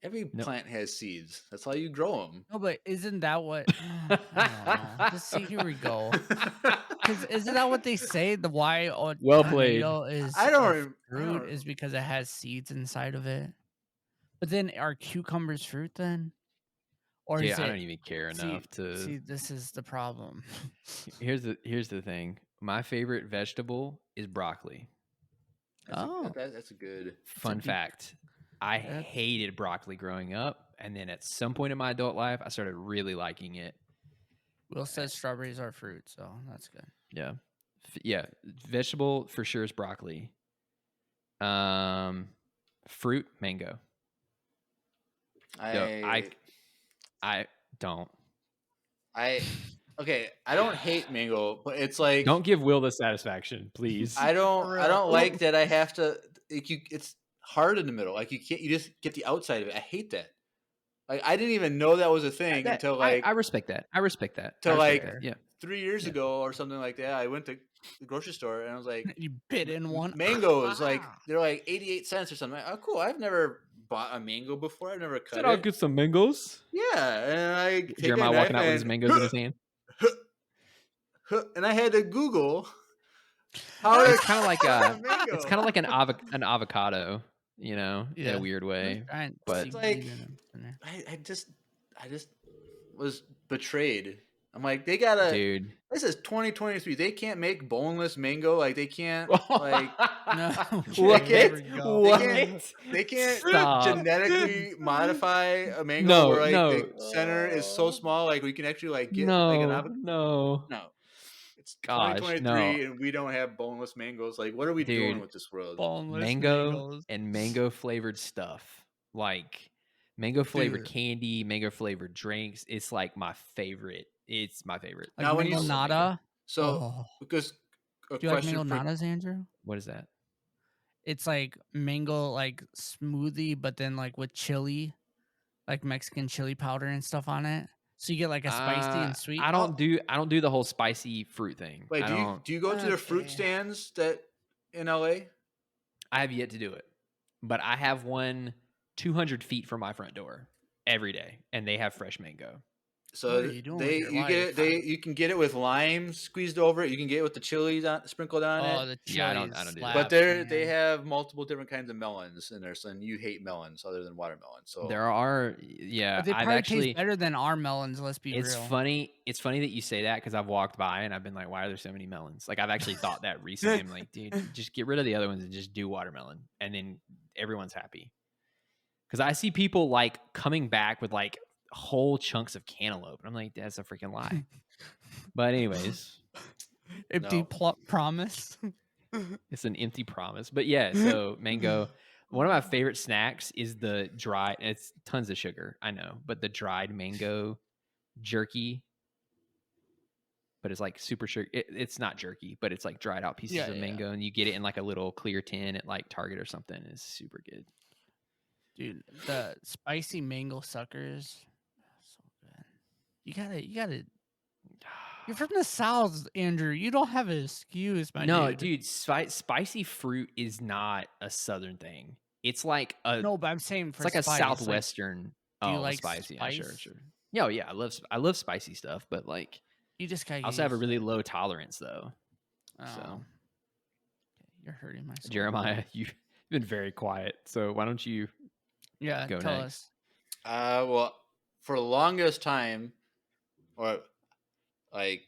A: every
B: No.
A: plant has seeds. That's how you grow them.
C: No, but isn't that what? I don't know. Just see, here we go. Because isn't that what they say? The why a
B: Well played.
C: tomato is
A: I
C: a
A: don't
C: fruit is because it has seeds inside of it. But then are cucumbers fruit then? Or
B: Dude,
C: is
B: I
C: it?
B: don't even care enough to.
C: See, this is the problem.
B: Here's the thing. My favorite vegetable is broccoli.
A: That's a good.
B: Fun fact. I hated broccoli growing up, and then at some point in my adult life, I started really liking it.
C: Will says strawberries are fruit, so that's good.
B: Yeah, yeah. Vegetable for sure is broccoli. Fruit, mango. I don't.
A: Okay, I don't hate mango, but it's like
B: Don't give Will the satisfaction, please.
A: I don't like that I have to it's hard in the middle. Like you just get the outside of it. I hate that. Like I didn't even know that was a thing until like
B: I respect that. I respect that.
A: Till
B: I respect
A: like
B: that. Yeah.
A: 3 years ago or something like that. I went to the grocery store and I was like,
C: You bit in one.
A: mangoes, like they're like 88 cents or something. Oh, cool! I've never bought a mango before. I've never cut
B: I'll
A: it.
B: get some mangoes.
A: Yeah, and I take
B: Jeremiah
A: a knife
B: walking out with his
A: and-
B: mangoes in his hand.
A: and I had to Google how
B: It's
A: to
B: kind of like
A: cut
B: a.
A: mango.
B: It's kind of like an avocado, in a weird way. But
A: It's like I just was betrayed. I'm like, they gotta.
B: dude,
A: This is 2023. They can't make boneless mango. Like they can't. Like
C: No.
B: What?
A: They
B: What?
A: they can't
B: Stop.
A: genetically modify a mango
B: No,
A: where like
B: no.
A: the center is so small, like we can actually like get like an avocado.
B: No.
A: No, it's
B: Gosh,
A: 2023 and we don't have boneless mangoes. Like, what are we doing
B: Dude,
A: with this world?
C: Boneless
B: Mango
C: mangoes.
B: and mango flavored stuff, like mango flavored
C: Dude.
B: candy, mango flavored drinks. It's like my favorite. It's my favorite.
C: Like
A: Now, when
C: mango
A: you-
C: nada.
A: So,
C: Oh.
A: because a
C: Do you like
A: question
C: mango
A: for
C: nadas, Andrew?
B: What is that?
C: It's like mango like smoothie, but then like with chili, like Mexican chili powder and stuff on it. So you get like a spicy and sweet.
B: I don't do the whole spicy fruit thing.
A: wait,
B: I don't.
A: do you go to the fruit
C: Okay.
A: stands that in LA?
B: I have yet to do it, but I have one 200 feet from my front door every day, and they have fresh mango.
A: So
C: What are you doing with your life?
A: you can get it with lime squeezed over it. You can get it with the chili sprinkled on
C: Oh,
A: it.
C: the chili.
B: Yeah, I don't do that.
A: But they have multiple different kinds of melons in there. So and you hate melons other than watermelon. So
B: There are, yeah.
C: But they
B: I've
C: probably
B: actually.
C: taste better than our melons. Let's be
B: It's
C: real.
B: funny. It's funny that you say that because I've walked by and I've been like, "Why are there so many melons?" Like I've actually thought that recently. I'm like, dude, just get rid of the other ones and just do watermelon, and then everyone's happy. Because I see people like coming back with like whole chunks of cantaloupe, and I'm like, that's a freaking lie. But anyways,
C: Empty promise.
B: it's an empty promise. But yeah, so mango. One of my favorite snacks is the dried. It's tons of sugar, I know, but the dried mango jerky. But it's like super sugar. It's not jerky, but it's like dried out pieces of mango, and you get it in like a little clear tin at like Target or something. It's super good.
C: Dude, the spicy mango suckers. So good. You gotta. You're from the South, Andrew. You don't have an excuse, my
B: No,
C: dude.
B: dude, spicy fruit is not a Southern thing. It's like a
C: No, but I'm saying
B: it's
C: for
B: like a
C: spice,
B: Southwestern.
C: do you
B: oh,
C: like
B: spicy? Yeah, sure,
C: spice?
B: sure. Yeah, yeah, I love spicy stuff, but like
C: you just gotta.
B: I also have a really low tolerance though. So
C: Okay, you're hurting my soul.
B: Jeremiah, you've been very quiet. So why don't you?
C: Yeah,
B: go
C: tell
B: next.
C: us.
A: well, for the longest time, or like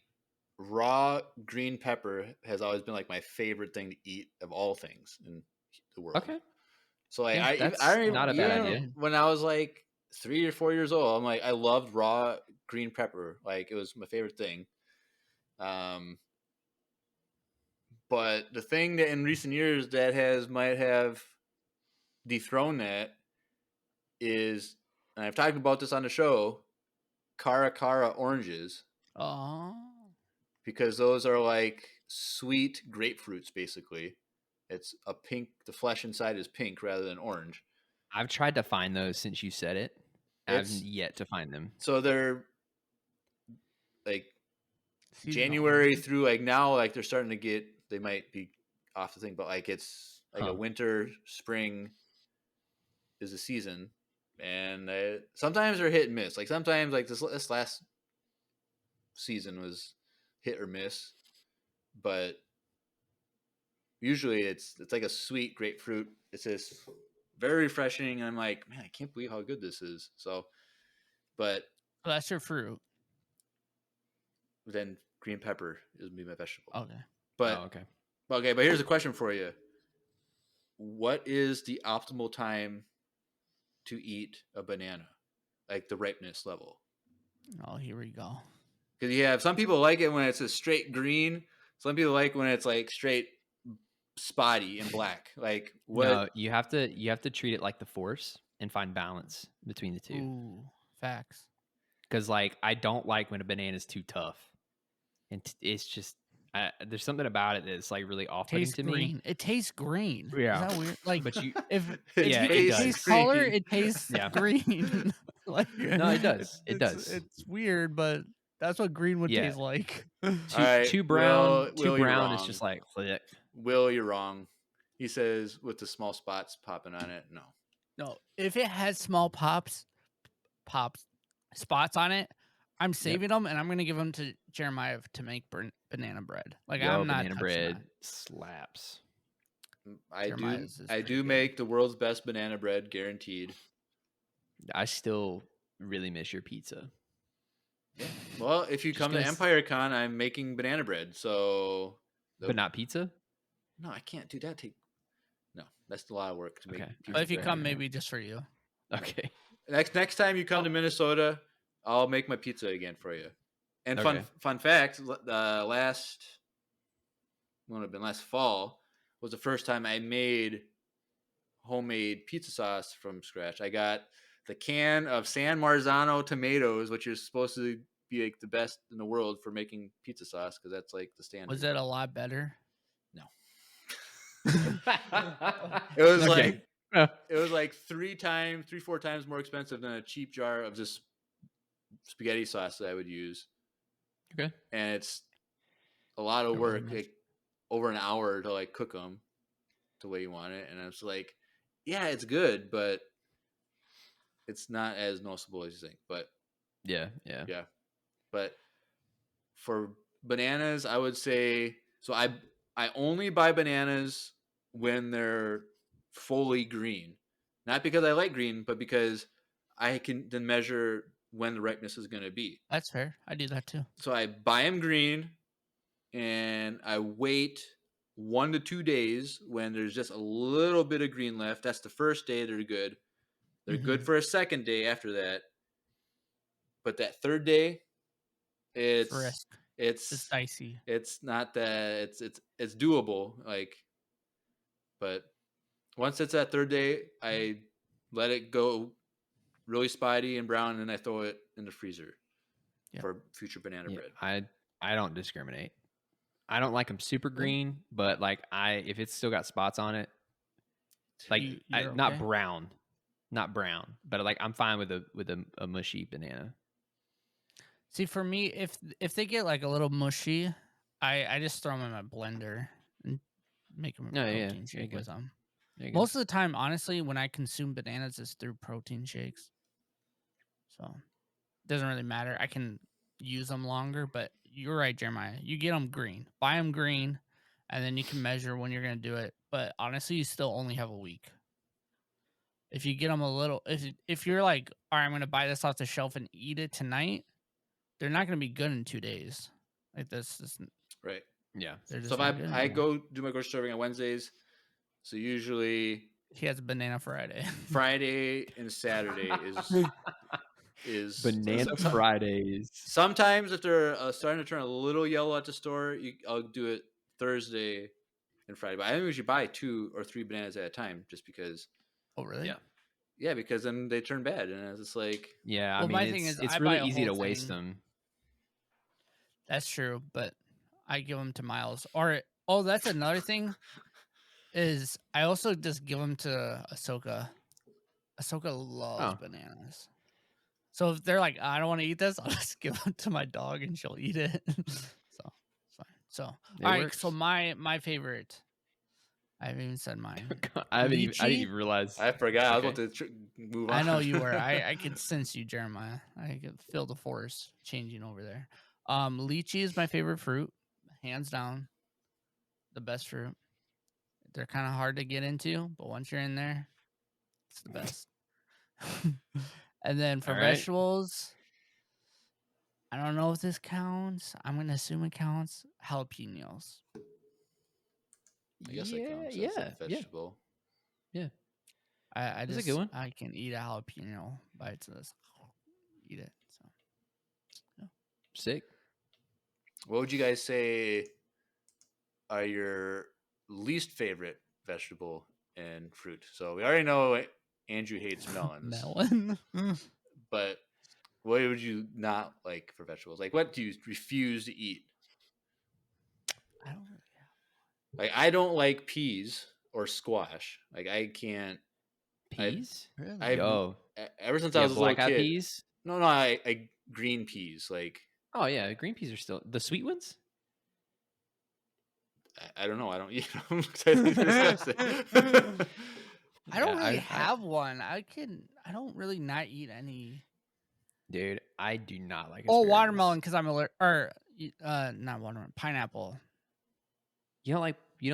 A: raw green pepper has always been like my favorite thing to eat of all things in the world.
B: Okay.
A: So like
B: Yeah,
A: I
B: that's
A: don't
B: not a bad
A: even
B: idea.
A: when I was like 3 or 4 years old, I'm like I loved raw green pepper. Like it was my favorite thing. But the thing that in recent years that might have dethroned that is, and I've talked about this on the show, Cara oranges
C: Oh.
A: because those are like sweet grapefruits, basically. It's a pink. The flesh inside is pink rather than orange.
B: I've tried to find those since you said it. I've
A: It's
B: yet to find them.
A: so they're like
C: Seasonal
A: January
C: oranges.
A: through like now, like they're starting to get. They might be off the thing, but like it's like a winter, spring is the season, and sometimes they're hit and miss. Like sometimes, like this last season was hit or miss, but usually it's like a sweet grapefruit. It's just very refreshing. And I'm like, man, I can't believe how good this is. So, but
C: Oh, that's your fruit.
A: then green pepper is be my vegetable.
C: Okay.
A: But
B: okay.
A: okay, but here's a question for you. What is the optimal time to eat a banana? Like the ripeness level?
C: Oh, here we go.
A: Because you have some people like it when it's a straight green. Some people like when it's like straight spotty and black. Like what?
B: No, you have to treat it like the Force and find balance between the two.
C: Ooh, facts.
B: Because like I don't like when a banana is too tough, and it's just there's something about it that's like really off-putting
C: Tastes
B: to
C: green.
B: me.
C: It tastes green.
B: Yeah.
C: Is that weird? Like,
B: But you,
C: if
B: Yeah,
C: if
B: it
C: you
B: does.
C: taste color,
A: Green.
C: it tastes
B: Yeah.
C: green. Like,
B: No, it does. It
C: it's-
B: does.
C: It's weird, but that's what green would
B: Yeah.
C: taste like.
A: All right,
B: too brown,
A: Will, you're
B: is
A: wrong.
B: just like bleh.
A: Will, you're wrong. He says with the small spots popping on it. No.
C: No, if it has small spots on it, I'm saving them and I'm gonna give them to Jeremiah to make banana bread. Like,
B: Yo,
C: I'm not
B: banana
C: touching
B: bread
C: that.
B: slaps.
A: I
C: Jeremiah's is
A: I
C: pretty
A: do
C: good.
A: make the world's best banana bread, guaranteed.
B: I still really miss your pizza.
A: Well, if you
B: Just
A: come to
B: gonna
A: Empire Con, I'm making banana bread. So,
B: But not pizza?
A: no, I can't do that. No, that's a lot of work to make.
B: Okay.
A: Pizza
C: But if you
A: bread.
C: come, maybe just for you.
B: Okay.
A: Next time you come to Minnesota, I'll make my pizza again for you. And
B: Okay.
A: fun fact, last fall was the first time I made homemade pizza sauce from scratch. I got the can of San Marzano tomatoes, which is supposed to be like the best in the world for making pizza sauce because that's like the standard.
C: Was it a lot better?
A: No. It was
B: Okay.
A: like 4 times more expensive than a cheap jar of this spaghetti sauce that I would use.
B: Okay.
A: And it's a lot of
C: It wasn't
A: work,
C: much.
A: like over an hour to like cook them the way you want it. And I was like, yeah, it's good, but it's not as noticeable as you think. But
B: Yeah.
A: yeah. But for bananas, I would say so. I only buy bananas when they're fully green, not because I like green, but because I can then measure when the ripeness is going to be.
C: That's fair. I do that too.
A: So I buy them green, and I wait 1 to 2 days when there's just a little bit of green left. That's the first day they're good. They're good for a second day after that. But that third day,
C: Frisk.
A: it's
C: It's dicey.
A: it's not that it's doable. Like, but once it's that third day, I let it go really spotty and brown, and I throw it in the freezer for future banana bread.
B: I don't discriminate. I don't like them super green, but like if it's still got spots on it, like
C: You're
B: not
C: okay?
B: brown, but like I'm fine with a mushy banana.
C: See, for me, if they get like a little mushy, I just throw them in my blender and make them a
B: Oh, yeah.
C: protein
B: There you
C: shake
B: go.
C: with them.
B: There you go.
C: Most of the time, honestly, when I consume bananas, it's through protein shakes. So it doesn't really matter. I can use them longer, but you're right, Jeremiah. You get them green. Buy them green, and then you can measure when you're going to do it. But honestly, you still only have a week. If you get them a little, if you're like, all right, I'm going to buy this off the shelf and eat it tonight, they're not going to be good in 2 days. Like this
A: Right.
B: Yeah.
C: they're just
A: So if
C: not good
A: I
C: anymore.
A: go do my grocery shopping on Wednesdays, so usually
C: He has a banana Friday.
A: Friday and Saturday is
B: Banana Fridays.
A: Sometimes if they're starting to turn a little yellow at the store, I'll do it Thursday and Friday. But I usually buy 2 or 3 bananas at a time, just because.
C: Oh, really?
B: Yeah.
A: Yeah, because then they turn bad, and it's like,
B: Yeah, I
C: Well,
B: mean,
C: my thing is,
B: it's
C: I
B: really
C: buy a
B: easy to
C: whole
B: waste
C: thing.
B: them.
C: That's true, but I give them to Miles. Or that's another thing is I also just give them to Ahsoka. Ahsoka loves
B: Oh.
C: bananas. So if they're like, I don't want to eat this, I'll just give them to my dog and she'll eat it. So it's fine. So all right, so
B: works.
C: my favorite. I haven't even said mine.
B: I didn't
C: Lychee?
B: even realize.
A: I forgot. I was
B: Okay.
A: about to move on.
C: I know you were. I could sense you, Jeremiah. I could feel the force changing over there. Lychee is my favorite fruit, hands down. The best fruit. They're kind of hard to get into, but once you're in there, it's the best. And then for
B: All right.
C: vegetables, I don't know if this counts. I'm gonna assume it counts. Jalapenos.
A: I guess
B: yeah,
A: that counts as
B: yeah,
A: a vegetable.
B: yeah.
C: I
B: That's a
C: just
B: good one.
C: I can eat a jalapeno by itself. Eat it. So
B: Sick.
A: What would you guys say are your least favorite vegetable and fruit? So we already know Andrew hates melons.
C: melon.
A: But what would you not like for vegetables? Like, what do you refuse to eat?
C: I don't really
A: Like, I don't like peas or squash. Like, I can't.
B: Peas?
C: really.
A: I've
B: Yo.
A: ever since
B: Yeah,
A: I was a little
B: black-eyed
A: kid.
B: peas?
A: No, I green peas. Like,
B: Oh yeah, green peas are still the sweet ones.
A: I don't know. I don't eat them. I think they're disgusting.
C: I don't
B: Yeah,
C: really have one. I don't really not eat any.
B: Dude, I do not like.
C: Oh,
B: Asparagus.
C: watermelon because I'm allergic. Or not watermelon. Pineapple.
B: You don't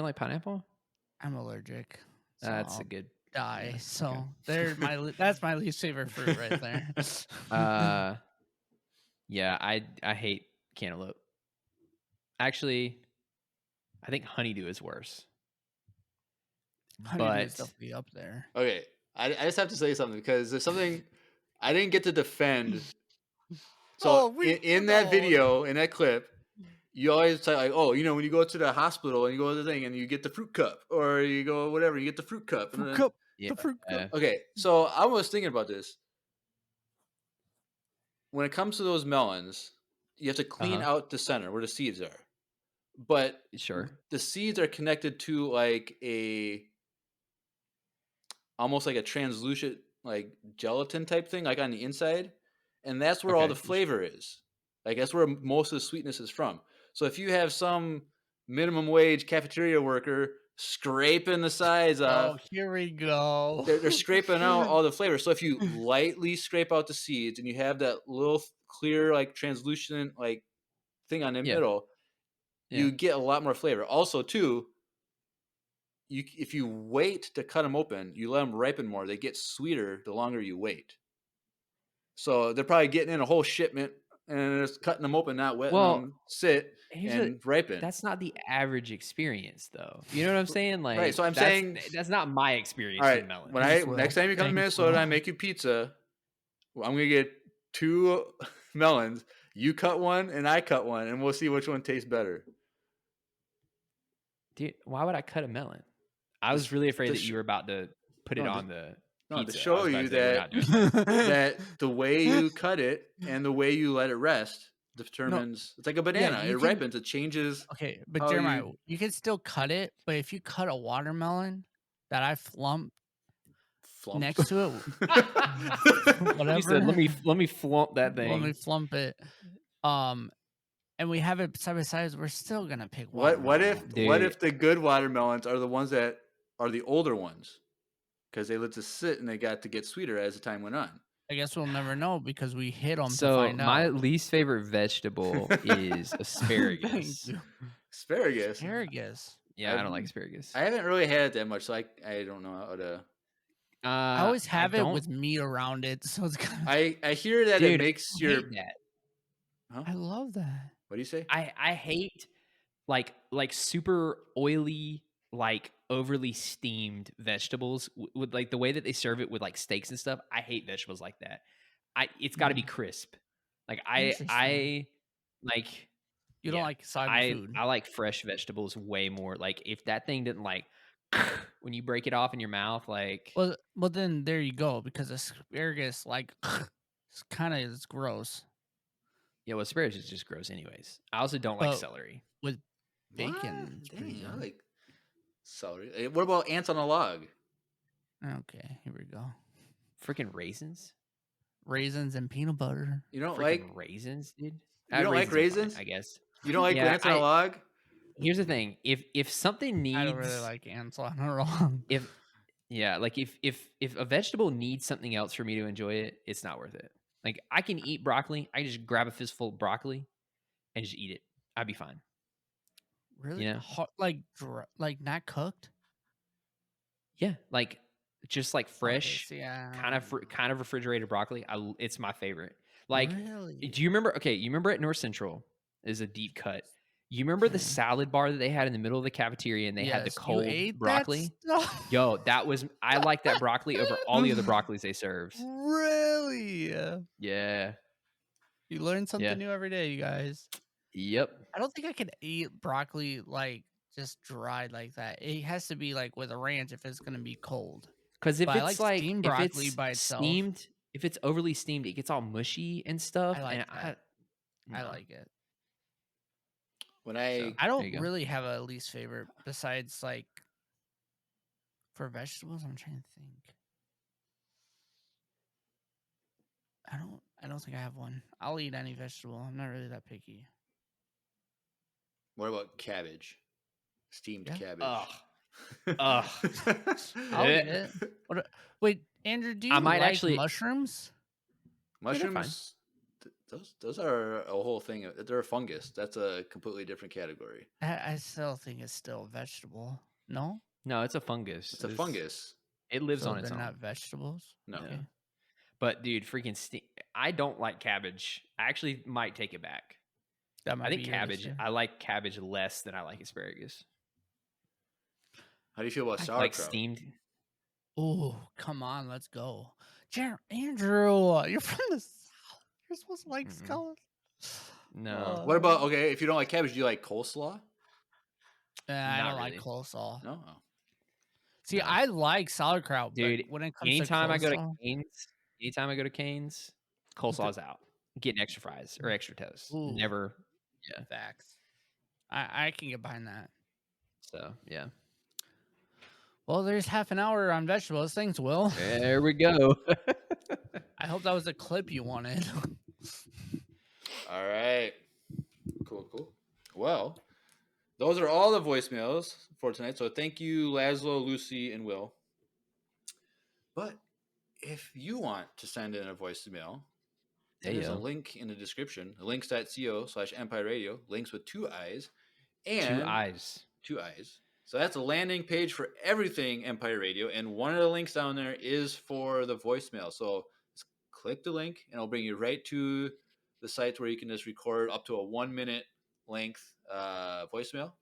B: like pineapple?
C: I'm allergic. So
B: That's a
C: I'll
B: good.
C: die.
B: yeah,
C: So
B: okay.
C: that's my least favorite fruit right there.
B: Yeah, I hate cantaloupe. Actually, I think honeydew is worse.
C: Honeydew is
B: But
C: definitely up there.
A: Okay, I just have to say something because there's something I didn't get to defend. So in that video, in that clip, you always say like, oh, when you go to the hospital and you go to the thing and you get the fruit cup, or you go whatever, you get the fruit cup. And
C: Fruit
A: then,
C: cup.
B: yeah,
C: The fruit cup.
A: okay, so I was thinking about this. When it comes to those melons, you have to clean out the center where the seeds are. But
B: sure,
A: the seeds are connected to like almost like a translucent like gelatin type thing, like on the inside, and that's where all the flavor is. Like that's where most of the sweetness is from. So if you have some minimum wage cafeteria worker scraping the sides off,
C: here we go.
A: they're scraping out all the flavor. So if you lightly scrape out the seeds and you have that little clear like translucent like thing on the middle, you get a lot more flavor. Also, too, if you wait to cut them open, you let them ripen more. They get sweeter the longer you wait. So they're probably getting in a whole shipment and just cutting them open, not letting them sit and ripen.
B: That's not the average experience, though. You know what I'm saying? Like,
A: right. So I'm saying
B: that's not my experience.
A: All right.
B: Melon.
A: When next time you come to Minnesota, and I make you pizza. I'm gonna get 2 melons. You cut one and I cut one, and we'll see which one tastes better.
B: Dude, why would I cut a melon? I was really afraid that you were about to put it on the pizza.
A: To show you that the way you cut it and the way you let it rest determines. It's like a banana. It ripens. It changes.
C: Okay, but Jeremiah, you can still cut it. But if you cut a watermelon that I flump next to it, whatever.
B: He said, "Let me flump that thing.
C: Let me flump it." And we have it side by side. We're still gonna pick
A: what
C: watermelon.
A: what if the good watermelons are the ones that are the older ones because they let to sit and they got to get sweeter as the time went on?
C: I guess we'll never know because we hit them.
B: So
C: to find
B: my
C: out.
B: least favorite vegetable is asparagus.
A: Asparagus.
B: Yeah, I don't like asparagus.
A: I haven't really had it that much, so I don't know how to.
C: I always have it with meat around it, so it's kind of.
A: I hear that it makes your.
C: Huh? I love that.
A: What do you say?
B: I hate like super oily, like overly steamed vegetables with like the way that they serve it with like steaks and stuff. I hate vegetables like that. It's got to be crisp. Like I like.
C: You don't like soggy food.
B: I like fresh vegetables way more. Like if that thing didn't like when you break it off in your mouth, like
C: Well, then there you go, because asparagus, like, it's kind of is gross.
B: yeah, well, asparagus is just gross anyways. I also don't like
C: But
B: celery.
C: with
A: What?
C: bacon, it's pretty
A: Dang, I
C: good.
A: like celery. What about ants on a log?
C: Okay, here we go.
B: Freaking raisins.
C: Raisins and peanut butter.
A: You don't
B: Freaking
A: like
B: raisins, dude.
A: You don't like
B: are fine,
A: raisins?
B: I guess.
A: You don't like
B: Yeah,
A: ants on a log?
B: Here's the thing: if something needs,
C: I don't really like ants on a log.
B: if a vegetable needs something else for me to enjoy it, it's not worth it. Like I can eat broccoli. I can just grab a fistful of broccoli and just eat it. I'd be fine.
C: Really?
B: Yeah.
C: Hot, like not cooked?
B: Yeah, like just like fresh,
C: Okay, yeah.
B: kind of refrigerated broccoli. It's my favorite. Like,
C: Really?
B: do you remember? Okay, you remember at North Central is a deep cut. You remember the salad bar that they had in the middle of the cafeteria, and they had the
C: Yes, you
B: cold
C: ate
B: broccoli.
C: that stuff?
B: Yo, I like that broccoli over all the other broccolis they served.
C: Really?
B: Yeah.
C: You learn something
B: Yeah.
C: new every day, you guys.
B: Yep.
C: I don't think I could eat broccoli like just dried like that. It has to be like with a ranch if it's gonna be cold.
B: Because if
C: But I
B: it's
C: like
B: like
C: steamed
B: if
C: broccoli
B: it's
C: by itself.
B: steamed, if it's overly steamed, it gets all mushy and stuff.
C: I like
B: and
C: that. I
B: no.
C: like it.
A: When
B: So,
C: I
B: there
C: don't
B: you go.
C: really have a least favorite besides like for vegetables. I'm trying to think. I don't think I have one. I'll eat any vegetable. I'm not really that picky.
A: What about cabbage? Steamed
C: Yeah.
A: cabbage.
B: Ugh. Ugh.
C: I'll eat it. Wait, Andrew, do you
B: I might
C: like
B: actually-
C: mushrooms?
B: they're fine.
A: Mushrooms, those are a whole thing. They're a fungus. That's a completely different category.
C: I still think it's still a vegetable. No?
B: No, it's a fungus.
A: It's a fungus.
B: It lives
C: So
B: on its
C: they're
B: own.
C: not vegetables?
A: No.
C: Okay.
B: But dude, freaking I don't like cabbage. I actually might take it back.
C: That might
B: I think
C: be your least
B: cabbage.
C: favorite.
B: I like cabbage less than I like asparagus.
A: How do you feel about sauerkraut?
B: Like steamed.
C: Oh, come on, let's go. Andrew, you're from the South. You're supposed to like
B: Mm-mm.
C: scallops.
B: No.
A: What about, okay, if you don't like cabbage, do you like coleslaw?
C: I
B: Not
C: don't like
B: really.
C: coleslaw.
A: No.
C: See,
B: No.
C: I like sauerkraut,
B: Dude,
C: but when it comes
B: anytime
C: to
B: I go to
C: coleslaw,
B: Cane's, coleslaw's out. Getting extra fries or extra toast.
C: Ooh.
B: Never.
C: facts. I can get behind that.
B: So yeah.
C: Well, there's half an hour on vegetables. Thanks, Will.
B: There we go.
C: I hope that was a clip you wanted.
A: All right. Cool. Well, those are all the voicemails for tonight. So thank you, Laszlo, Lucy, and Will. But if you want to send in a voicemail, there's a link in the description, links.co/Empire Radio, links with 2 eyes. And
B: 2 eyes.
A: 2 eyes. So that's a landing page for everything Empire Radio. And one of the links down there is for the voicemail. So just click the link and it'll bring you right to the site where you can just record up to a 1-minute length voicemail.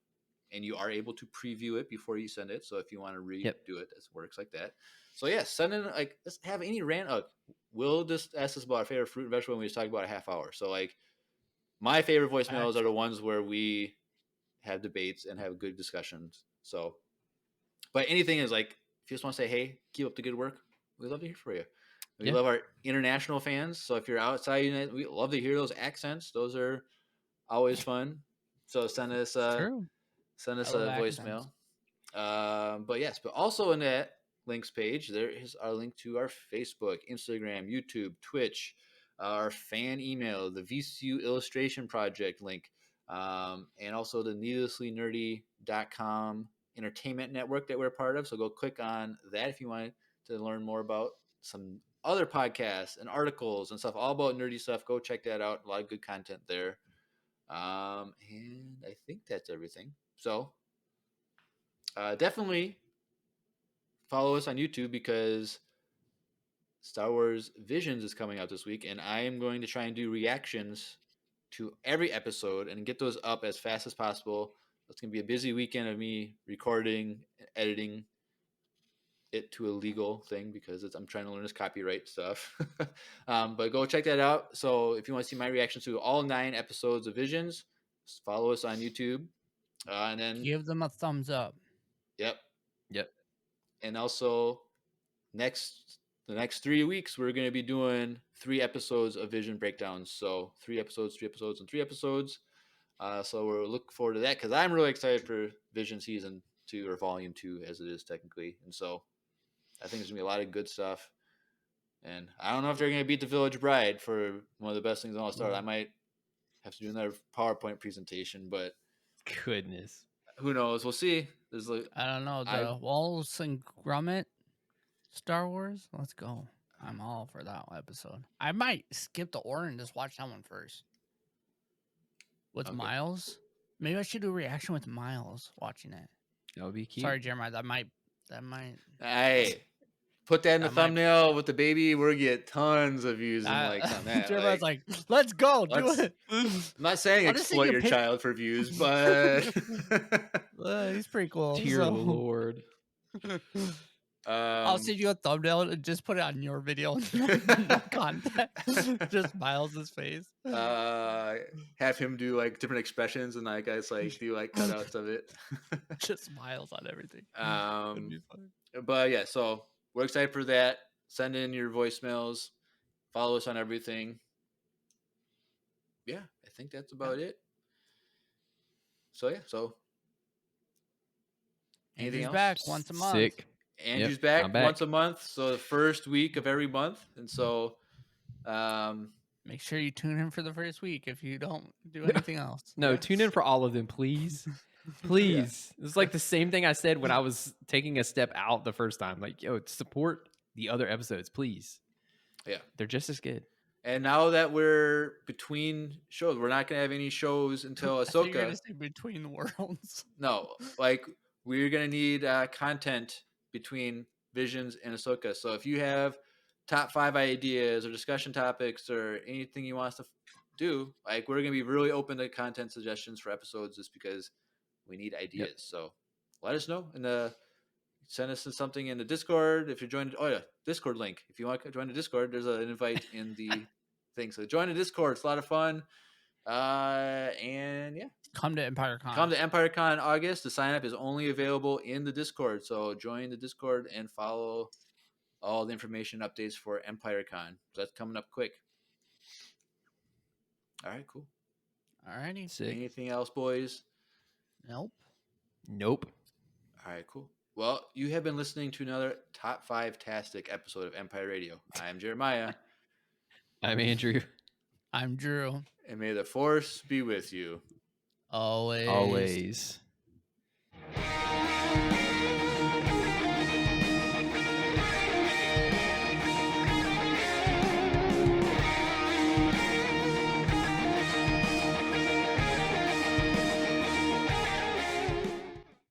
A: And you are able to preview it before you send it. So if you want to redo it, it works like that. So yeah, send in, like, just have any rant. Will just ask us about our favorite fruit and vegetable, and we just talked about a half hour. So like, my favorite voicemails are the ones where we have debates and have good discussions. So, but anything is like, if you just want to say, hey, keep up the good work, we'd love to hear from you. We love our international fans. So if you're outside, we love to hear those accents. Those are always fun. So send us a voicemail. But yes, but also in that links page, there is our link to our Facebook, Instagram, YouTube, Twitch, our fan email, the VCU Illustration Project link, and also the needlesslynerdy.com entertainment network that we're part of. So go click on that if you want to learn more about some other podcasts and articles and stuff, all about nerdy stuff. Go check that out. A lot of good content there. And I think that's everything. So definitely follow us on YouTube because Star Wars Visions is coming out this week, and I am going to try and do reactions to every episode and get those up as fast as possible. It's going to be a busy weekend of me recording and editing it to a legal thing because I'm trying to learn this copyright stuff. But go check that out. So if you want to see my reactions to all 9 episodes of Visions, just follow us on YouTube. And then
C: Give them a thumbs up.
A: Yep.
B: Yep.
A: And also the next 3 weeks, we're going to be doing 3 episodes of Vision breakdowns. So 3 episodes, 3 episodes, and 3 episodes. So we're looking forward to that because I'm really excited for Vision Season 2 or Volume 2 as it is technically. And so I think there's going to be a lot of good stuff. And I don't know if they're going to beat The Village Bride for one of the best things on All Star. I might have to do another PowerPoint presentation, but
B: Goodness.
A: who knows? We'll see. There's
C: I don't know. The Wallace and Gromit Star Wars. Let's go. I'm all for that episode. I might skip the order and just watch that one first. With Miles. Maybe I should do a reaction with Miles watching it.
B: That would be cute.
C: Sorry, Jeremiah. That might.
A: Hey, put that in the thumbnail with the baby. We're get tons of views and likes on that.
C: Jeremiah's like, let's go, do it.
A: I'm not saying exploit your child for views, but
C: he's pretty cool.
B: Dear Lord.
C: I'll send you a thumbnail and just put it on your video. No context. Just Miles' face.
A: Have him do like different expressions and like guys like do like cutouts of it.
C: Just Miles on everything.
A: That'd be fun. But yeah, so we're excited for that. Send in your voicemails. Follow us on everything. Yeah, I think that's about it. So yeah, so
C: Andrew's back once a month.
B: Sick.
A: Andrew's back once a month, so the first week of every month, and so
C: make sure you tune in for the first week if you don't do anything else.
B: No, tune in for all of them, please. Please. It's like the same thing I said when I was taking a step out the first time. Like, yo, support the other episodes, please.
A: Yeah.
B: They're just as good.
A: And now that we're between shows, we're not going to have any shows until Ahsoka.
C: You're going to say between the worlds.
A: No, like we're going to need content between Visions and Ahsoka. So if you have top 5 ideas or discussion topics or anything you want us to do, like we're going to be really open to content suggestions for episodes just because we need ideas. Yep. So let us know and send us something in the Discord. If you're joining, Discord link. If you want to join the Discord, there's an invite in the thing. So join the Discord. It's a lot of fun. And yeah,
C: come to EmpireCon.
A: Come to EmpireCon in August. The sign up is only available in the Discord. So join the Discord and follow all the information updates for EmpireCon. So that's coming up quick. All right, cool.
C: All righty.
A: Anything else, boys?
C: Nope.
A: All right, cool. Well, you have been listening to another Top 5-tastic episode of Empire Radio. I am Jeremiah.
B: I'm Andrew.
C: I'm Drew.
A: And may the Force be with you.
C: Always.
B: Always.